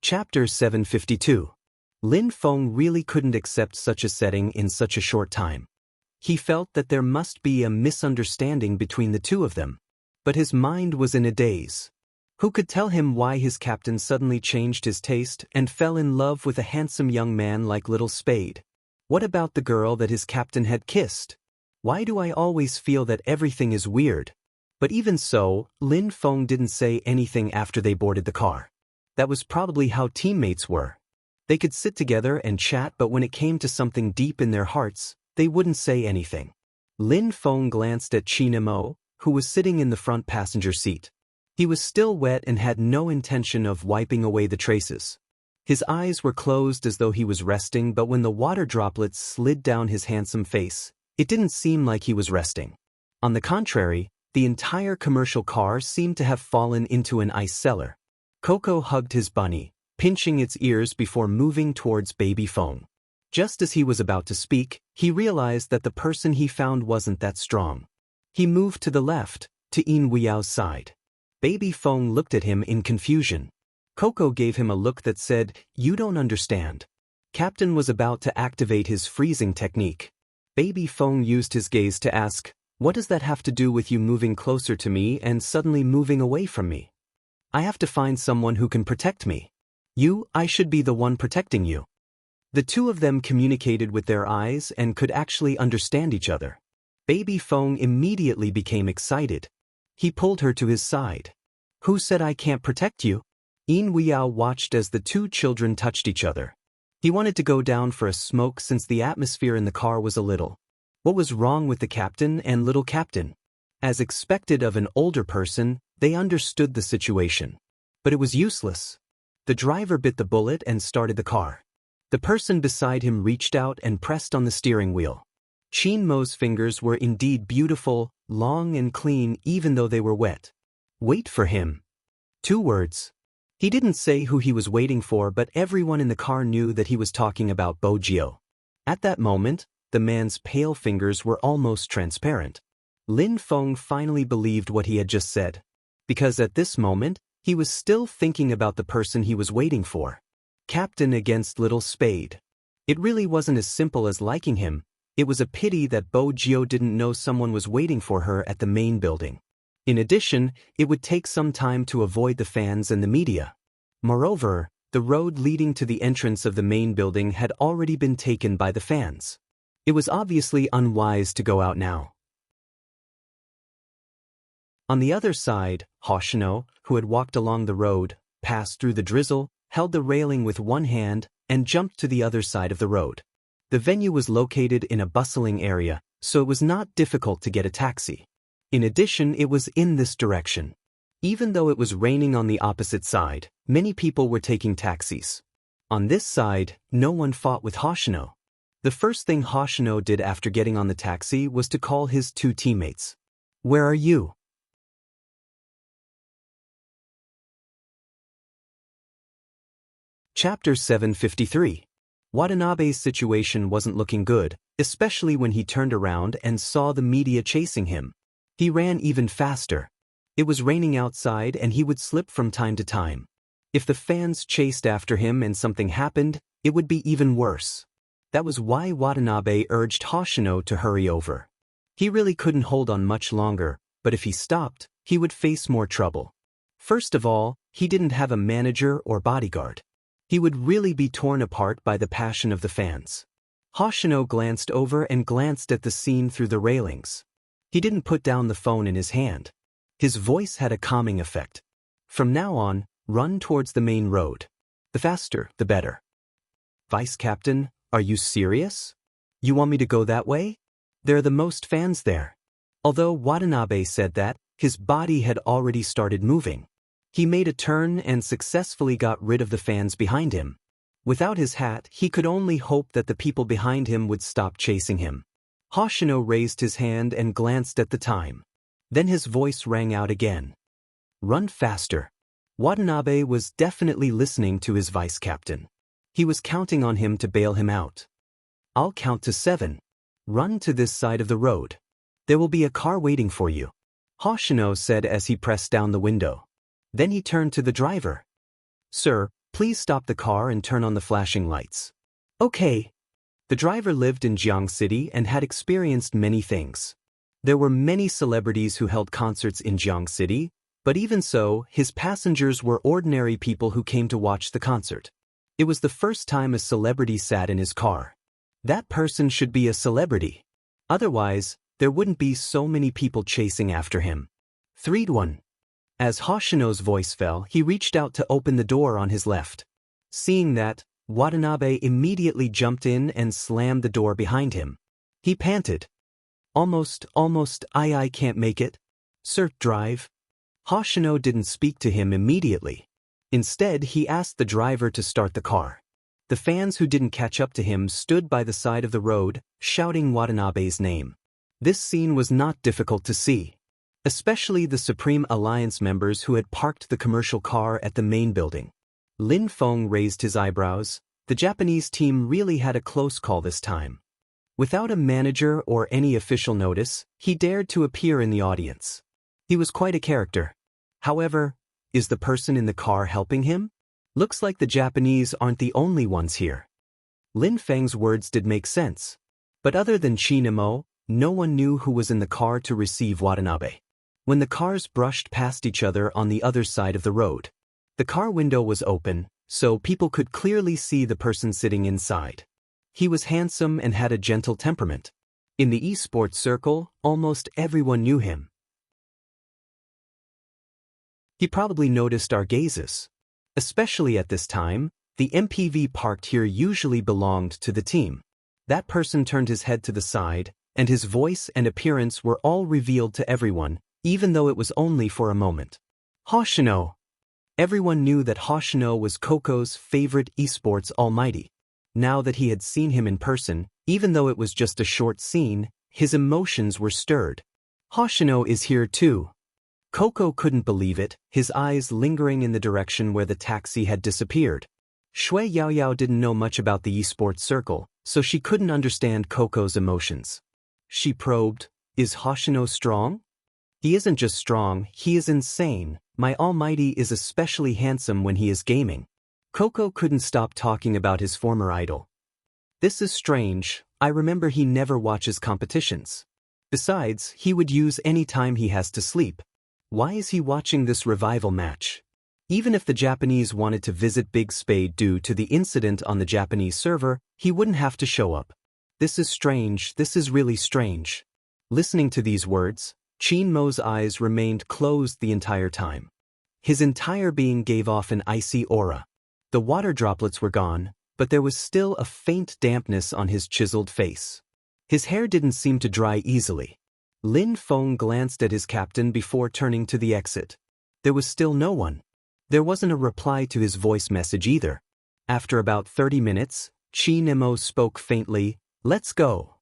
Chapter 752. Lin Feng really couldn't accept such a setting in such a short time. He felt that there must be a misunderstanding between the two of them. But his mind was in a daze. Who could tell him why his captain suddenly changed his taste and fell in love with a handsome young man like Little Spade? What about the girl that his captain had kissed? Why do I always feel that everything is weird? But even so, Lin Feng didn't say anything after they boarded the car. That was probably how teammates were. They could sit together and chat, but when it came to something deep in their hearts, they wouldn't say anything. Lin Feng glanced at Qin Mo, who was sitting in the front passenger seat. He was still wet and had no intention of wiping away the traces. His eyes were closed as though he was resting, but when the water droplets slid down his handsome face, it didn't seem like he was resting. On the contrary, the entire commercial car seemed to have fallen into an ice cellar. Coco hugged his bunny, pinching its ears before moving towards Baby Feng. Just as he was about to speak, he realized that the person he found wasn't that strong. He moved to the left, to Yin Weyao's side. Baby Feng looked at him in confusion. Coco gave him a look that said, "You don't understand." Captain was about to activate his freezing technique. Baby Feng used his gaze to ask, "What does that have to do with you moving closer to me and suddenly moving away from me? I have to find someone who can protect me. I should be the one protecting you." The two of them communicated with their eyes and could actually understand each other. Baby Feng immediately became excited. He pulled her to his side. "Who said I can't protect you?" Yin Weiyao watched as the two children touched each other. He wanted to go down for a smoke since the atmosphere in the car was a little. What was wrong with the captain and little captain? As expected of an older person, they understood the situation. But it was useless. The driver bit the bullet and started the car. The person beside him reached out and pressed on the steering wheel. Qin Mo's fingers were indeed beautiful, long and clean even though they were wet. "Wait for him." 2 words. He didn't say who he was waiting for, but everyone in the car knew that he was talking about Bo Jio. At that moment, the man's pale fingers were almost transparent. Lin Feng finally believed what he had just said. Because at this moment, he was still thinking about the person he was waiting for. Captain against Little Spade. It really wasn't as simple as liking him. It was a pity that Bo Jio didn't know someone was waiting for her at the main building. In addition, it would take some time to avoid the fans and the media. Moreover, the road leading to the entrance of the main building had already been taken by the fans. It was obviously unwise to go out now. On the other side, Hoshino, who had walked along the road, passed through the drizzle, held the railing with one hand, and jumped to the other side of the road. The venue was located in a bustling area, so it was not difficult to get a taxi. In addition, it was in this direction. Even though it was raining on the opposite side, many people were taking taxis. On this side, no one fought with Hoshino. The first thing Hoshino did after getting on the taxi was to call his 2 teammates. "Where are you?" Chapter 753. Watanabe's situation wasn't looking good, especially when he turned around and saw the media chasing him. He ran even faster. It was raining outside and he would slip from time to time. If the fans chased after him and something happened, it would be even worse. That was why Watanabe urged Hoshino to hurry over. He really couldn't hold on much longer, but if he stopped, he would face more trouble. First of all, he didn't have a manager or bodyguard. He would really be torn apart by the passion of the fans. Hoshino glanced over and glanced at the scene through the railings. He didn't put down the phone in his hand. His voice had a calming effect. From now on, run towards the main road. The faster, the better. Vice Captain, are you serious? You want me to go that way? There are the most fans there. Although Watanabe said that, his body had already started moving. He made a turn and successfully got rid of the fans behind him. Without his hat, he could only hope that the people behind him would stop chasing him. Hoshino raised his hand and glanced at the time. Then his voice rang out again. Run faster. Watanabe was definitely listening to his vice captain. He was counting on him to bail him out. I'll count to 7. Run to this side of the road. There will be a car waiting for you, Hoshino said as he pressed down the window. Then he turned to the driver. Sir, please stop the car and turn on the flashing lights. Okay. The driver lived in Jiang City and had experienced many things. There were many celebrities who held concerts in Jiang City, but even so, his passengers were ordinary people who came to watch the concert. It was the first time a celebrity sat in his car. That person should be a celebrity. Otherwise, there wouldn't be so many people chasing after him. 3-1. As Hoshino's voice fell, he reached out to open the door on his left. Seeing that, Watanabe immediately jumped in and slammed the door behind him. He panted. Almost, I can't make it. Sir, drive. Hoshino didn't speak to him immediately. Instead, he asked the driver to start the car. The fans who didn't catch up to him stood by the side of the road, shouting Watanabe's name. This scene was not difficult to see. Especially the Supreme Alliance members who had parked the commercial car at the main building. Lin Feng raised his eyebrows. The Japanese team really had a close call this time. Without a manager or any official notice, he dared to appear in the audience. He was quite a character. However, is the person in the car helping him? Looks like the Japanese aren't the only ones here. Lin Feng's words did make sense. But other than Chinemo, no one knew who was in the car to receive Watanabe. When the cars brushed past each other on the other side of the road, the car window was open, so people could clearly see the person sitting inside. He was handsome and had a gentle temperament. In the esports circle, almost everyone knew him. He probably noticed our gazes. Especially at this time, the MPV parked here usually belonged to the team. That person turned his head to the side, and his voice and appearance were all revealed to everyone, even though it was only for a moment. Hoshino. Everyone knew that Hoshino was Coco's favorite esports almighty. Now that he had seen him in person, even though it was just a short scene, his emotions were stirred. Hoshino is here too. Coco couldn't believe it, his eyes lingering in the direction where the taxi had disappeared. Shui Yaoyao didn't know much about the esports circle, so she couldn't understand Coco's emotions. She probed, is Hoshino strong? He isn't just strong, he is insane. My almighty is especially handsome when he is gaming. Coco couldn't stop talking about his former idol. This is strange, I remember he never watches competitions. Besides, he would use any time he has to sleep. Why is he watching this revival match? Even if the Japanese wanted to visit Big Spade due to the incident on the Japanese server, he wouldn't have to show up. This is strange, this is really strange. Listening to these words, Chin Mo's eyes remained closed the entire time. His entire being gave off an icy aura. The water droplets were gone, but there was still a faint dampness on his chiseled face. His hair didn't seem to dry easily. Lin Feng glanced at his captain before turning to the exit. There was still no one. There wasn't a reply to his voice message either. After about 30 minutes, Chinemo spoke faintly, "Let's go."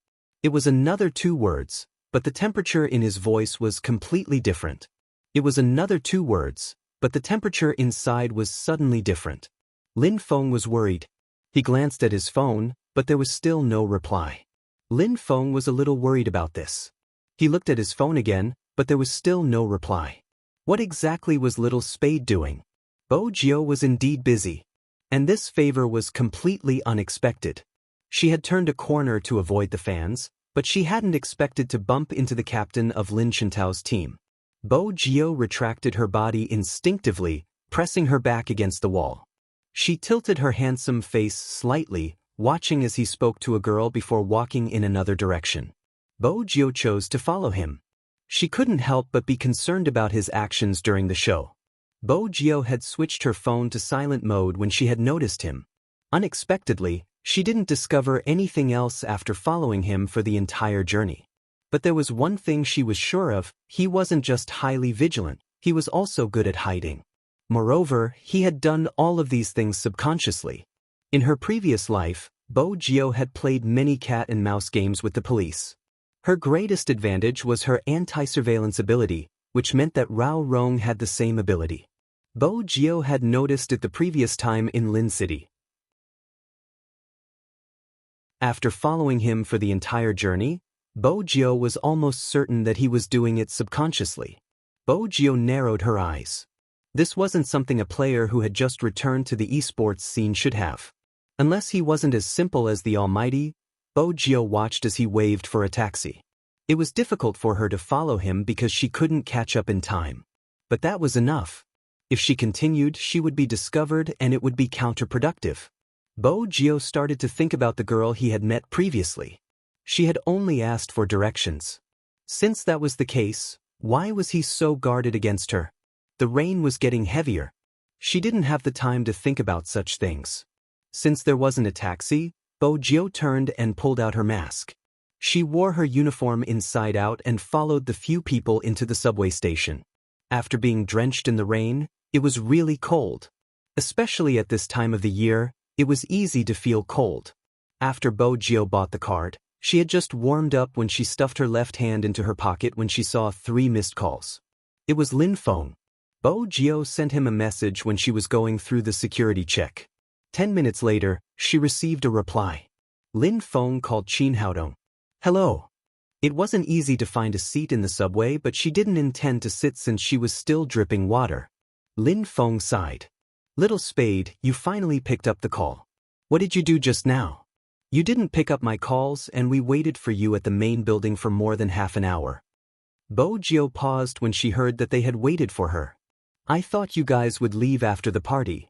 It was another 2 words, but the temperature in his voice was completely different. It was another 2 words, but the temperature inside was suddenly different. Lin Feng was worried. He glanced at his phone, but there was still no reply. Lin Feng was a little worried about this. He looked at his phone again, but there was still no reply. What exactly was little Spade doing? Bo Gio was indeed busy. And this favor was completely unexpected. She had turned a corner to avoid the fans, but she hadn't expected to bump into the captain of Lin Chintao's team. Bo Gio retracted her body instinctively, pressing her back against the wall. She tilted her handsome face slightly, watching as he spoke to a girl before walking in another direction. Bo Gio chose to follow him. She couldn't help but be concerned about his actions during the show. Bo Gio had switched her phone to silent mode when she had noticed him. Unexpectedly, she didn't discover anything else after following him for the entire journey. But there was one thing she was sure of: he wasn't just highly vigilant, he was also good at hiding. Moreover, he had done all of these things subconsciously. In her previous life, Bo Gio had played many cat and mouse games with the police. Her greatest advantage was her anti-surveillance ability, which meant that Rao Rong had the same ability. Bo Gio had noticed it the previous time in Lin City. After following him for the entire journey, Bo Gio was almost certain that he was doing it subconsciously. Bo Gio narrowed her eyes. This wasn't something a player who had just returned to the esports scene should have. Unless he wasn't as simple as the Almighty, Bo Gio watched as he waved for a taxi. It was difficult for her to follow him because she couldn't catch up in time. But that was enough. If she continued, she would be discovered and it would be counterproductive. Bo Gio started to think about the girl he had met previously. She had only asked for directions. Since that was the case, why was he so guarded against her? The rain was getting heavier. She didn't have the time to think about such things. Since there wasn't a taxi, Bo Gio turned and pulled out her mask. She wore her uniform inside out and followed the few people into the subway station. After being drenched in the rain, it was really cold. Especially at this time of the year, it was easy to feel cold. After Bo Gio bought the card, she had just warmed up when she stuffed her left hand into her pocket when she saw 3 missed calls. It was Lin Feng. Bo Gio sent him a message when she was going through the security check. 10 minutes later, she received a reply. Lin Feng called Qin Haodong. Hello. It wasn't easy to find a seat in the subway, but she didn't intend to sit since she was still dripping water. Lin Feng sighed. Little Spade, you finally picked up the call. What did you do just now? You didn't pick up my calls and we waited for you at the main building for more than half an hour. Bo Gio paused when she heard that they had waited for her. I thought you guys would leave after the party.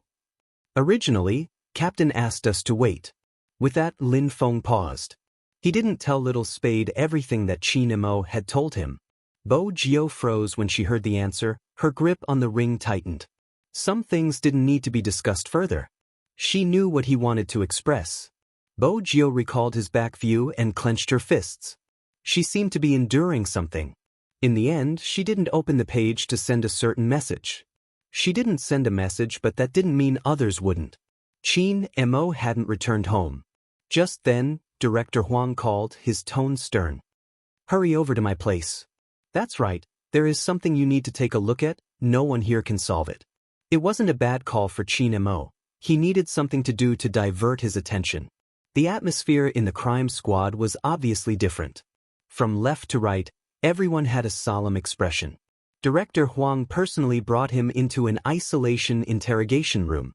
Originally, Captain asked us to wait. With that, Lin Feng paused. He didn't tell Little Spade everything that Qin Mo had told him. Bo Gio froze when she heard the answer, her grip on the ring tightened. Some things didn't need to be discussed further. She knew what he wanted to express. Bo Gio recalled his back view and clenched her fists. She seemed to be enduring something. In the end, she didn't open the page to send a certain message. She didn't send a message, but that didn't mean others wouldn't. Qin Mo hadn't returned home. Just then, Director Huang called, his tone stern. Hurry over to my place. That's right, there is something you need to take a look at, no one here can solve it. It wasn't a bad call for Qin Mo. He needed something to do to divert his attention. The atmosphere in the crime squad was obviously different. From left to right, everyone had a solemn expression. Director Huang personally brought him into an isolation interrogation room.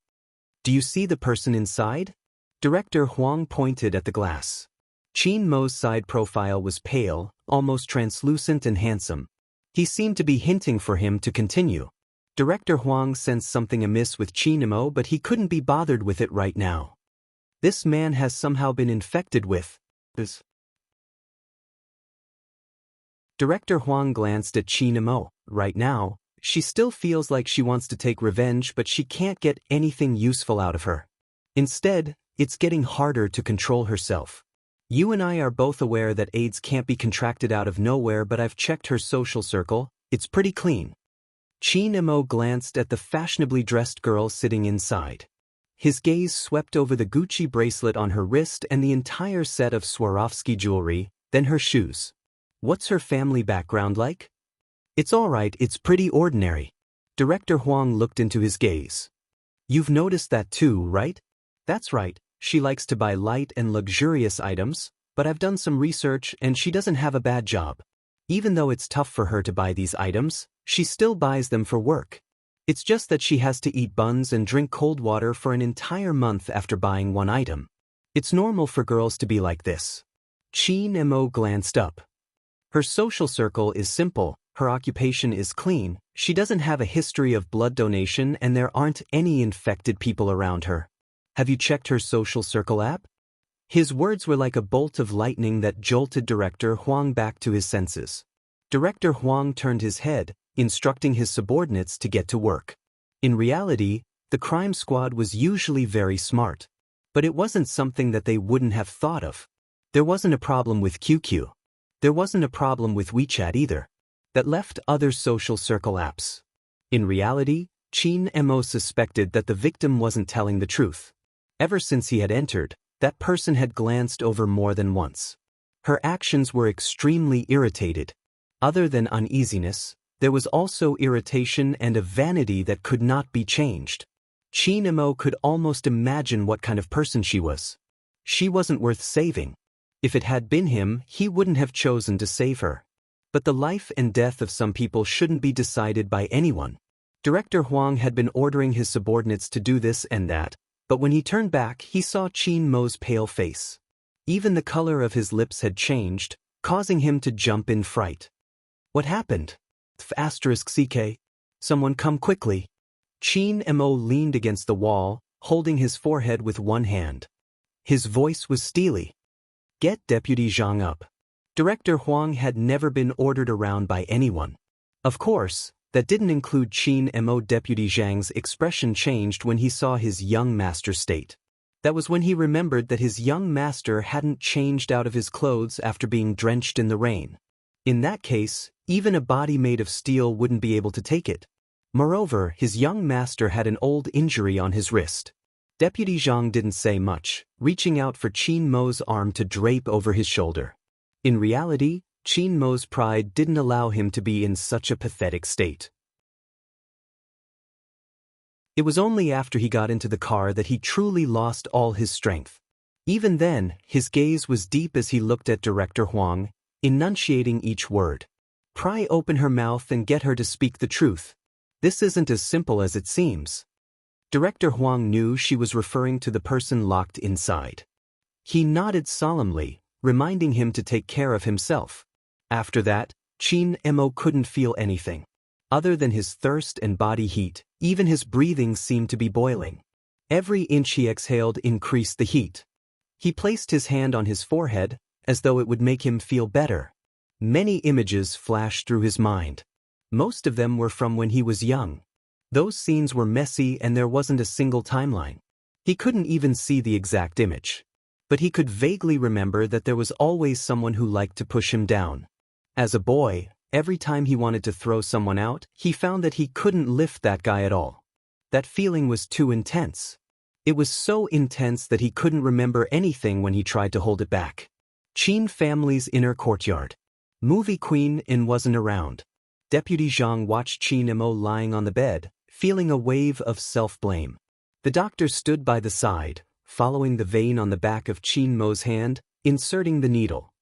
Do you see the person inside? Director Huang pointed at the glass. Qin Mo's side profile was pale, almost translucent and handsome. He seemed to be hinting for him to continue. Director Huang sensed something amiss with Qin Mo, but he couldn't be bothered with it right now. This man has somehow been infected with this. Director Huang glanced at Qin Mo. Right now, she still feels like she wants to take revenge, but she can't get anything useful out of her. Instead, it's getting harder to control herself. You and I are both aware that AIDS can't be contracted out of nowhere, but I've checked her social circle, it's pretty clean. Qin Mo glanced at the fashionably dressed girl sitting inside. His gaze swept over the Gucci bracelet on her wrist and the entire set of Swarovski jewelry, then her shoes. What's her family background like? It's all right, it's pretty ordinary. Director Huang looked into his gaze. You've noticed that too, right? That's right, she likes to buy light and luxurious items, but I've done some research and she doesn't have a bad job. Even though it's tough for her to buy these items, She still buys them for work. It's just that she has to eat buns and drink cold water for an entire month after buying one item. It's normal for girls to be like this. Chin Mo glanced up. Her social circle is simple, her occupation is clean, she doesn't have a history of blood donation and there aren't any infected people around her. Have you checked her social circle app? His words were like a bolt of lightning that jolted Director Huang back to his senses. Director Huang turned his head, instructing his subordinates to get to work. In reality, the crime squad was usually very smart. But it wasn't something that they wouldn't have thought of. There wasn't a problem with QQ. There wasn't a problem with WeChat either. That left other social circle apps. In reality, Chin Mo suspected that the victim wasn't telling the truth. Ever since he had entered, that person had glanced over more than once. Her actions were extremely irritated. Other than uneasiness, there was also irritation and a vanity that could not be changed. Chin Mo could almost imagine what kind of person she was. She wasn't worth saving. If it had been him, he wouldn't have chosen to save her. But the life and death of some people shouldn't be decided by anyone. Director Huang had been ordering his subordinates to do this and that, but when he turned back, he saw Chin Mo's pale face. Even the color of his lips had changed, causing him to jump in fright. What happened? *CK. Someone come quickly. Chin Mo leaned against the wall, holding his forehead with one hand. His voice was steely. Get Deputy Zhang up. Director Huang had never been ordered around by anyone. Of course, that didn't include Chin Mo. Deputy Zhang's expression changed when he saw his young master state. That was when he remembered that his young master hadn't changed out of his clothes after being drenched in the rain. In that case, even a body made of steel wouldn't be able to take it. Moreover, his young master had an old injury on his wrist. Deputy Zhang didn't say much, reaching out for Chin Mo's arm to drape over his shoulder. In reality, Chin Mo's pride didn't allow him to be in such a pathetic state. It was only after he got into the car that he truly lost all his strength. Even then, his gaze was deep as he looked at Director Huang, enunciating each word. Pry open her mouth and get her to speak the truth. This isn't as simple as it seems. Director Huang knew she was referring to the person locked inside. He nodded solemnly, reminding him to take care of himself. After that, Chin Mo couldn't feel anything. Other than his thirst and body heat, even his breathing seemed to be boiling. Every inch he exhaled increased the heat. He placed his hand on his forehead, as though it would make him feel better. Many images flashed through his mind. Most of them were from when he was young. Those scenes were messy and there wasn't a single timeline. He couldn't even see the exact image. But he could vaguely remember that there was always someone who liked to push him down. As a boy, every time he wanted to throw someone out, he found that he couldn't lift that guy at all. That feeling was too intense. It was so intense that he couldn't remember anything when he tried to hold it back. Chin family's inner courtyard. Movie queen In wasn't around. Deputy Zhang watched Chin Mo lying on the bed, feeling a wave of self-blame. The doctor stood by the side, following the vein on the back of Chin Mo's hand, inserting the needle.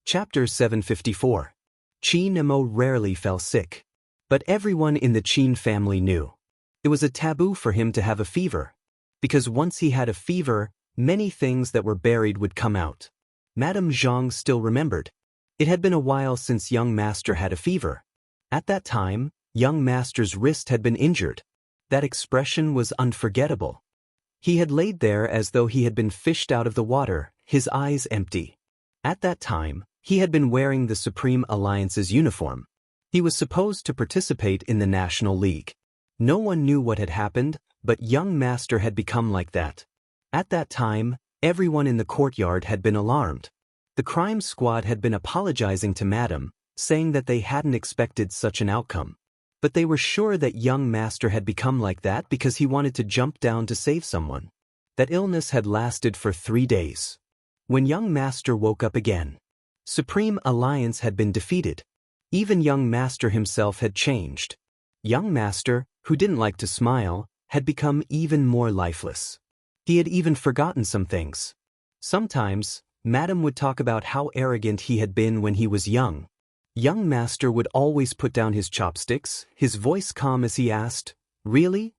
Chapter 754. Chin Mo rarely fell sick. But everyone in the Chin family knew. It was a taboo for him to have a fever. Because once he had a fever, many things that were buried would come out. Madame Zhang still remembered. It had been a while since young master had a fever. At that time, young master's wrist had been injured. That expression was unforgettable. He had laid there as though he had been fished out of the water, his eyes empty. At that time, he had been wearing the Supreme Alliance's uniform. He was supposed to participate in the National League. No one knew what had happened, but young master had become like that. At that time, everyone in the courtyard had been alarmed. The crime squad had been apologizing to Madam, saying that they hadn't expected such an outcome. But they were sure that young master had become like that because he wanted to jump down to save someone. That illness had lasted for 3 days. When young master woke up again, Supreme Alliance had been defeated. Even young master himself had changed. Young master, who didn't like to smile, had become even more lifeless. He had even forgotten some things. Sometimes, Madam would talk about how arrogant he had been when he was young. Young master would always put down his chopsticks, his voice calm as he asked, "Really?"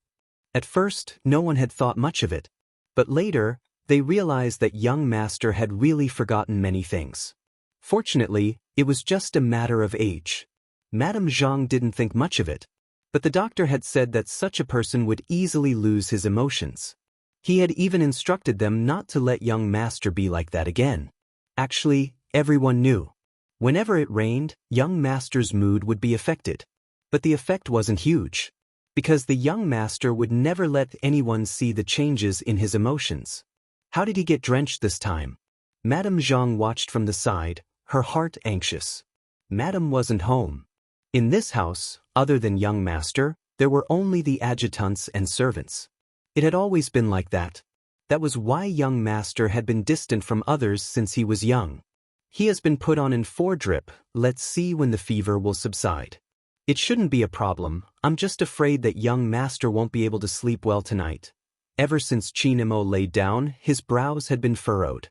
At first, no one had thought much of it. But later, they realized that young master had really forgotten many things. Fortunately, it was just a matter of age. Madame Zhang didn't think much of it. But the doctor had said that such a person would easily lose his emotions. He had even instructed them not to let young master be like that again. Actually, everyone knew. Whenever it rained, young master's mood would be affected. But the effect wasn't huge. Because the young master would never let anyone see the changes in his emotions. How did he get drenched this time? Madame Zhang watched from the side, her heart anxious. Madame wasn't home. In this house, other than young master, there were only the adjutants and servants. It had always been like that. That was why young master had been distant from others since he was young. He has been put on in 4 drip, let's see when the fever will subside. It shouldn't be a problem, I'm just afraid that young master won't be able to sleep well tonight. Ever since Chinemo lay down, his brows had been furrowed.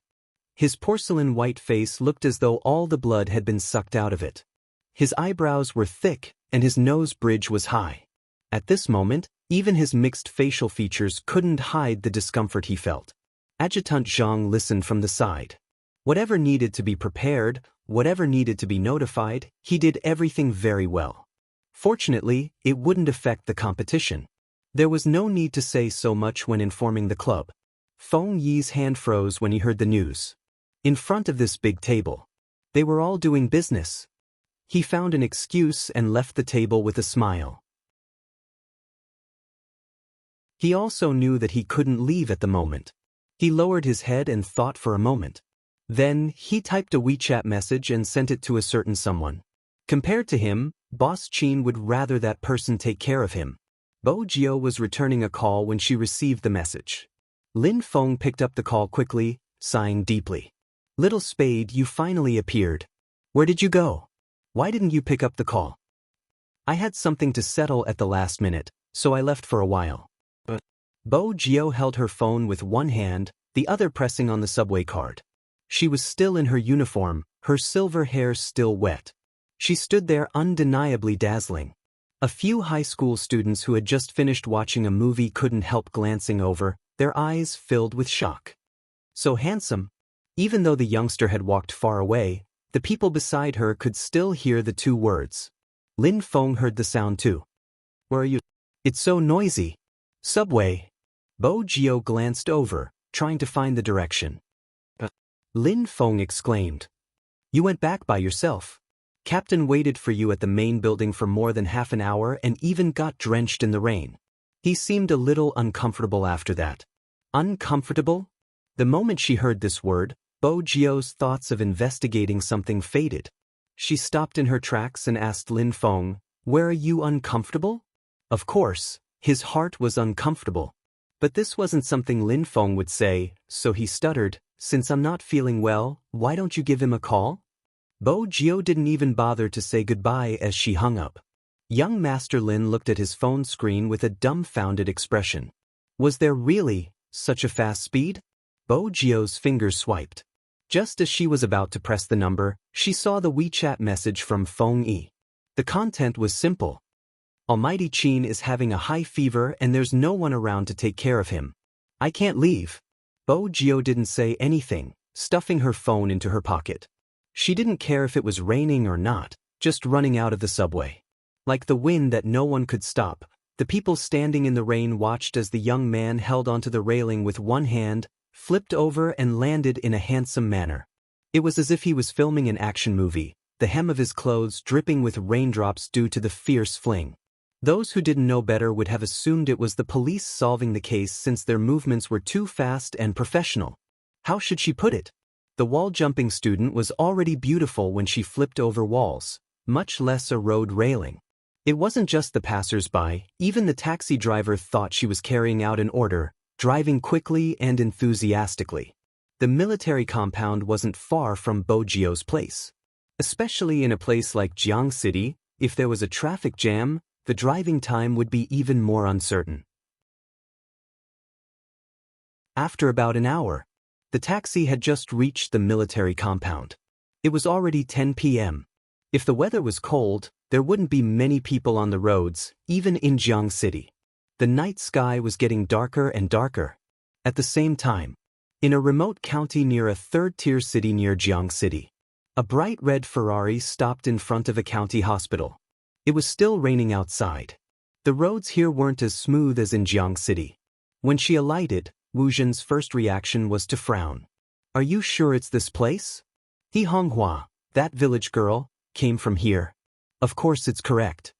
His porcelain white face looked as though all the blood had been sucked out of it. His eyebrows were thick, and his nose bridge was high. At this moment, even his mixed facial features couldn't hide the discomfort he felt. Adjutant Zhang listened from the side. Whatever needed to be prepared, whatever needed to be notified, he did everything very well. Fortunately, it wouldn't affect the competition. There was no need to say so much when informing the club. Feng Yi's hand froze when he heard the news. In front of this big table. They were all doing business. He found an excuse and left the table with a smile. He also knew that he couldn't leave at the moment. He lowered his head and thought for a moment. Then, he typed a WeChat message and sent it to a certain someone. Compared to him, Boss Qin would rather that person take care of him. Bo Jiao was returning a call when she received the message. Lin Feng picked up the call quickly, sighing deeply. "Little Spade, you finally appeared. Where did you go? Why didn't you pick up the call?" "I had something to settle at the last minute, so I left for a while." But Bo Jiao held her phone with one hand, the other pressing on the subway card. She was still in her uniform, her silver hair still wet. She stood there undeniably dazzling. A few high school students who had just finished watching a movie couldn't help glancing over, their eyes filled with shock. So handsome. Even though the youngster had walked far away, the people beside her could still hear the 2 words. Lin Feng heard the sound too. "Where are you? It's so noisy." "Subway." Bo Jiao glanced over, trying to find the direction. Lin Feng exclaimed. "You went back by yourself. Captain waited for you at the main building for more than half an hour and even got drenched in the rain." He seemed a little uncomfortable after that. Uncomfortable? The moment she heard this word, Bo Jiao's thoughts of investigating something faded. She stopped in her tracks and asked Lin Feng, "Where are you uncomfortable?" Of course, his heart was uncomfortable. But this wasn't something Lin Feng would say, so he stuttered, "Since I'm not feeling well, why don't you give him a call?" Bo Jiao didn't even bother to say goodbye as she hung up. Young Master Lin looked at his phone screen with a dumbfounded expression. Was there really such a fast speed? Bo Jiao's fingers swiped. Just as she was about to press the number, she saw the WeChat message from Feng Yi. The content was simple. "Almighty Qin is having a high fever and there's no one around to take care of him. I can't leave." Bo Jiao didn't say anything, stuffing her phone into her pocket. She didn't care if it was raining or not, just running out of the subway. Like the wind that no one could stop, the people standing in the rain watched as the young man held onto the railing with one hand, flipped over and landed in a handsome manner. It was as if he was filming an action movie, the hem of his clothes dripping with raindrops due to the fierce fling. Those who didn't know better would have assumed it was the police solving the case since their movements were too fast and professional. How should she put it? The wall-jumping student was already beautiful when she flipped over walls, much less a road railing. It wasn't just the passers-by, even the taxi driver thought she was carrying out an order, driving quickly and enthusiastically. The military compound wasn't far from Bo Jiao's place. Especially in a place like Jiang City, if there was a traffic jam, the driving time would be even more uncertain. After about an hour, The taxi had just reached the military compound. It was already 10 p.m. If the weather was cold, there wouldn't be many people on the roads, even in Jiang City. The night sky was getting darker and darker. At the same time, in a remote county near a third-tier city near Jiang City, a bright red Ferrari stopped in front of a county hospital. It was still raining outside. The roads here weren't as smooth as in Jiang City. When she alighted, Wu Zhen's first reaction was to frown. "Are you sure it's this place?" "He Honghua, that village girl, came from here. Of course it's correct."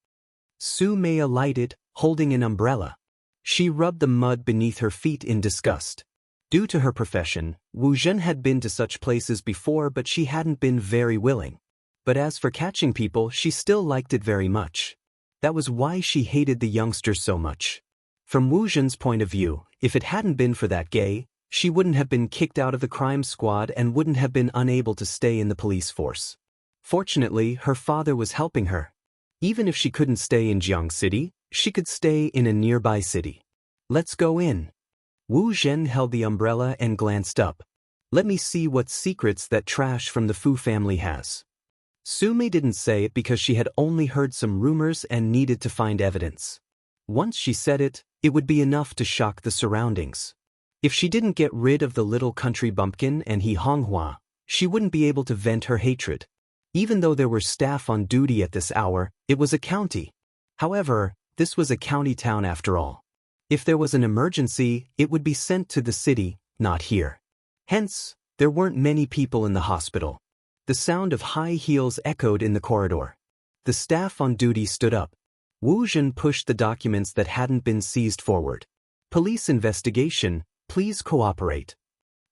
Su Mei alighted, holding an umbrella. She rubbed the mud beneath her feet in disgust. Due to her profession, Wu Zhen had been to such places before, but she hadn't been very willing. But as for catching people, she still liked it very much. That was why she hated the youngster so much. From Wu Zhen's point of view, if it hadn't been for that gay, she wouldn't have been kicked out of the crime squad and wouldn't have been unable to stay in the police force. Fortunately, her father was helping her. Even if she couldn't stay in Jiang City, she could stay in a nearby city. "Let's go in." Wu Zhen held the umbrella and glanced up. "Let me see what secrets that trash from the Fu family has." Su Mei didn't say it because she had only heard some rumors and needed to find evidence. Once she said it, it would be enough to shock the surroundings. If she didn't get rid of the little country bumpkin and He Honghua, she wouldn't be able to vent her hatred. Even though there were staff on duty at this hour, it was a county. However, this was a county town after all. If there was an emergency, it would be sent to the city, not here. Hence, there weren't many people in the hospital. The sound of high heels echoed in the corridor. The staff on duty stood up. Wu Zhen pushed the documents that hadn't been seized forward. "Police investigation, please cooperate."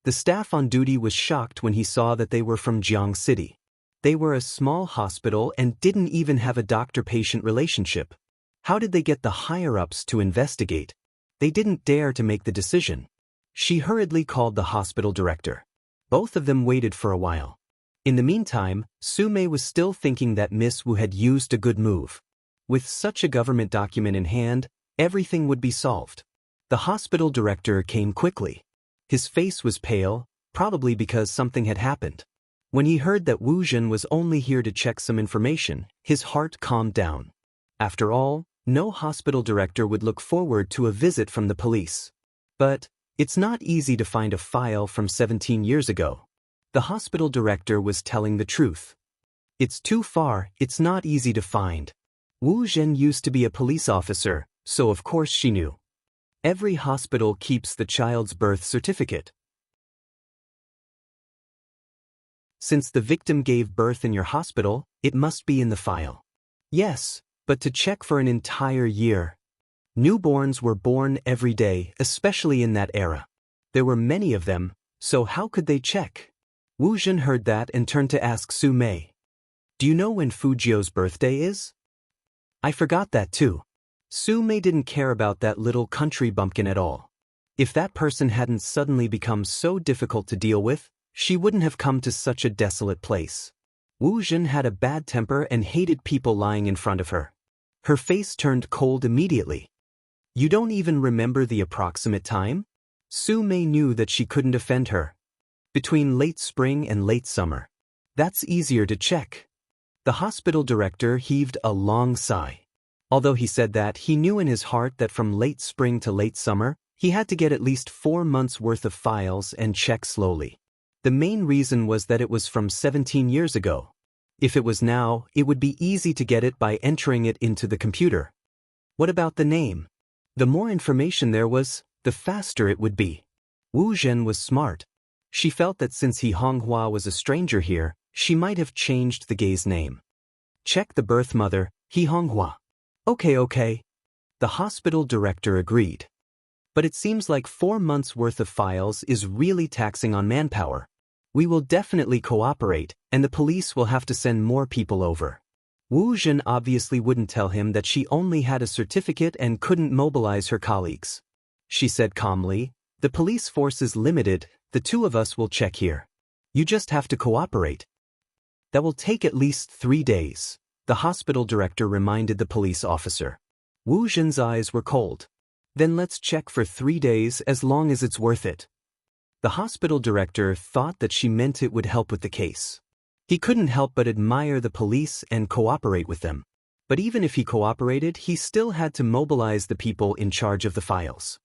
The staff on duty was shocked when he saw that they were from Jiang City. They were a small hospital and didn't even have a doctor-patient relationship. How did they get the higher-ups to investigate? They didn't dare to make the decision. She hurriedly called the hospital director. Both of them waited for a while. In the meantime, Su Mei was still thinking that Miss Wu had used a good move. With such a government document in hand, everything would be solved. The hospital director came quickly. His face was pale, probably because something had happened. When he heard that Wu Zhen was only here to check some information, his heart calmed down. After all, no hospital director would look forward to a visit from the police. But it's not easy to find a file from 17 years ago. The hospital director was telling the truth. It's too far, it's not easy to find. Wu Zhen used to be a police officer, so of course she knew. Every hospital keeps the child's birth certificate. Since the victim gave birth in your hospital, it must be in the file. Yes, but to check for an entire year. Newborns were born every day, especially in that era. There were many of them, so how could they check? Wu Zhen heard that and turned to ask Su Mei. "Do you know when Fujio's birthday is?" "I forgot that too." Su Mei didn't care about that little country bumpkin at all. If that person hadn't suddenly become so difficult to deal with, she wouldn't have come to such a desolate place. Wu Zhen had a bad temper and hated people lying in front of her. Her face turned cold immediately. "You don't even remember the approximate time?" Su Mei knew that she couldn't offend her. "Between late spring and late summer. That's easier to check." The hospital director heaved a long sigh. Although he said that, he knew in his heart that from late spring to late summer, he had to get at least 4 months' worth of files and check slowly. The main reason was that it was from 17 years ago. If it was now, it would be easy to get it by entering it into the computer. What about the name? The more information there was, the faster it would be. Wu Zhen was smart. She felt that since He Honghua was a stranger here, she might have changed the gay's name. "Check the birth mother, He Honghua." Okay. The hospital director agreed. "But it seems like 4 months' worth of files is really taxing on manpower. We will definitely cooperate, and the police will have to send more people over." Wu Zhen obviously wouldn't tell him that she only had a certificate and couldn't mobilize her colleagues. She said calmly, "The police force is limited, the 2 of us will check here. You just have to cooperate." "That will take at least 3 days, the hospital director reminded the police officer. Wu Zhen's eyes were cold. "Then let's check for 3 days as long as it's worth it." The hospital director thought that she meant it would help with the case. He couldn't help but admire the police and cooperate with them. But even if he cooperated, he still had to mobilize the people in charge of the files.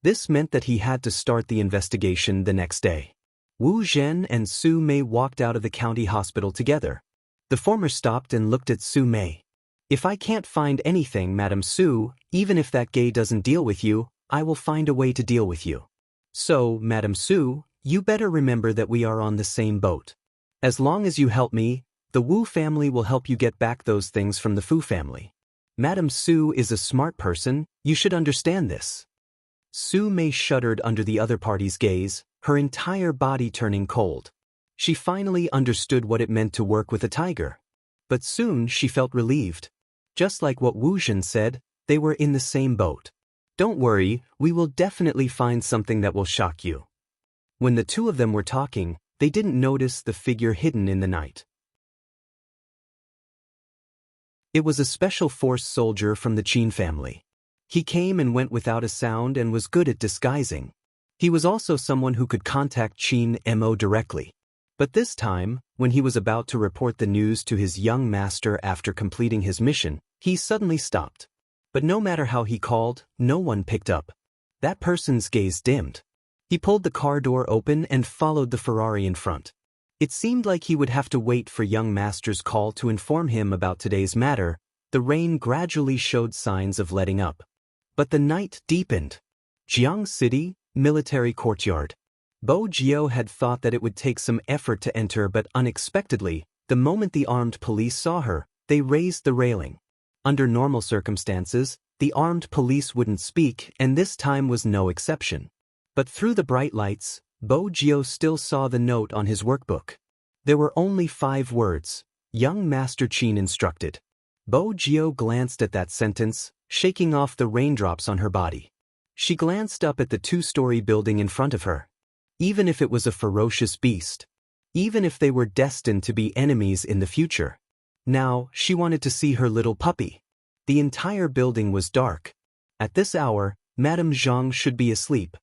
This meant that he had to start the investigation the next day. Wu Zhen and Su Mei walked out of the county hospital together. The former stopped and looked at Su Mei. "If I can't find anything, Madam Su, even if that gay doesn't deal with you, I will find a way to deal with you. So, Madam Su, you better remember that we are on the same boat. As long as you help me, the Wu family will help you get back those things from the Fu family. Madam Su is a smart person, you should understand this." Su Mei shuddered under the other party's gaze, her entire body turning cold. She finally understood what it meant to work with a tiger. But soon she felt relieved. Just like what Wu Zhen said, they were in the same boat. "Don't worry, we will definitely find something that will shock you." When the two of them were talking, they didn't notice the figure hidden in the night. It was a special force soldier from the Qin family. He came and went without a sound and was good at disguising. He was also someone who could contact Qin Mo directly. But this time, when he was about to report the news to his young master after completing his mission, he suddenly stopped. But no matter how he called, no one picked up. That person's gaze dimmed. He pulled the car door open and followed the Ferrari in front. It seemed like he would have to wait for young master's call to inform him about today's matter. The rain gradually showed signs of letting up. But the night deepened. Jiang City, military courtyard. Bo Jiao had thought that it would take some effort to enter, but unexpectedly, the moment the armed police saw her, they raised the railing. Under normal circumstances, the armed police wouldn't speak, and this time was no exception. But through the bright lights, Bo Jiao still saw the note on his workbook. There were only 5 words: "Young Master Qin instructed." Bo Jiao glanced at that sentence, shaking off the raindrops on her body. She glanced up at the 2-story building in front of her. Even if it was a ferocious beast, even if they were destined to be enemies in the future, now she wanted to see her little puppy. The entire building was dark. At this hour, Madame Zhang should be asleep.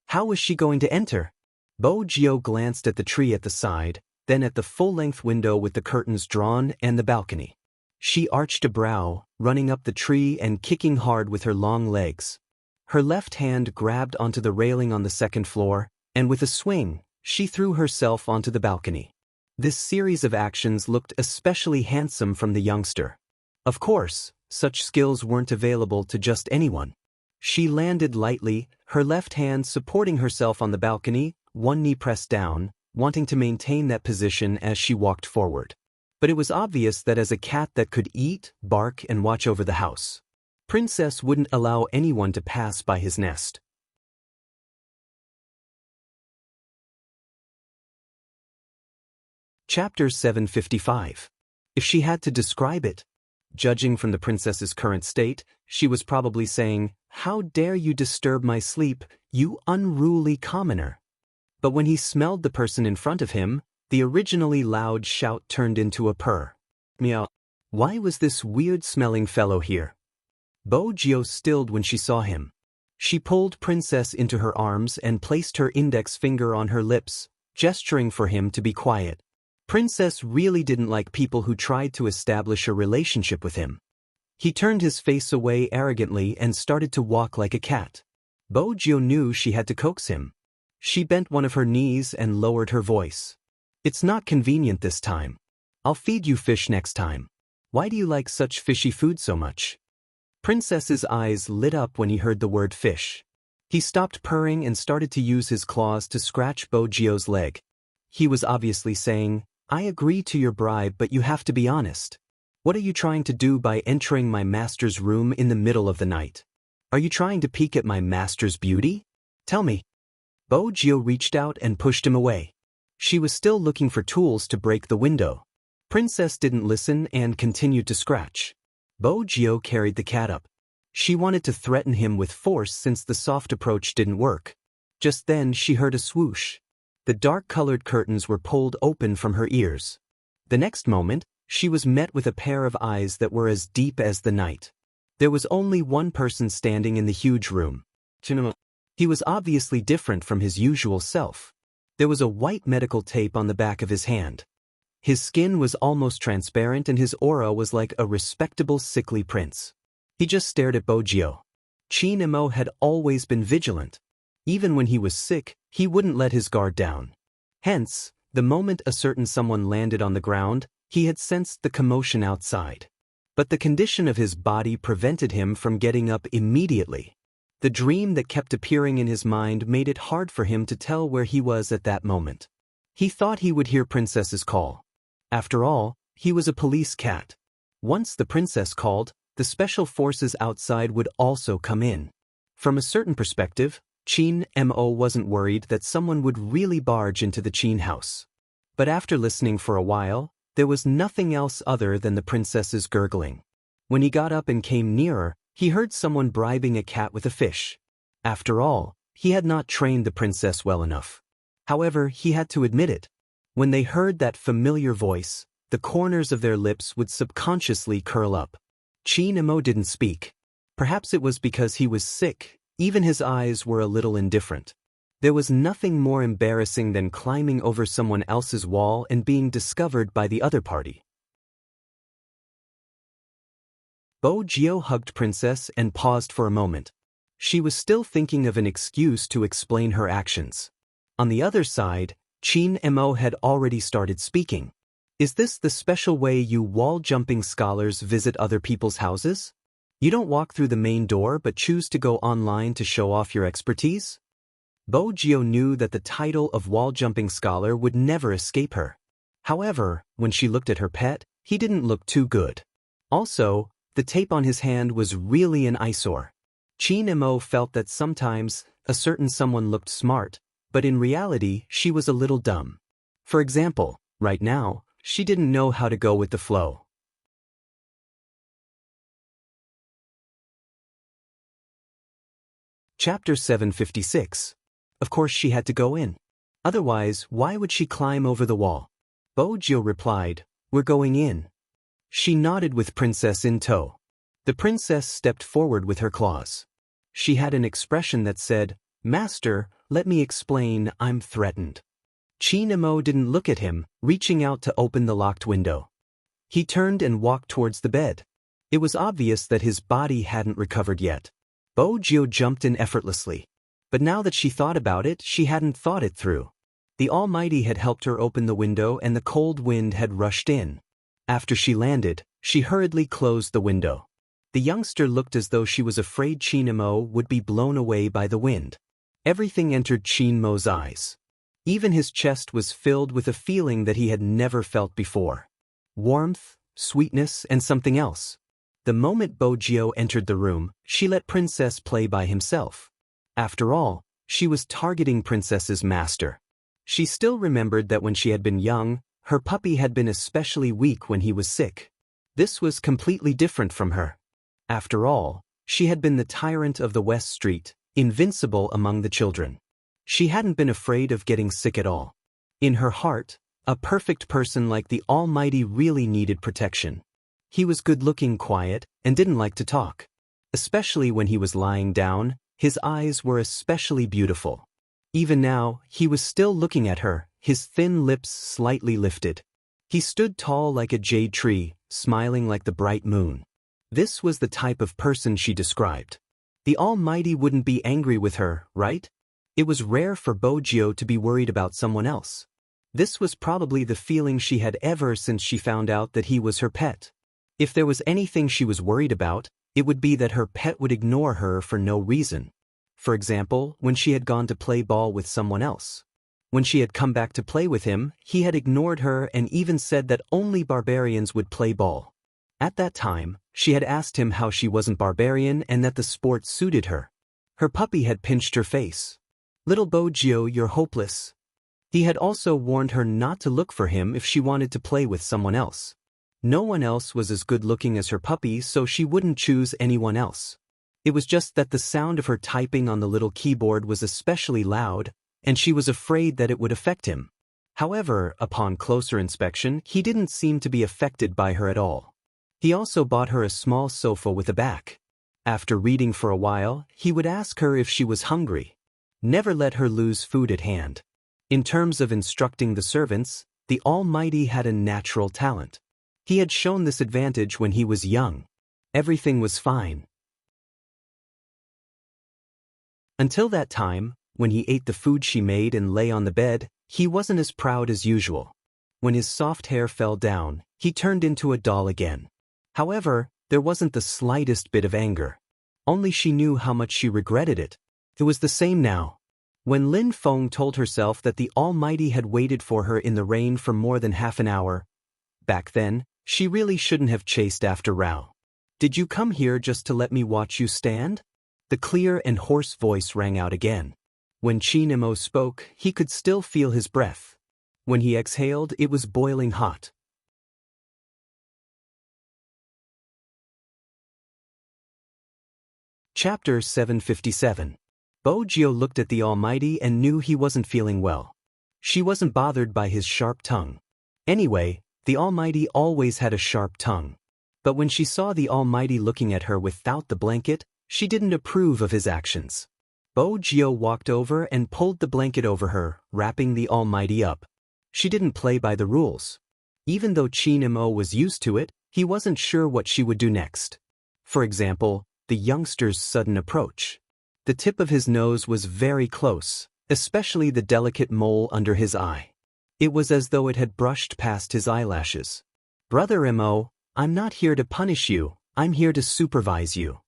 How was she going to enter? Bo Jiao glanced at the tree at the side, then at the full-length window with the curtains drawn and the balcony. She arched a brow, running up the tree and kicking hard with her long legs. Her left hand grabbed onto the railing on the 2nd floor, and with a swing, she threw herself onto the balcony. This series of actions looked especially handsome from the youngster. Of course, such skills weren't available to just anyone. She landed lightly, her left hand supporting herself on the balcony, one knee pressed down, wanting to maintain that position as she walked forward. But it was obvious that as a cat that could eat, bark, and watch over the house, Princess wouldn't allow anyone to pass by his nest. Chapter 755. If she had to describe it, judging from the princess's current state, she was probably saying, "How dare you disturb my sleep, you unruly commoner." But when he smelled the person in front of him, the originally loud shout turned into a purr. Meow. Why was this weird-smelling fellow here? Bo Jiao stilled when she saw him. She pulled Princess into her arms and placed her index finger on her lips, gesturing for him to be quiet. Princess really didn't like people who tried to establish a relationship with him. He turned his face away arrogantly and started to walk like a cat. Bo Jiao knew she had to coax him. She bent one of her knees and lowered her voice. "It's not convenient this time. I'll feed you fish next time. Why do you like such fishy food so much?" Princess's eyes lit up when he heard the word fish. He stopped purring and started to use his claws to scratch Bo Jiao's leg. He was obviously saying, "I agree to your bribe, but you have to be honest. What are you trying to do by entering my master's room in the middle of the night? Are you trying to peek at my master's beauty? Tell me." Bo Jiao reached out and pushed him away. She was still looking for tools to break the window. Princess didn't listen and continued to scratch. Bo Jiao carried the cat up. She wanted to threaten him with force since the soft approach didn't work. Just then she heard a swoosh. The dark-colored curtains were pulled open from her ears. The next moment, she was met with a pair of eyes that were as deep as the night. There was only one person standing in the huge room. He was obviously different from his usual self. There was a white medical tape on the back of his hand. His skin was almost transparent and his aura was like a respectable sickly prince. He just stared at Bojio. Chin Mo had always been vigilant. Even when he was sick, he wouldn't let his guard down. Hence, the moment a certain someone landed on the ground, he had sensed the commotion outside. But the condition of his body prevented him from getting up immediately. The dream that kept appearing in his mind made it hard for him to tell where he was at that moment. He thought he would hear Princess's call. After all, he was a police cat. Once the princess called, the special forces outside would also come in. From a certain perspective, Chin Mo wasn't worried that someone would really barge into the Chin house. But after listening for a while, there was nothing else other than the princess's gurgling. When he got up and came nearer, he heard someone bribing a cat with a fish. After all, he had not trained the princess well enough. However, he had to admit it. When they heard that familiar voice, the corners of their lips would subconsciously curl up. Chin Mo didn't speak. Perhaps it was because he was sick, even his eyes were a little indifferent. There was nothing more embarrassing than climbing over someone else's wall and being discovered by the other party. Bojio hugged Princess and paused for a moment. She was still thinking of an excuse to explain her actions. On the other side, Chin Mo had already started speaking. Is this the special way you wall-jumping scholars visit other people's houses? You don't walk through the main door but choose to go online to show off your expertise? Bojio knew that the title of wall-jumping scholar would never escape her. However, when she looked at her pet, he didn't look too good. Also, the tape on his hand was really an eyesore. Chin Mo felt that sometimes a certain someone looked smart, but in reality she was a little dumb. For example, right now, she didn't know how to go with the flow. Chapter 756. Of course she had to go in. Otherwise, why would she climb over the wall? Bojio replied, "We're going in." She nodded with Princess in tow. The princess stepped forward with her claws. She had an expression that said, "Master, let me explain, I'm threatened." Chin Mo didn't look at him, reaching out to open the locked window. He turned and walked towards the bed. It was obvious that his body hadn't recovered yet. Bojio jumped in effortlessly. But now that she thought about it, she hadn't thought it through. The Almighty had helped her open the window and the cold wind had rushed in. After she landed, she hurriedly closed the window. The youngster looked as though she was afraid Chin Mo would be blown away by the wind. Everything entered Chin Mo's eyes. Even his chest was filled with a feeling that he had never felt before. Warmth, sweetness, and something else. The moment Bojio entered the room, she let Princess play by himself. After all, she was targeting Princess's master. She still remembered that when she had been young, her puppy had been especially weak when he was sick. This was completely different from her. After all, she had been the tyrant of the West Street, invincible among the children. She hadn't been afraid of getting sick at all. In her heart, a perfect person like the Almighty really needed protection. He was good-looking, quiet, and didn't like to talk. Especially when he was lying down, his eyes were especially beautiful. Even now, he was still looking at her, his thin lips slightly lifted. He stood tall like a jade tree, smiling like the bright moon. This was the type of person she described. The Almighty wouldn't be angry with her, right? It was rare for Bojio to be worried about someone else. This was probably the feeling she had ever since she found out that he was her pet. If there was anything she was worried about, it would be that her pet would ignore her for no reason. For example, when she had gone to play ball with someone else. When she had come back to play with him, he had ignored her and even said that only barbarians would play ball. At that time, she had asked him how she wasn't barbarian and that the sport suited her. Her puppy had pinched her face. "Little Bojio, you're hopeless." He had also warned her not to look for him if she wanted to play with someone else. No one else was as good-looking as her puppy, so she wouldn't choose anyone else. It was just that the sound of her typing on the little keyboard was especially loud, and she was afraid that it would affect him. However, upon closer inspection, he didn't seem to be affected by her at all. He also bought her a small sofa with a back. After reading for a while, he would ask her if she was hungry. Never let her lose food at hand. In terms of instructing the servants, the Almighty had a natural talent. He had shown this advantage when he was young. Everything was fine. Until that time, when he ate the food she made and lay on the bed, he wasn't as proud as usual. When his soft hair fell down, he turned into a doll again. However, there wasn't the slightest bit of anger. Only she knew how much she regretted it. It was the same now. When Lin Feng told herself that the Almighty had waited for her in the rain for more than half an hour, back then, she really shouldn't have chased after Rao. "Did you come here just to let me watch you stand?" The clear and hoarse voice rang out again. When Qin Emo spoke, he could still feel his breath. When he exhaled, it was boiling hot. Chapter 757. Bo Jio looked at the Almighty and knew he wasn't feeling well. She wasn't bothered by his sharp tongue. Anyway, the Almighty always had a sharp tongue. But when she saw the Almighty looking at her without the blanket, she didn't approve of his actions. Bo Jio walked over and pulled the blanket over her, wrapping the Almighty up. She didn't play by the rules. Even though Qin Emo was used to it, he wasn't sure what she would do next. For example, the youngster's sudden approach. The tip of his nose was very close, especially the delicate mole under his eye. It was as though it had brushed past his eyelashes. "Brother Emo, I'm not here to punish you, I'm here to supervise you."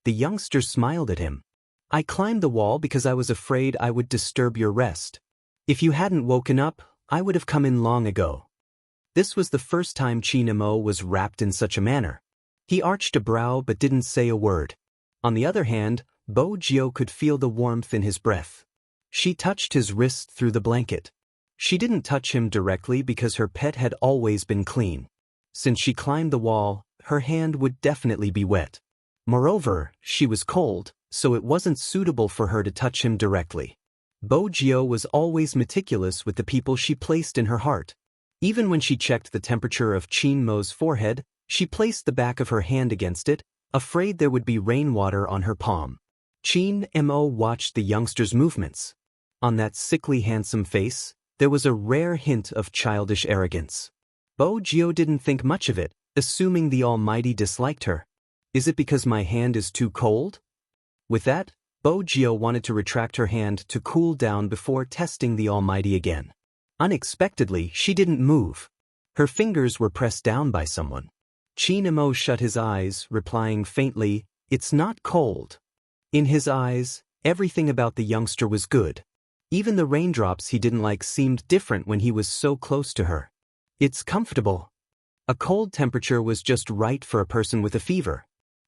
The youngster smiled at him. "I climbed the wall because I was afraid I would disturb your rest. If you hadn't woken up, I would have come in long ago." This was the first time Qin Emo was wrapped in such a manner. He arched a brow but didn't say a word. On the other hand, Bo Jio could feel the warmth in his breath. She touched his wrist through the blanket. She didn't touch him directly because her pet had always been clean. Since she climbed the wall, her hand would definitely be wet. Moreover, she was cold, so it wasn't suitable for her to touch him directly. Bo Jio was always meticulous with the people she placed in her heart. Even when she checked the temperature of Qin Mo's forehead, she placed the back of her hand against it, afraid there would be rainwater on her palm. Qin Mo watched the youngster's movements. On that sickly handsome face, there was a rare hint of childish arrogance. Bo Jio didn't think much of it, assuming the Almighty disliked her. "Is it because my hand is too cold?" With that, Bo Jio wanted to retract her hand to cool down before testing the Almighty again. Unexpectedly, she didn't move. Her fingers were pressed down by someone. Qin Mo shut his eyes, replying faintly, "It's not cold." In his eyes, everything about the youngster was good. Even the raindrops he didn't like seemed different when he was so close to her. "It's comfortable." A cold temperature was just right for a person with a fever.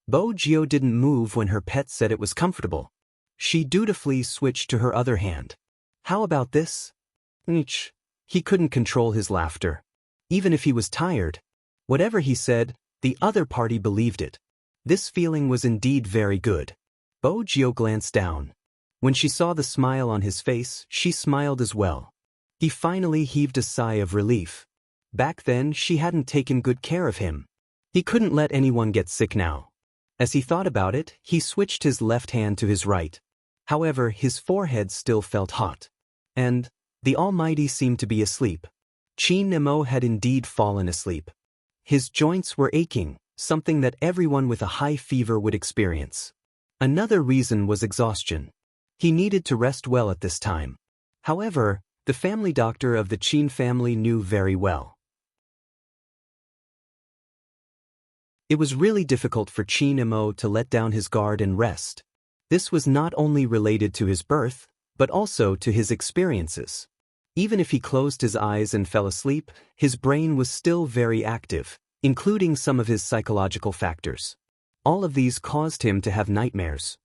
Bo Jio didn't move when her pet said it was comfortable. She dutifully switched to her other hand. "How about this?" Each. He couldn't control his laughter. Even if he was tired, whatever he said, the other party believed it. This feeling was indeed very good. Bo Jio glanced down. When she saw the smile on his face, she smiled as well. He finally heaved a sigh of relief. Back then, she hadn't taken good care of him. He couldn't let anyone get sick now. As he thought about it, he switched his left hand to his right. However, his forehead still felt hot. And the Almighty seemed to be asleep. Qin Mo had indeed fallen asleep. His joints were aching, something that everyone with a high fever would experience. Another reason was exhaustion. He needed to rest well at this time. However, the family doctor of the Qin family knew very well. It was really difficult for Qin Mo to let down his guard and rest. This was not only related to his birth, but also to his experiences. Even if he closed his eyes and fell asleep, his brain was still very active, including some of his psychological factors. All of these caused him to have nightmares.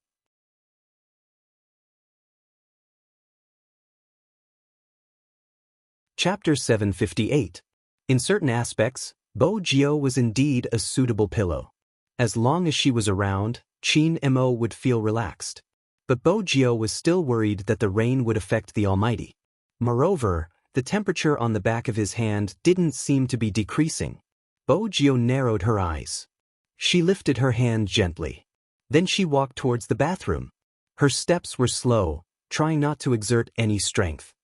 Chapter 758. In certain aspects, Bo Jio was indeed a suitable pillow. As long as she was around, Qin Mo would feel relaxed. But Bo Jio was still worried that the rain would affect the Almighty. Moreover, the temperature on the back of his hand didn't seem to be decreasing. Bo Jio narrowed her eyes. She lifted her hand gently. Then she walked towards the bathroom. Her steps were slow, trying not to exert any strength.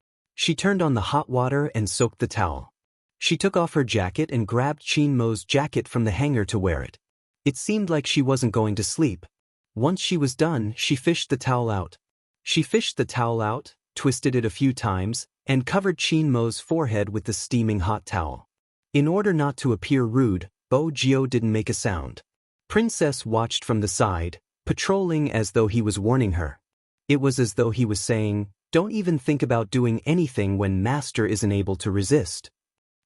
She turned on the hot water and soaked the towel. She took off her jacket and grabbed Chin Mo's jacket from the hanger to wear it. It seemed like she wasn't going to sleep. Once she was done, she fished the towel out. She fished the towel out, twisted it a few times, and covered Chin Mo's forehead with the steaming hot towel. In order not to appear rude, Bo Jio didn't make a sound. Princess watched from the side, patrolling as though he was warning her. It was as though he was saying, "Don't even think about doing anything when Master isn't able to resist."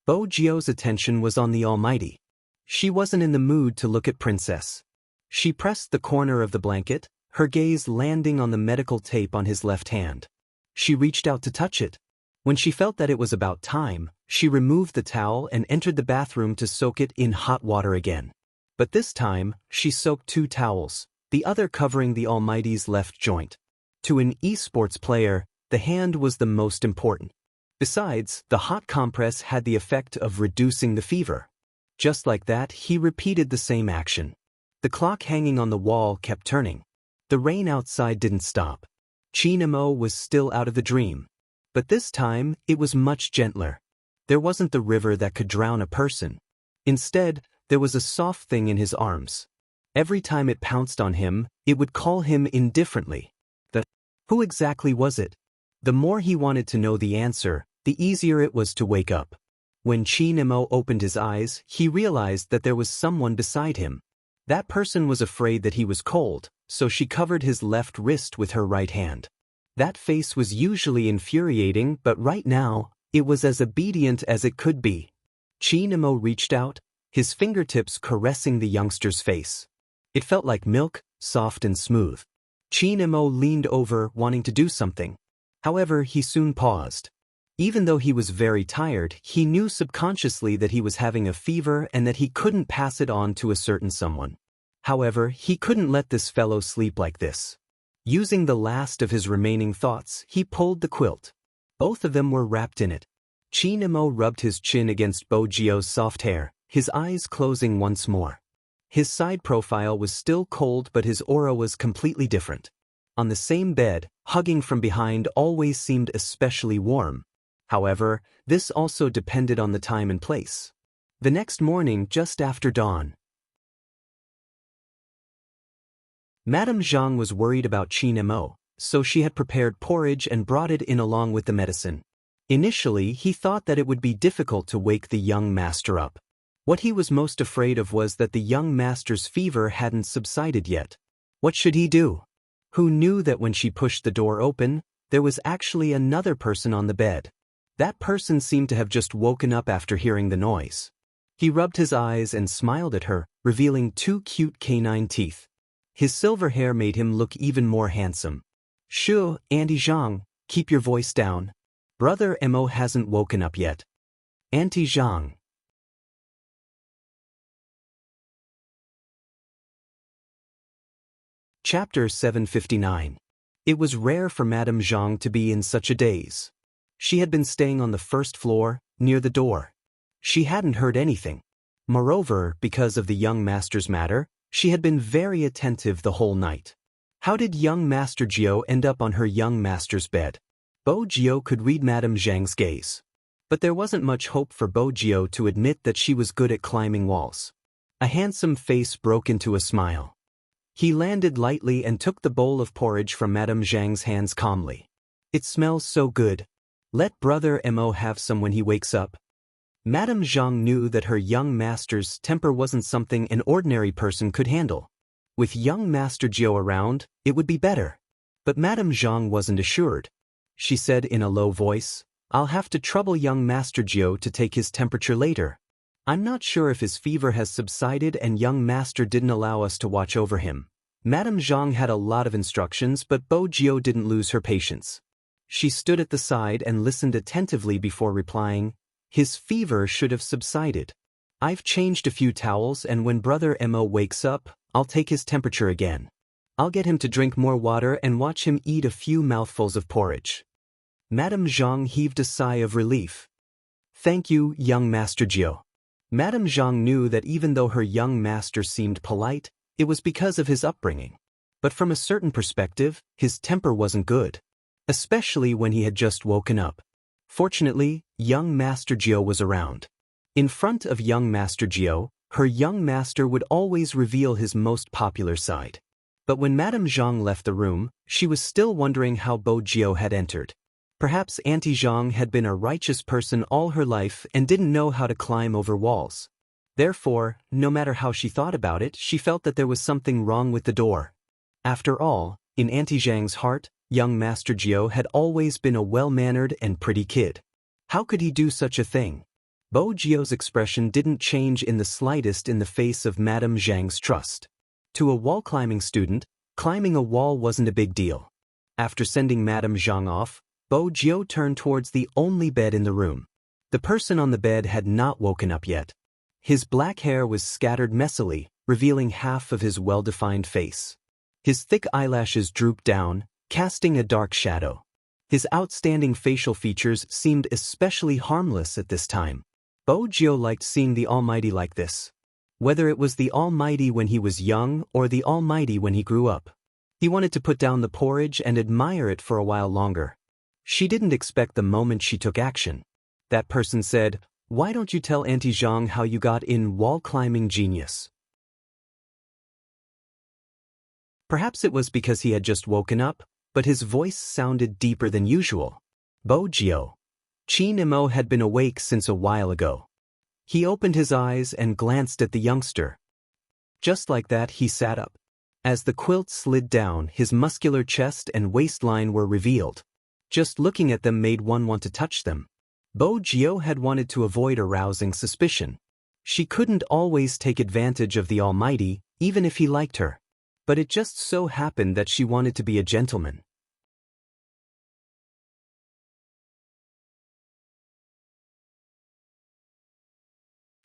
Bo Jio's attention was on the Almighty. She wasn't in the mood to look at Princess. She pressed the corner of the blanket, her gaze landing on the medical tape on his left hand. She reached out to touch it. When she felt that it was about time, she removed the towel and entered the bathroom to soak it in hot water again. But this time, she soaked 2 towels, the other covering the Almighty's left joint. To an esports player, the hand was the most important. Besides, the hot compress had the effect of reducing the fever. Just like that, he repeated the same action. The clock hanging on the wall kept turning. The rain outside didn't stop. Chin Mo was still out of the dream. But this time, it was much gentler. There wasn't the river that could drown a person. Instead, there was a soft thing in his arms. Every time it pounced on him, it would call him indifferently. Who exactly was it? The more he wanted to know the answer, the easier it was to wake up. When Chin Mo opened his eyes, he realized that there was someone beside him. That person was afraid that he was cold, so she covered his left wrist with her right hand. That face was usually infuriating, but right now, it was as obedient as it could be. Chin Mo reached out, his fingertips caressing the youngster's face. It felt like milk, soft and smooth. Chin Mo leaned over, wanting to do something. However, he soon paused. Even though he was very tired, he knew subconsciously that he was having a fever and that he couldn't pass it on to a certain someone. However, he couldn't let this fellow sleep like this. Using the last of his remaining thoughts, he pulled the quilt. Both of them were wrapped in it. Chin Mo rubbed his chin against Bo Jio's soft hair, his eyes closing once more. His side profile was still cold, but his aura was completely different. On the same bed, hugging from behind always seemed especially warm. However, this also depended on the time and place. The next morning, just after dawn, Madame Zhang was worried about Chin Mo, so she had prepared porridge and brought it in along with the medicine. Initially, he thought that it would be difficult to wake the young master up. What he was most afraid of was that the young master's fever hadn't subsided yet. What should he do? Who knew that when she pushed the door open, there was actually another person on the bed? That person seemed to have just woken up after hearing the noise. He rubbed his eyes and smiled at her, revealing 2 cute canine teeth. His silver hair made him look even more handsome. "Shoo, Auntie Zhang, keep your voice down. Brother Mo hasn't woken up yet." Auntie Zhang. Chapter 759. It was rare for Madame Zhang to be in such a daze. She had been staying on the first floor, near the door. She hadn't heard anything. Moreover, because of the young master's matter, she had been very attentive the whole night. How did young Master Jio end up on her young master's bed? Bo Jio could read Madame Zhang's gaze. But there wasn't much hope for Bo Jio to admit that she was good at climbing walls. A handsome face broke into a smile. He landed lightly and took the bowl of porridge from Madame Zhang's hands calmly. "It smells so good. Let Brother Mo have some when he wakes up." Madame Zhang knew that her young master's temper wasn't something an ordinary person could handle. With young Master Jio around, it would be better. But Madame Zhang wasn't assured. She said in a low voice, "I'll have to trouble young Master Jio to take his temperature later. I'm not sure if his fever has subsided and young master didn't allow us to watch over him." Madame Zhang had a lot of instructions, but Bo Jio didn't lose her patience. She stood at the side and listened attentively before replying, "His fever should have subsided. I've changed a few towels, and when Brother Mo wakes up, I'll take his temperature again. I'll get him to drink more water and watch him eat a few mouthfuls of porridge." Madame Zhang heaved a sigh of relief. "Thank you, young Master Jio." Madame Zhang knew that even though her young master seemed polite, it was because of his upbringing. But from a certain perspective, his temper wasn't good. Especially when he had just woken up. Fortunately, young Master Gio was around. In front of young Master Gio, her young master would always reveal his most popular side. But when Madame Zhang left the room, she was still wondering how Bo Gio had entered. Perhaps Auntie Zhang had been a righteous person all her life and didn't know how to climb over walls. Therefore, no matter how she thought about it, she felt that there was something wrong with the door. After all, in Auntie Zhang's heart, young Master Gio had always been a well-mannered and pretty kid. How could he do such a thing? Bo Gio's expression didn't change in the slightest in the face of Madame Zhang's trust. To a wall-climbing student, climbing a wall wasn't a big deal. After sending Madame Zhang off, Bo Gio turned towards the only bed in the room. The person on the bed had not woken up yet. His black hair was scattered messily, revealing half of his well-defined face. His thick eyelashes drooped down, casting a dark shadow. His outstanding facial features seemed especially harmless at this time. Bo Gio liked seeing the Almighty like this. Whether it was the Almighty when he was young or the Almighty when he grew up. He wanted to put down the porridge and admire it for a while longer. She didn't expect the moment she took action. That person said, "Why don't you tell Auntie Zhang how you got in wall-climbing genius?" Perhaps it was because he had just woken up, but his voice sounded deeper than usual. Bo Gio. Qin Mo had been awake since a while ago. He opened his eyes and glanced at the youngster. Just like that, he sat up. As the quilt slid down, his muscular chest and waistline were revealed. Just looking at them made one want to touch them. Bo Gio had wanted to avoid arousing suspicion. She couldn't always take advantage of the Almighty, even if he liked her. But it just so happened that she wanted to be a gentleman.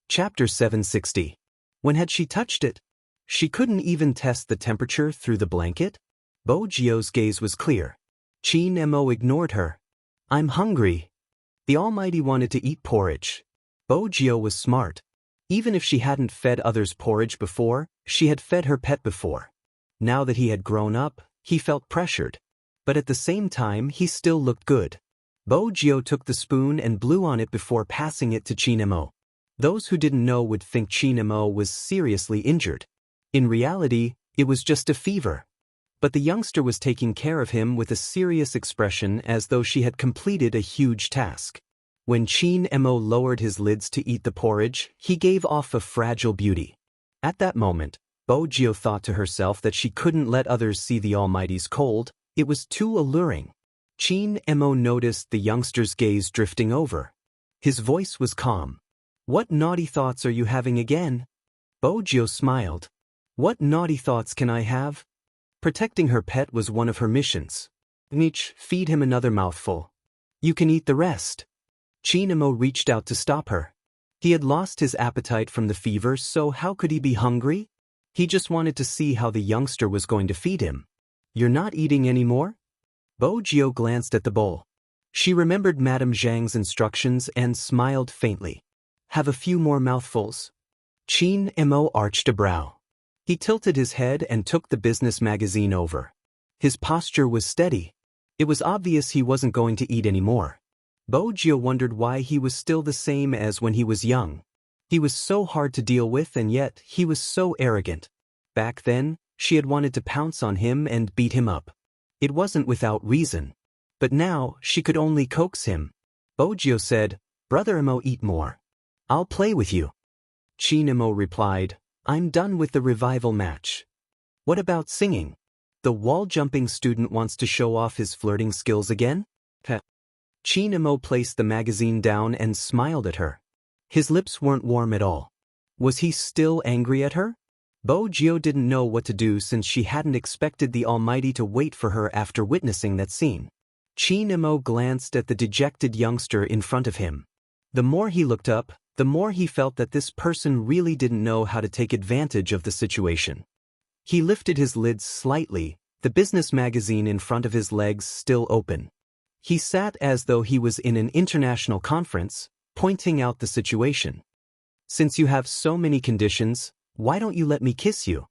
Chapter 760. When had she touched it? She couldn't even test the temperature through the blanket? Bo Gio's gaze was clear. Qin Mo ignored her. "I'm hungry." The Almighty wanted to eat porridge. Bo Gio was smart. Even if she hadn't fed others porridge before, she had fed her pet before. Now that he had grown up, he felt pressured. But at the same time, he still looked good. Bo Gio took the spoon and blew on it before passing it to Qin Mo. Those who didn't know would think Qin Mo was seriously injured. In reality, it was just a fever. But the youngster was taking care of him with a serious expression as though she had completed a huge task. When Qin Mo lowered his lids to eat the porridge, he gave off a fragile beauty. At that moment, Bo Gio thought to herself that she couldn't let others see the Almighty's cold, it was too alluring. Qin Mo noticed the youngster's gaze drifting over. His voice was calm. "What naughty thoughts are you having again?" Bo Gio smiled. "What naughty thoughts can I have?" Protecting her pet was one of her missions. "Nietzsche, feed him another mouthful. You can eat the rest." Qin Mo reached out to stop her. He had lost his appetite from the fever, so how could he be hungry? He just wanted to see how the youngster was going to feed him. "You're not eating anymore?" Bo Gio glanced at the bowl. She remembered Madame Zhang's instructions and smiled faintly. "Have a few more mouthfuls." Qin Mo arched a brow. He tilted his head and took the business magazine over. His posture was steady. It was obvious he wasn't going to eat anymore. Bo Gio wondered why he was still the same as when he was young. He was so hard to deal with, and yet he was so arrogant. Back then, she had wanted to pounce on him and beat him up. It wasn't without reason. But now, she could only coax him. Bo Gio said, "Brother Mo, eat more. I'll play with you." Qin Mo replied, "I'm done with the revival match." "What about singing? The wall-jumping student wants to show off his flirting skills again?" Qin Mo placed the magazine down and smiled at her. His lips weren't warm at all. Was he still angry at her? Bo Gio didn't know what to do since she hadn't expected the Almighty to wait for her after witnessing that scene. Qin Mo glanced at the dejected youngster in front of him. The more he looked up, the more he felt that this person really didn't know how to take advantage of the situation. He lifted his lids slightly, the business magazine in front of his legs still open. He sat as though he was in an international conference, pointing out the situation. "Since you have so many conditions, why don't you let me kiss you?"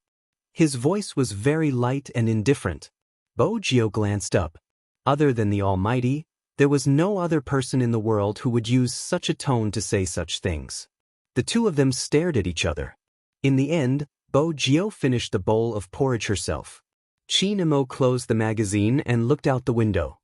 His voice was very light and indifferent. Bo Gio glanced up. Other than the Almighty, There was no other person in the world who would use such a tone to say such things. The two of them stared at each other. In the end, Bo Jio finished the bowl of porridge herself. Chin Imo closed the magazine and looked out the window.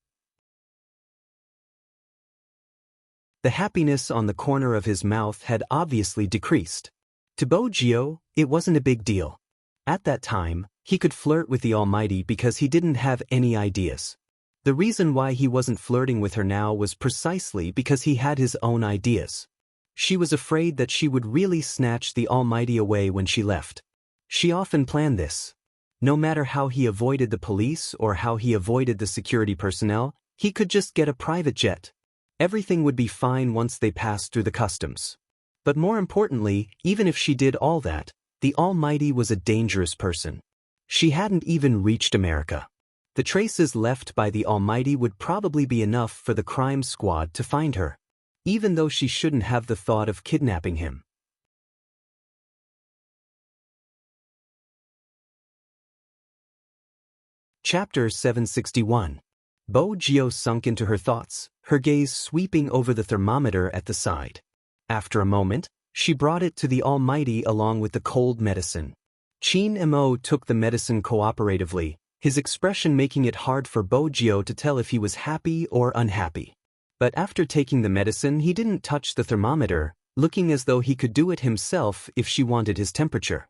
The happiness on the corner of his mouth had obviously decreased. To Bo Jio, it wasn't a big deal. At that time, he could flirt with the Almighty because he didn't have any ideas. The reason why he wasn't flirting with her now was precisely because he had his own ideas. She was afraid that she would really snatch the Almighty away when she left. She often planned this. No matter how he avoided the police or how he avoided the security personnel, he could just get a private jet. Everything would be fine once they passed through the customs. But more importantly, even if she did all that, the Almighty was a dangerous person. She hadn't even reached America. The traces left by the Almighty would probably be enough for the crime squad to find her, even though she shouldn't have the thought of kidnapping him. Chapter 761. Bo Jio sunk into her thoughts, her gaze sweeping over the thermometer at the side. After a moment, she brought it to the Almighty along with the cold medicine. Chin Imo took the medicine cooperatively, his expression making it hard for Bo Jio to tell if he was happy or unhappy. But after taking the medicine, he didn't touch the thermometer, looking as though he could do it himself if she wanted his temperature.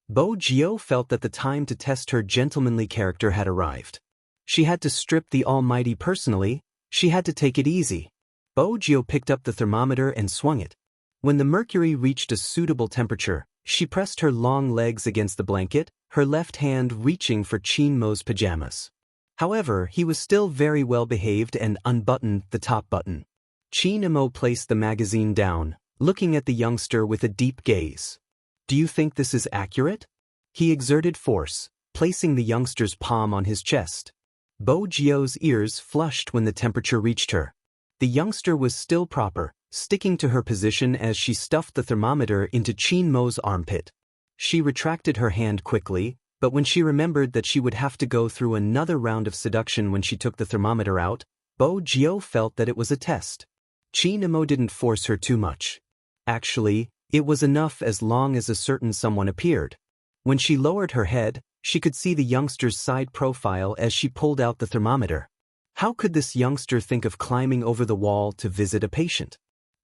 Bo Jio felt that the time to test her gentlemanly character had arrived. She had to strip the Almighty personally, she had to take it easy. Bo Jio picked up the thermometer and swung it. When the mercury reached a suitable temperature, she pressed her long legs against the blanket, her left hand reaching for Chin Mo's pajamas. However, he was still very well behaved and unbuttoned the top button. Chin Imo placed the magazine down, looking at the youngster with a deep gaze. "Do you think this is accurate?" He exerted force, placing the youngster's palm on his chest. Bo Jio's ears flushed when the temperature reached her. The youngster was still proper, sticking to her position as she stuffed the thermometer into Chin Mo's armpit. She retracted her hand quickly, but when she remembered that she would have to go through another round of seduction when she took the thermometer out, Bo Jio felt that it was a test. Chin Imo didn't force her too much. Actually, it was enough as long as a certain someone appeared. When she lowered her head, she could see the youngster's side profile as she pulled out the thermometer. How could this youngster think of climbing over the wall to visit a patient?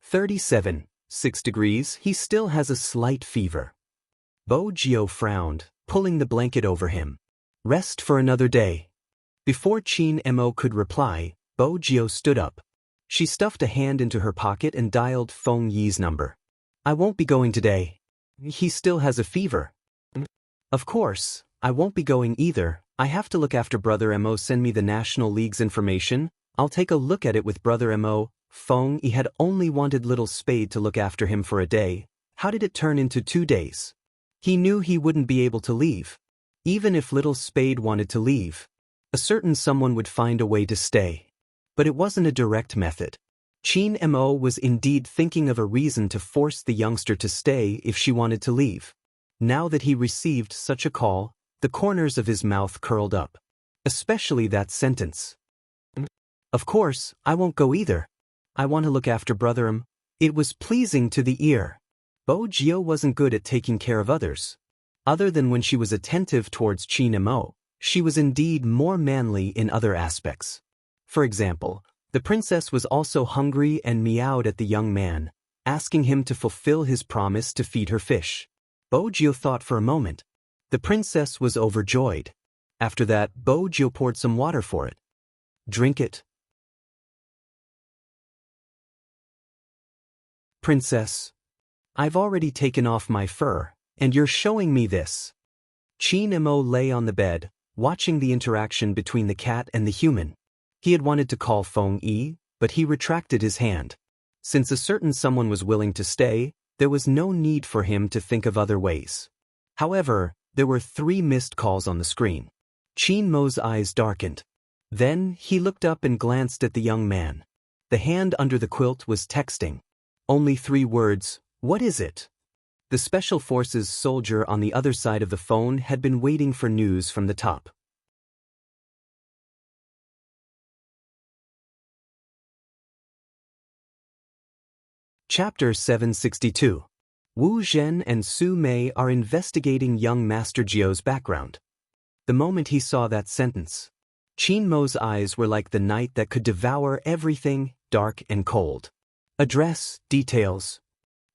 37.6 degrees, he still has a slight fever. Bo Jio frowned, pulling the blanket over him. Rest for another day. Before Chin Imo could reply, Bo Jio stood up. She stuffed a hand into her pocket and dialed Feng Yi's number. "I won't be going today. He still has a fever." "Of course, I won't be going either. I have to look after Brother Mo. Send me the National League's information. I'll take a look at it with Brother Mo." Feng Yi had only wanted Little Spade to look after him for a day. How did it turn into 2 days? He knew he wouldn't be able to leave. Even if Little Spade wanted to leave, a certain someone would find a way to stay. But it wasn't a direct method. Chin Mo was indeed thinking of a reason to force the youngster to stay if she wanted to leave. Now that he received such a call, the corners of his mouth curled up. Especially that sentence. "Of course, I won't go either. I want to look after Brother M." It was pleasing to the ear. Bo Jio wasn't good at taking care of others. Other than when she was attentive towards Chin Mo, she was indeed more manly in other aspects. For example, the princess was also hungry and meowed at the young man, asking him to fulfill his promise to feed her fish. Bo Jio thought for a moment. The princess was overjoyed. After that, Bo Jio poured some water for it. "Drink it." "Princess, I've already taken off my fur, and you're showing me this." Chin Mo lay on the bed, watching the interaction between the cat and the human. He had wanted to call Feng Yi, but he retracted his hand. Since a certain someone was willing to stay, there was no need for him to think of other ways. However, there were 3 missed calls on the screen. Chin Mo's eyes darkened. Then, he looked up and glanced at the young man. The hand under the quilt was texting. Only 3 words, "What is it?" The Special Forces soldier on the other side of the phone had been waiting for news from the top. Chapter 762. Wu Zhen and Su Mei are investigating young Master Jiao's background. The moment he saw that sentence, Qin Mo's eyes were like the night that could devour everything, dark and cold. Address, details.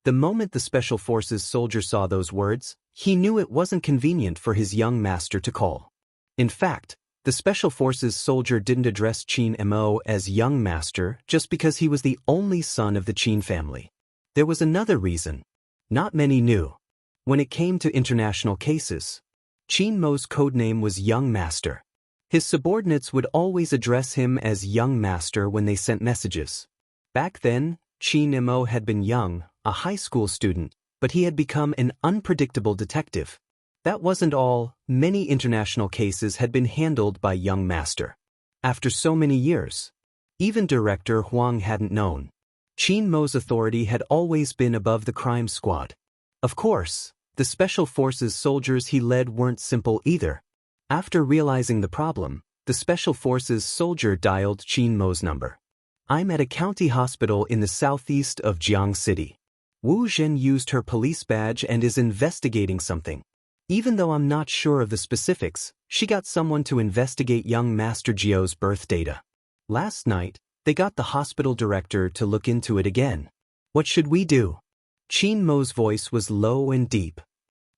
The moment the Special Forces soldier saw those words, he knew it wasn't convenient for his young master to call. In fact, the Special Forces soldier didn't address Qin Mo as young master just because he was the only son of the Qin family. There was another reason. Not many knew. When it came to international cases, Qin Mo's codename was Young Master. His subordinates would always address him as Young Master when they sent messages. Back then, Qin Mo had been young, a high school student, but he had become an unpredictable detective. That wasn't all. Many international cases had been handled by Young Master. After so many years, even Director Huang hadn't known. Qin Mo's authority had always been above the crime squad. Of course, the Special Forces soldiers he led weren't simple either. After realizing the problem, the Special Forces soldier dialed Qin Mo's number. "I'm at a county hospital in the southeast of Jiang City. Wu Zhen used her police badge and is investigating something. Even though I'm not sure of the specifics, she got someone to investigate young Master Jiao's birth data. Last night, they got the hospital director to look into it again. What should we do?" Qin Mo's voice was low and deep.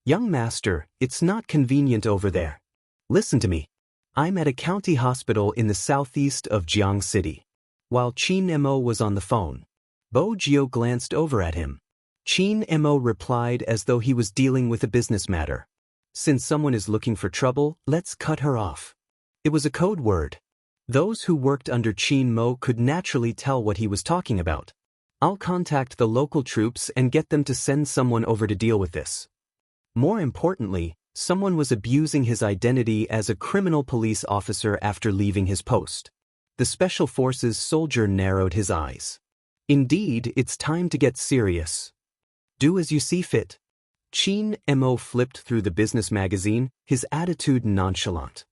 "Young Master, it's not convenient over there. Listen to me. I'm at a county hospital in the southeast of Jiang City." While Qin Mo was on the phone, Bo Jiao glanced over at him. Qin Mo replied as though he was dealing with a business matter. "Since someone is looking for trouble, let's cut her off." It was a code word. Those who worked under Qin Mo could naturally tell what he was talking about. "I'll contact the local troops and get them to send someone over to deal with this." More importantly, someone was abusing his identity as a criminal police officer after leaving his post. The Special Forces soldier narrowed his eyes. "Indeed, it's time to get serious. Do as you see fit." Qin Mo flipped through the business magazine, his attitude nonchalant.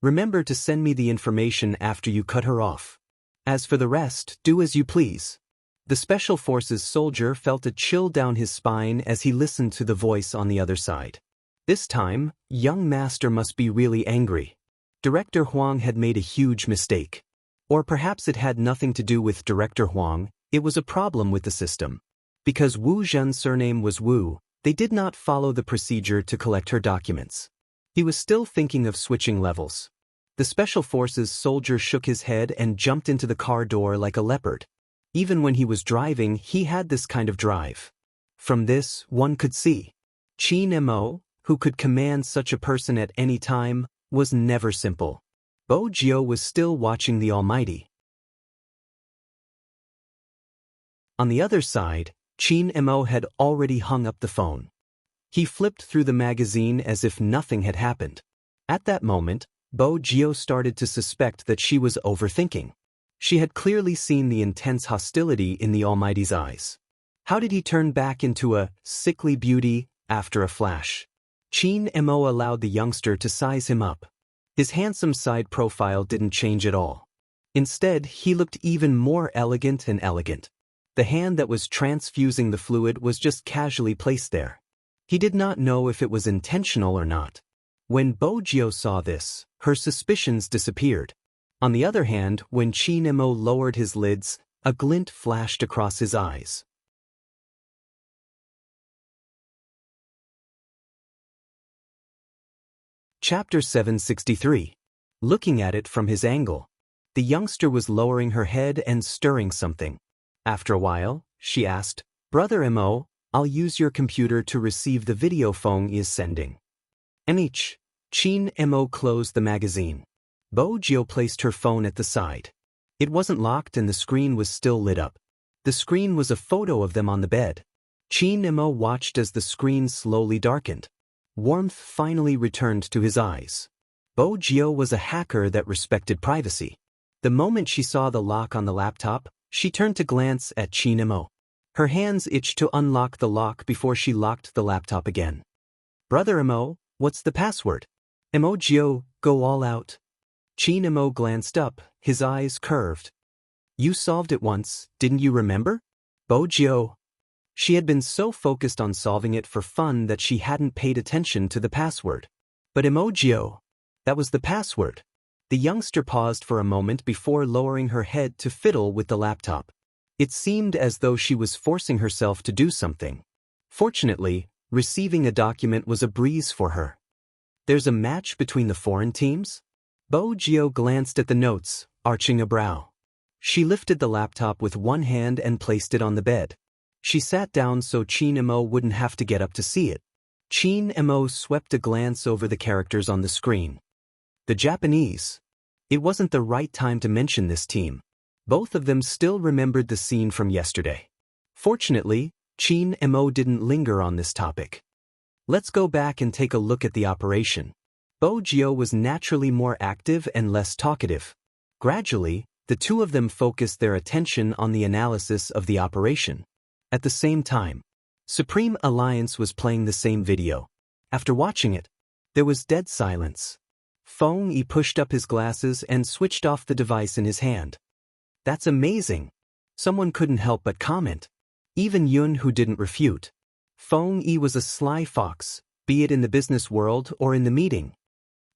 "Remember to send me the information after you cut her off. As for the rest, do as you please." The Special Forces soldier felt a chill down his spine as he listened to the voice on the other side. This time, Young Master must be really angry. Director Huang had made a huge mistake. Or perhaps it had nothing to do with Director Huang, it was a problem with the system. Because Wu Zhen's surname was Wu, they did not follow the procedure to collect her documents. He was still thinking of switching levels. The Special Forces soldier shook his head and jumped into the car door like a leopard. Even when he was driving, he had this kind of drive. From this, one could see. Qin Mo, who could command such a person at any time, was never simple. Bo Jiao was still watching the Almighty. On the other side, Qin Mo had already hung up the phone. He flipped through the magazine as if nothing had happened. At that moment, Bo Jiao started to suspect that she was overthinking. She had clearly seen the intense hostility in the Almighty's eyes. How did he turn back into a sickly beauty after a flash? Qin Mo allowed the youngster to size him up. His handsome side profile didn't change at all. Instead, he looked even more elegant and elegant. The hand that was transfusing the fluid was just casually placed there. He did not know if it was intentional or not. When Bo Jiao saw this, her suspicions disappeared. On the other hand, when Qin Mo lowered his lids, a glint flashed across his eyes. Chapter 763. Looking at it from his angle. The youngster was lowering her head and stirring something. After a while, she asked, "Brother Mo, I'll use your computer to receive the video phone is sending." Qin Mo closed the magazine. Bo Jiao placed her phone at the side. It wasn't locked and the screen was still lit up. The screen was a photo of them on the bed. Qin Mo watched as the screen slowly darkened. Warmth finally returned to his eyes. Bo Jiao was a hacker that respected privacy. The moment she saw the lock on the laptop, she turned to glance at Qin Mo. Her hands itched to unlock the lock before she locked the laptop again. "Brother Mo, what's the password?" "Mo Jiao, go all out." Qin Mo glanced up, his eyes curved. "You solved it once, didn't you remember?" Bo Jiao, She had been so focused on solving it for fun that she hadn't paid attention to the password. But Emojio, that was the password. The youngster paused for a moment before lowering her head to fiddle with the laptop. It seemed as though she was forcing herself to do something. Fortunately, receiving a document was a breeze for her. There's a match between the foreign teams? Bojio glanced at the notes, arching a brow. She lifted the laptop with one hand and placed it on the bed. She sat down so Chin Emo wouldn't have to get up to see it. Chin Emo swept a glance over the characters on the screen. The Japanese. It wasn't the right time to mention this team. Both of them still remembered the scene from yesterday. Fortunately, Chin Emo didn't linger on this topic. Let's go back and take a look at the operation. Bojio was naturally more active and less talkative. Gradually, the two of them focused their attention on the analysis of the operation. At the same time, Supreme Alliance was playing the same video. After watching it, there was dead silence. Feng Yi pushed up his glasses and switched off the device in his hand. That's amazing. Someone couldn't help but comment. Even Yun, who didn't refute. Feng Yi was a sly fox, be it in the business world or in the meeting.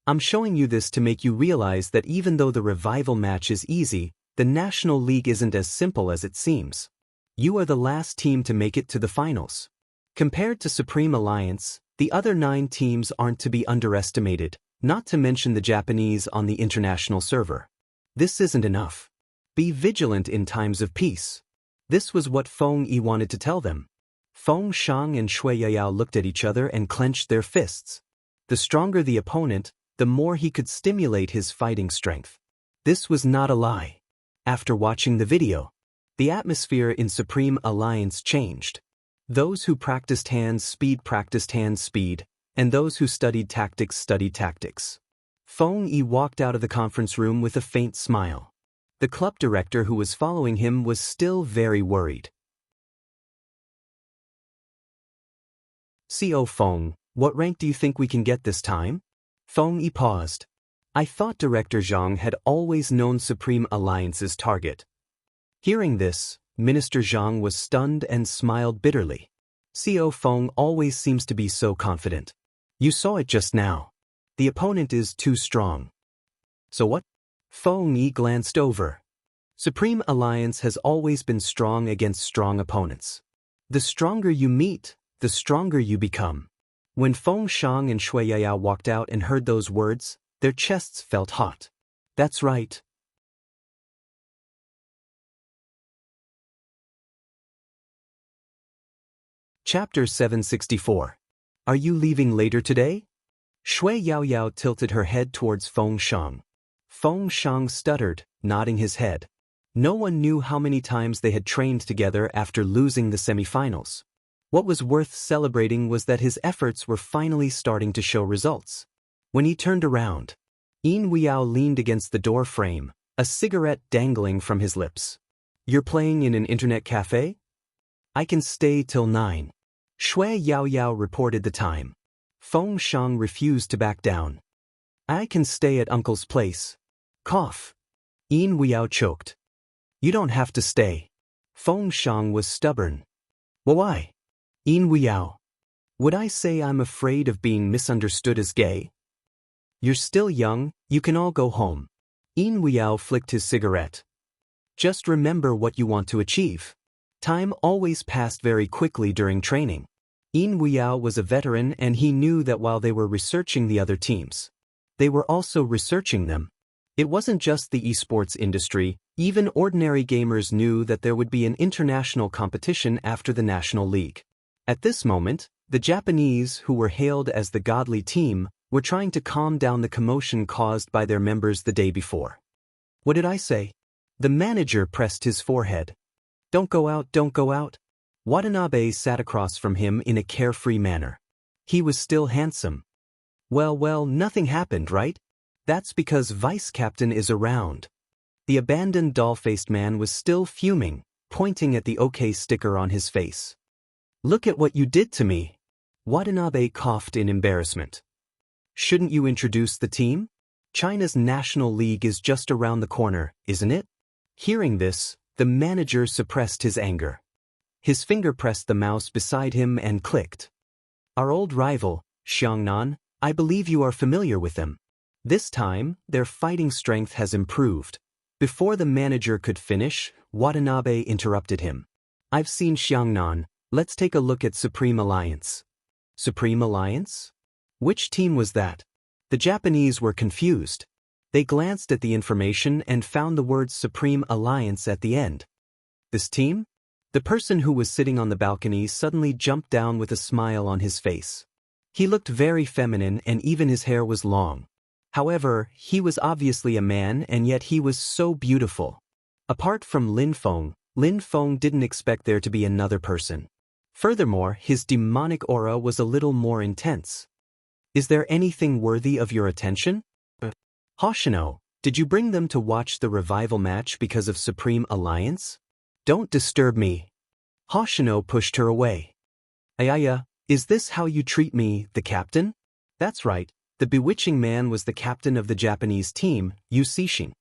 I'm showing you this to make you realize that even though the revival match is easy, the National League isn't as simple as it seems. You are the last team to make it to the finals. Compared to Supreme Alliance, the other 9 teams aren't to be underestimated, not to mention the Japanese on the international server. This isn't enough. Be vigilant in times of peace. This was what Feng Yi wanted to tell them. Feng Shang and Shui Yao looked at each other and clenched their fists. The stronger the opponent, the more he could stimulate his fighting strength. This was not a lie. After watching the video, the atmosphere in Supreme Alliance changed. Those who practiced hand speed, and those who studied tactics. Feng Yi walked out of the conference room with a faint smile. The club director who was following him was still very worried. CO Feng, what rank do you think we can get this time? Feng Yi paused. I thought Director Zhang had always known Supreme Alliance's target. Hearing this, Minister Zhang was stunned and smiled bitterly. CO Feng always seems to be so confident. You saw it just now. The opponent is too strong. So what? Feng Yi glanced over. Supreme Alliance has always been strong against strong opponents. The stronger you meet, the stronger you become. When Feng Shang and Shui Yao walked out and heard those words, their chests felt hot. That's right. Chapter 764. Are you leaving later today? Shui Yao tilted her head towards Feng Shang. Feng Shang stuttered, nodding his head. No one knew how many times they had trained together after losing the semifinals. What was worth celebrating was that his efforts were finally starting to show results. When he turned around, Yin Weiyao leaned against the door frame, a cigarette dangling from his lips. You're playing in an internet cafe? I can stay till 9. Shui Yao reported the time. Feng Shang refused to back down. I can stay at Uncle's place. Cough. Yin Weiyao choked. You don't have to stay. Feng Shang was stubborn. Well, why? Yin Weiyao. Would I say I'm afraid of being misunderstood as gay? You're still young, you can all go home. Yin Weiyao flicked his cigarette. Just remember what you want to achieve. Time always passed very quickly during training. Yin Weiyao was a veteran and he knew that while they were researching the other teams, they were also researching them. It wasn't just the esports industry, even ordinary gamers knew that there would be an international competition after the National League. At this moment, the Japanese, who were hailed as the godly team, were trying to calm down the commotion caused by their members the day before. What did I say? The manager pressed his forehead. Don't go out, don't go out. Watanabe sat across from him in a carefree manner. He was still handsome. Well, nothing happened, right? That's because Vice Captain is around. The abandoned doll-faced man was still fuming, pointing at the OK sticker on his face. Look at what you did to me. Watanabe coughed in embarrassment. Shouldn't you introduce the team? China's National League is just around the corner, isn't it? Hearing this, the manager suppressed his anger. His finger pressed the mouse beside him and clicked. Our old rival, Xiangnan, I believe you are familiar with them. This time, their fighting strength has improved. Before the manager could finish, Watanabe interrupted him. I've seen Xiangnan, let's take a look at Supreme Alliance. Supreme Alliance? Which team was that? The Japanese were confused. They glanced at the information and found the words Supreme Alliance at the end. This team? The person who was sitting on the balcony suddenly jumped down with a smile on his face. He looked very feminine and even his hair was long. However, he was obviously a man and yet he was so beautiful. Apart from Lin Feng didn't expect there to be another person. Furthermore, his demonic aura was a little more intense. Is there anything worthy of your attention? Hoshino, did you bring them to watch the revival match because of Supreme Alliance? Don't disturb me. Hoshino pushed her away. Ayaya, is this how you treat me, the captain? That's right, the bewitching man was the captain of the Japanese team, Yu Cixin.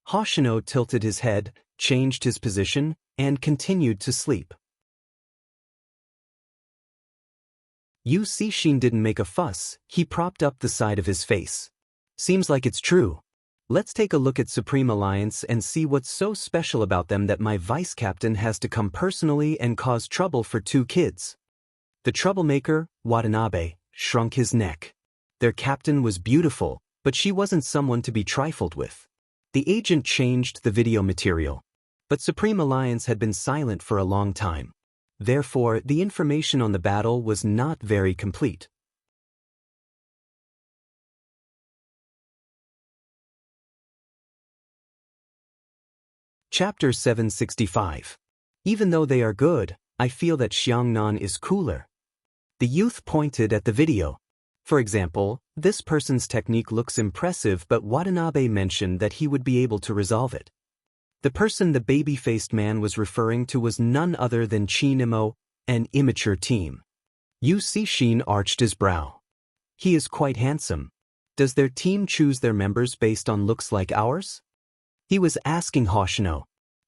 Hoshino tilted his head, changed his position, and continued to sleep. Yu Cixin didn't make a fuss, he propped up the side of his face. Seems like it's true. Let's take a look at Supreme Alliance and see what's so special about them that my vice-captain has to come personally and cause trouble for 2 kids. The troublemaker, Watanabe, shrunk his neck. Their captain was beautiful, but she wasn't someone to be trifled with. The agent changed the video material. But Supreme Alliance had been silent for a long time. Therefore, the information on the battle was not very complete. Chapter 765. Even though they are good, I feel that Xiangnan is cooler. The youth pointed at the video. For example, this person's technique looks impressive, but Watanabe mentioned that he would be able to resolve it. The person the baby-faced man was referring to was none other than Chinemo, an immature team. Yu Cixin arched his brow. He is quite handsome. Does their team choose their members based on looks like ours? He was asking Hoshino.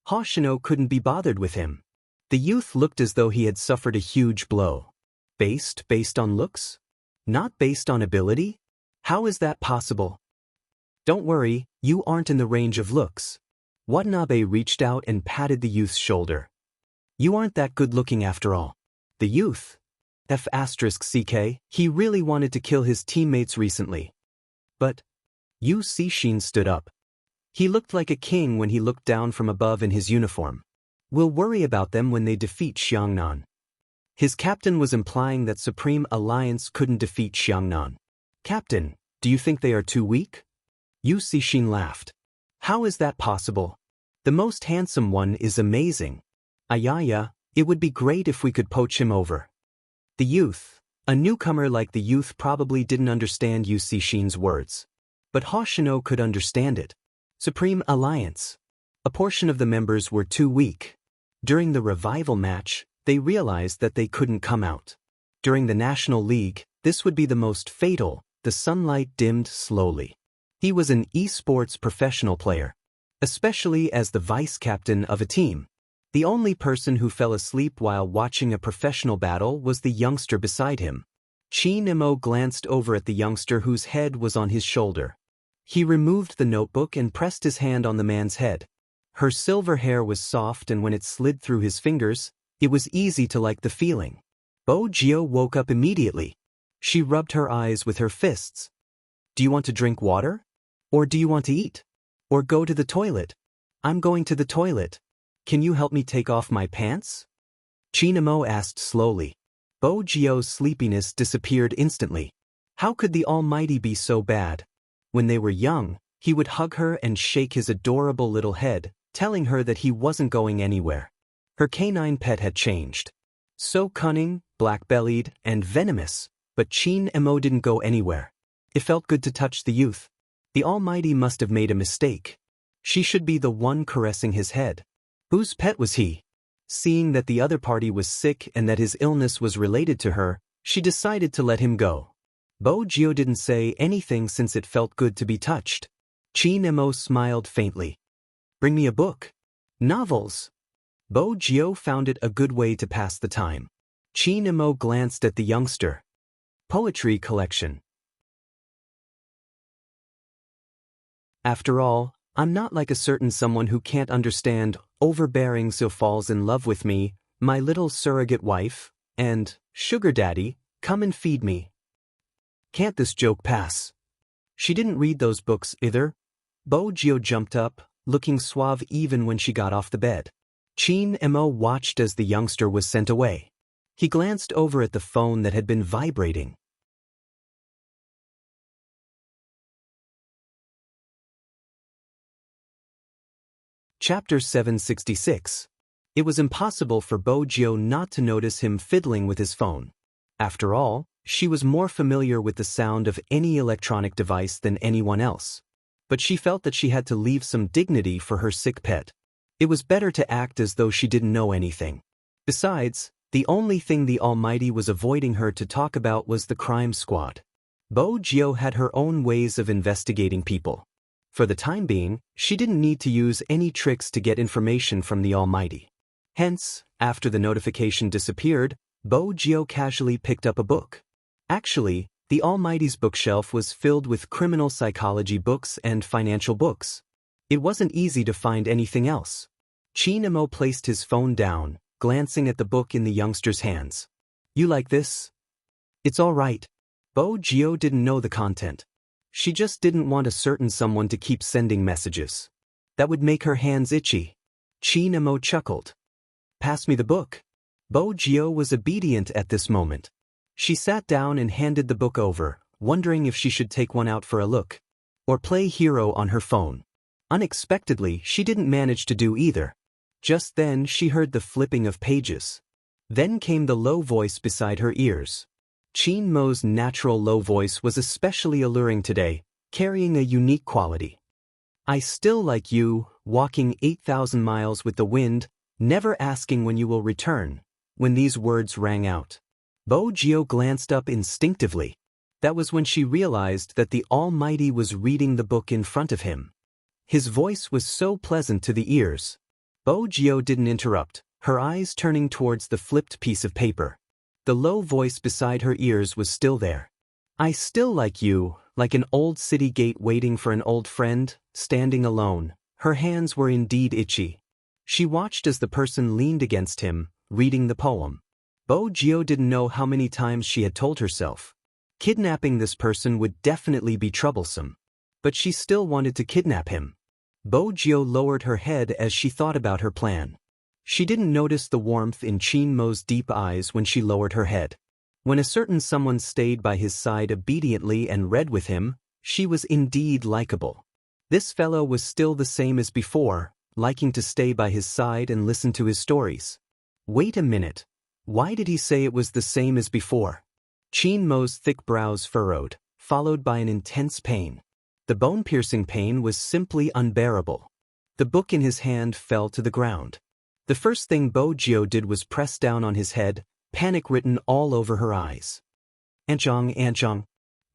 Hoshino couldn't be bothered with him. The youth looked as though he had suffered a huge blow. Based on looks? Not based on ability? How is that possible? Don't worry, you aren't in the range of looks. Watanabe reached out and patted the youth's shoulder. You aren't that good-looking after all. The youth, F***CK, he really wanted to kill his teammates recently. But Yu Cixin stood up. He looked like a king when he looked down from above in his uniform. We'll worry about them when they defeat Xiangnan. His captain was implying that Supreme Alliance couldn't defeat Xiangnan. Captain, do you think they are too weak? Yu Cixin laughed. How is that possible? The most handsome one is amazing. Ayaya, it would be great if we could poach him over. The youth, a newcomer like the youth, probably didn't understand Yu Cixin's words. But Hoshino could understand it. Supreme Alliance. A portion of the members were too weak. During the revival match, they realized that they couldn't come out. During the National League, this would be the most fatal. The sunlight dimmed slowly. He was an esports professional player, especially as the vice-captain of a team. The only person who fell asleep while watching a professional battle was the youngster beside him. Chinemo glanced over at the youngster whose head was on his shoulder. He removed the notebook and pressed his hand on the man's head. Her silver hair was soft, and when it slid through his fingers, it was easy to like the feeling. Bo Jio woke up immediately. She rubbed her eyes with her fists. Do you want to drink water? Or do you want to eat? Or go to the toilet? I'm going to the toilet. Can you help me take off my pants? Chinemo asked slowly. Bo Jio's sleepiness disappeared instantly. How could the Almighty be so bad? When they were young, he would hug her and shake his adorable little head, telling her that he wasn't going anywhere. Her canine pet had changed. So cunning, black-bellied, and venomous, but Chinemo didn't go anywhere. It felt good to touch the youth. The Almighty must have made a mistake. She should be the one caressing his head. Whose pet was he? Seeing that the other party was sick and that his illness was related to her, she decided to let him go. Bo Jio didn't say anything since it felt good to be touched. Chinemo smiled faintly. Bring me a book. Novels. Bo Gio found it a good way to pass the time. Chin Imo glanced at the youngster. Poetry collection. After all, I'm not like a certain someone who can't understand overbearing so falls in love with me, my little surrogate wife, and sugar daddy, come and feed me. Can't this joke pass? She didn't read those books either. Bo Gio jumped up, looking suave even when she got off the bed. Chin Imo watched as the youngster was sent away. He glanced over at the phone that had been vibrating. Chapter 766. It was impossible for Bo Gio not to notice him fiddling with his phone. After all, she was more familiar with the sound of any electronic device than anyone else. But she felt that she had to leave some dignity for her sick pet. It was better to act as though she didn't know anything. Besides, the only thing the Almighty was avoiding her to talk about was the crime squad. Bo Gio had her own ways of investigating people. For the time being, she didn't need to use any tricks to get information from the Almighty. Hence, after the notification disappeared, Bo Gio casually picked up a book. Actually, the Almighty's bookshelf was filled with criminal psychology books and financial books. It wasn't easy to find anything else. Chin Imo placed his phone down, glancing at the book in the youngster's hands. You like this? It's all right. Bo Gio didn't know the content. She just didn't want a certain someone to keep sending messages. That would make her hands itchy. Chin Imo chuckled. Pass me the book. Bo Gio was obedient at this moment. She sat down and handed the book over, wondering if she should take one out for a look, or play hero on her phone. Unexpectedly, she didn't manage to do either. Just then she heard the flipping of pages. Then came the low voice beside her ears. Chin Mo's natural low voice was especially alluring today, carrying a unique quality. I still like you, walking 8,000 miles with the wind, never asking when you will return. When these words rang out, Bo Gio glanced up instinctively. That was when she realized that the Almighty was reading the book in front of him. His voice was so pleasant to the ears. Bo Gio didn't interrupt, her eyes turning towards the flipped piece of paper. The low voice beside her ears was still there. I still like you, like an old city gate waiting for an old friend, standing alone. Her hands were indeed itchy. She watched as the person leaned against him, reading the poem. Bo Gio didn't know how many times she had told herself. Kidnapping this person would definitely be troublesome. But she still wanted to kidnap him. Bo Gio lowered her head as she thought about her plan. She didn't notice the warmth in Chin Mo's deep eyes when she lowered her head. When a certain someone stayed by his side obediently and read with him, she was indeed likable. This fellow was still the same as before, liking to stay by his side and listen to his stories. Wait a minute. Why did he say it was the same as before? Chin Mo's thick brows furrowed, followed by an intense pain. The bone-piercing pain was simply unbearable. The book in his hand fell to the ground. The first thing Bo Gio did was press down on his head, panic written all over her eyes. Anchong.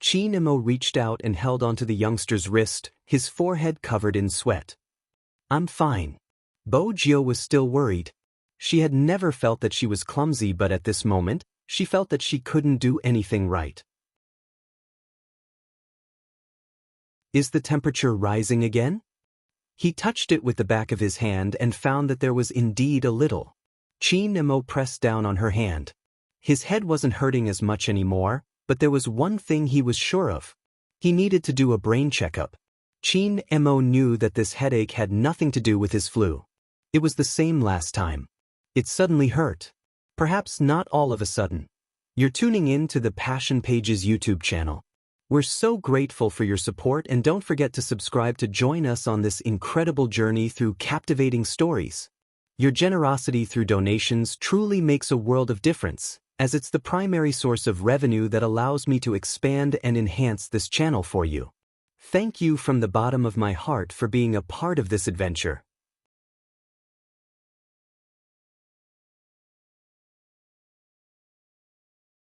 Chin Imo reached out and held onto the youngster's wrist, his forehead covered in sweat. I'm fine. Bo Gio was still worried. She had never felt that she was clumsy, but at this moment, she felt that she couldn't do anything right. Is the temperature rising again? He touched it with the back of his hand and found that there was indeed a little. Chin Imo pressed down on her hand. His head wasn't hurting as much anymore, but there was one thing he was sure of. He needed to do a brain checkup. Chin Imo knew that this headache had nothing to do with his flu. It was the same last time. It suddenly hurt. Perhaps not all of a sudden. You're tuning in to the Passion Pages YouTube channel. We're so grateful for your support, and don't forget to subscribe to join us on this incredible journey through captivating stories. Your generosity through donations truly makes a world of difference, as it's the primary source of revenue that allows me to expand and enhance this channel for you. Thank you from the bottom of my heart for being a part of this adventure.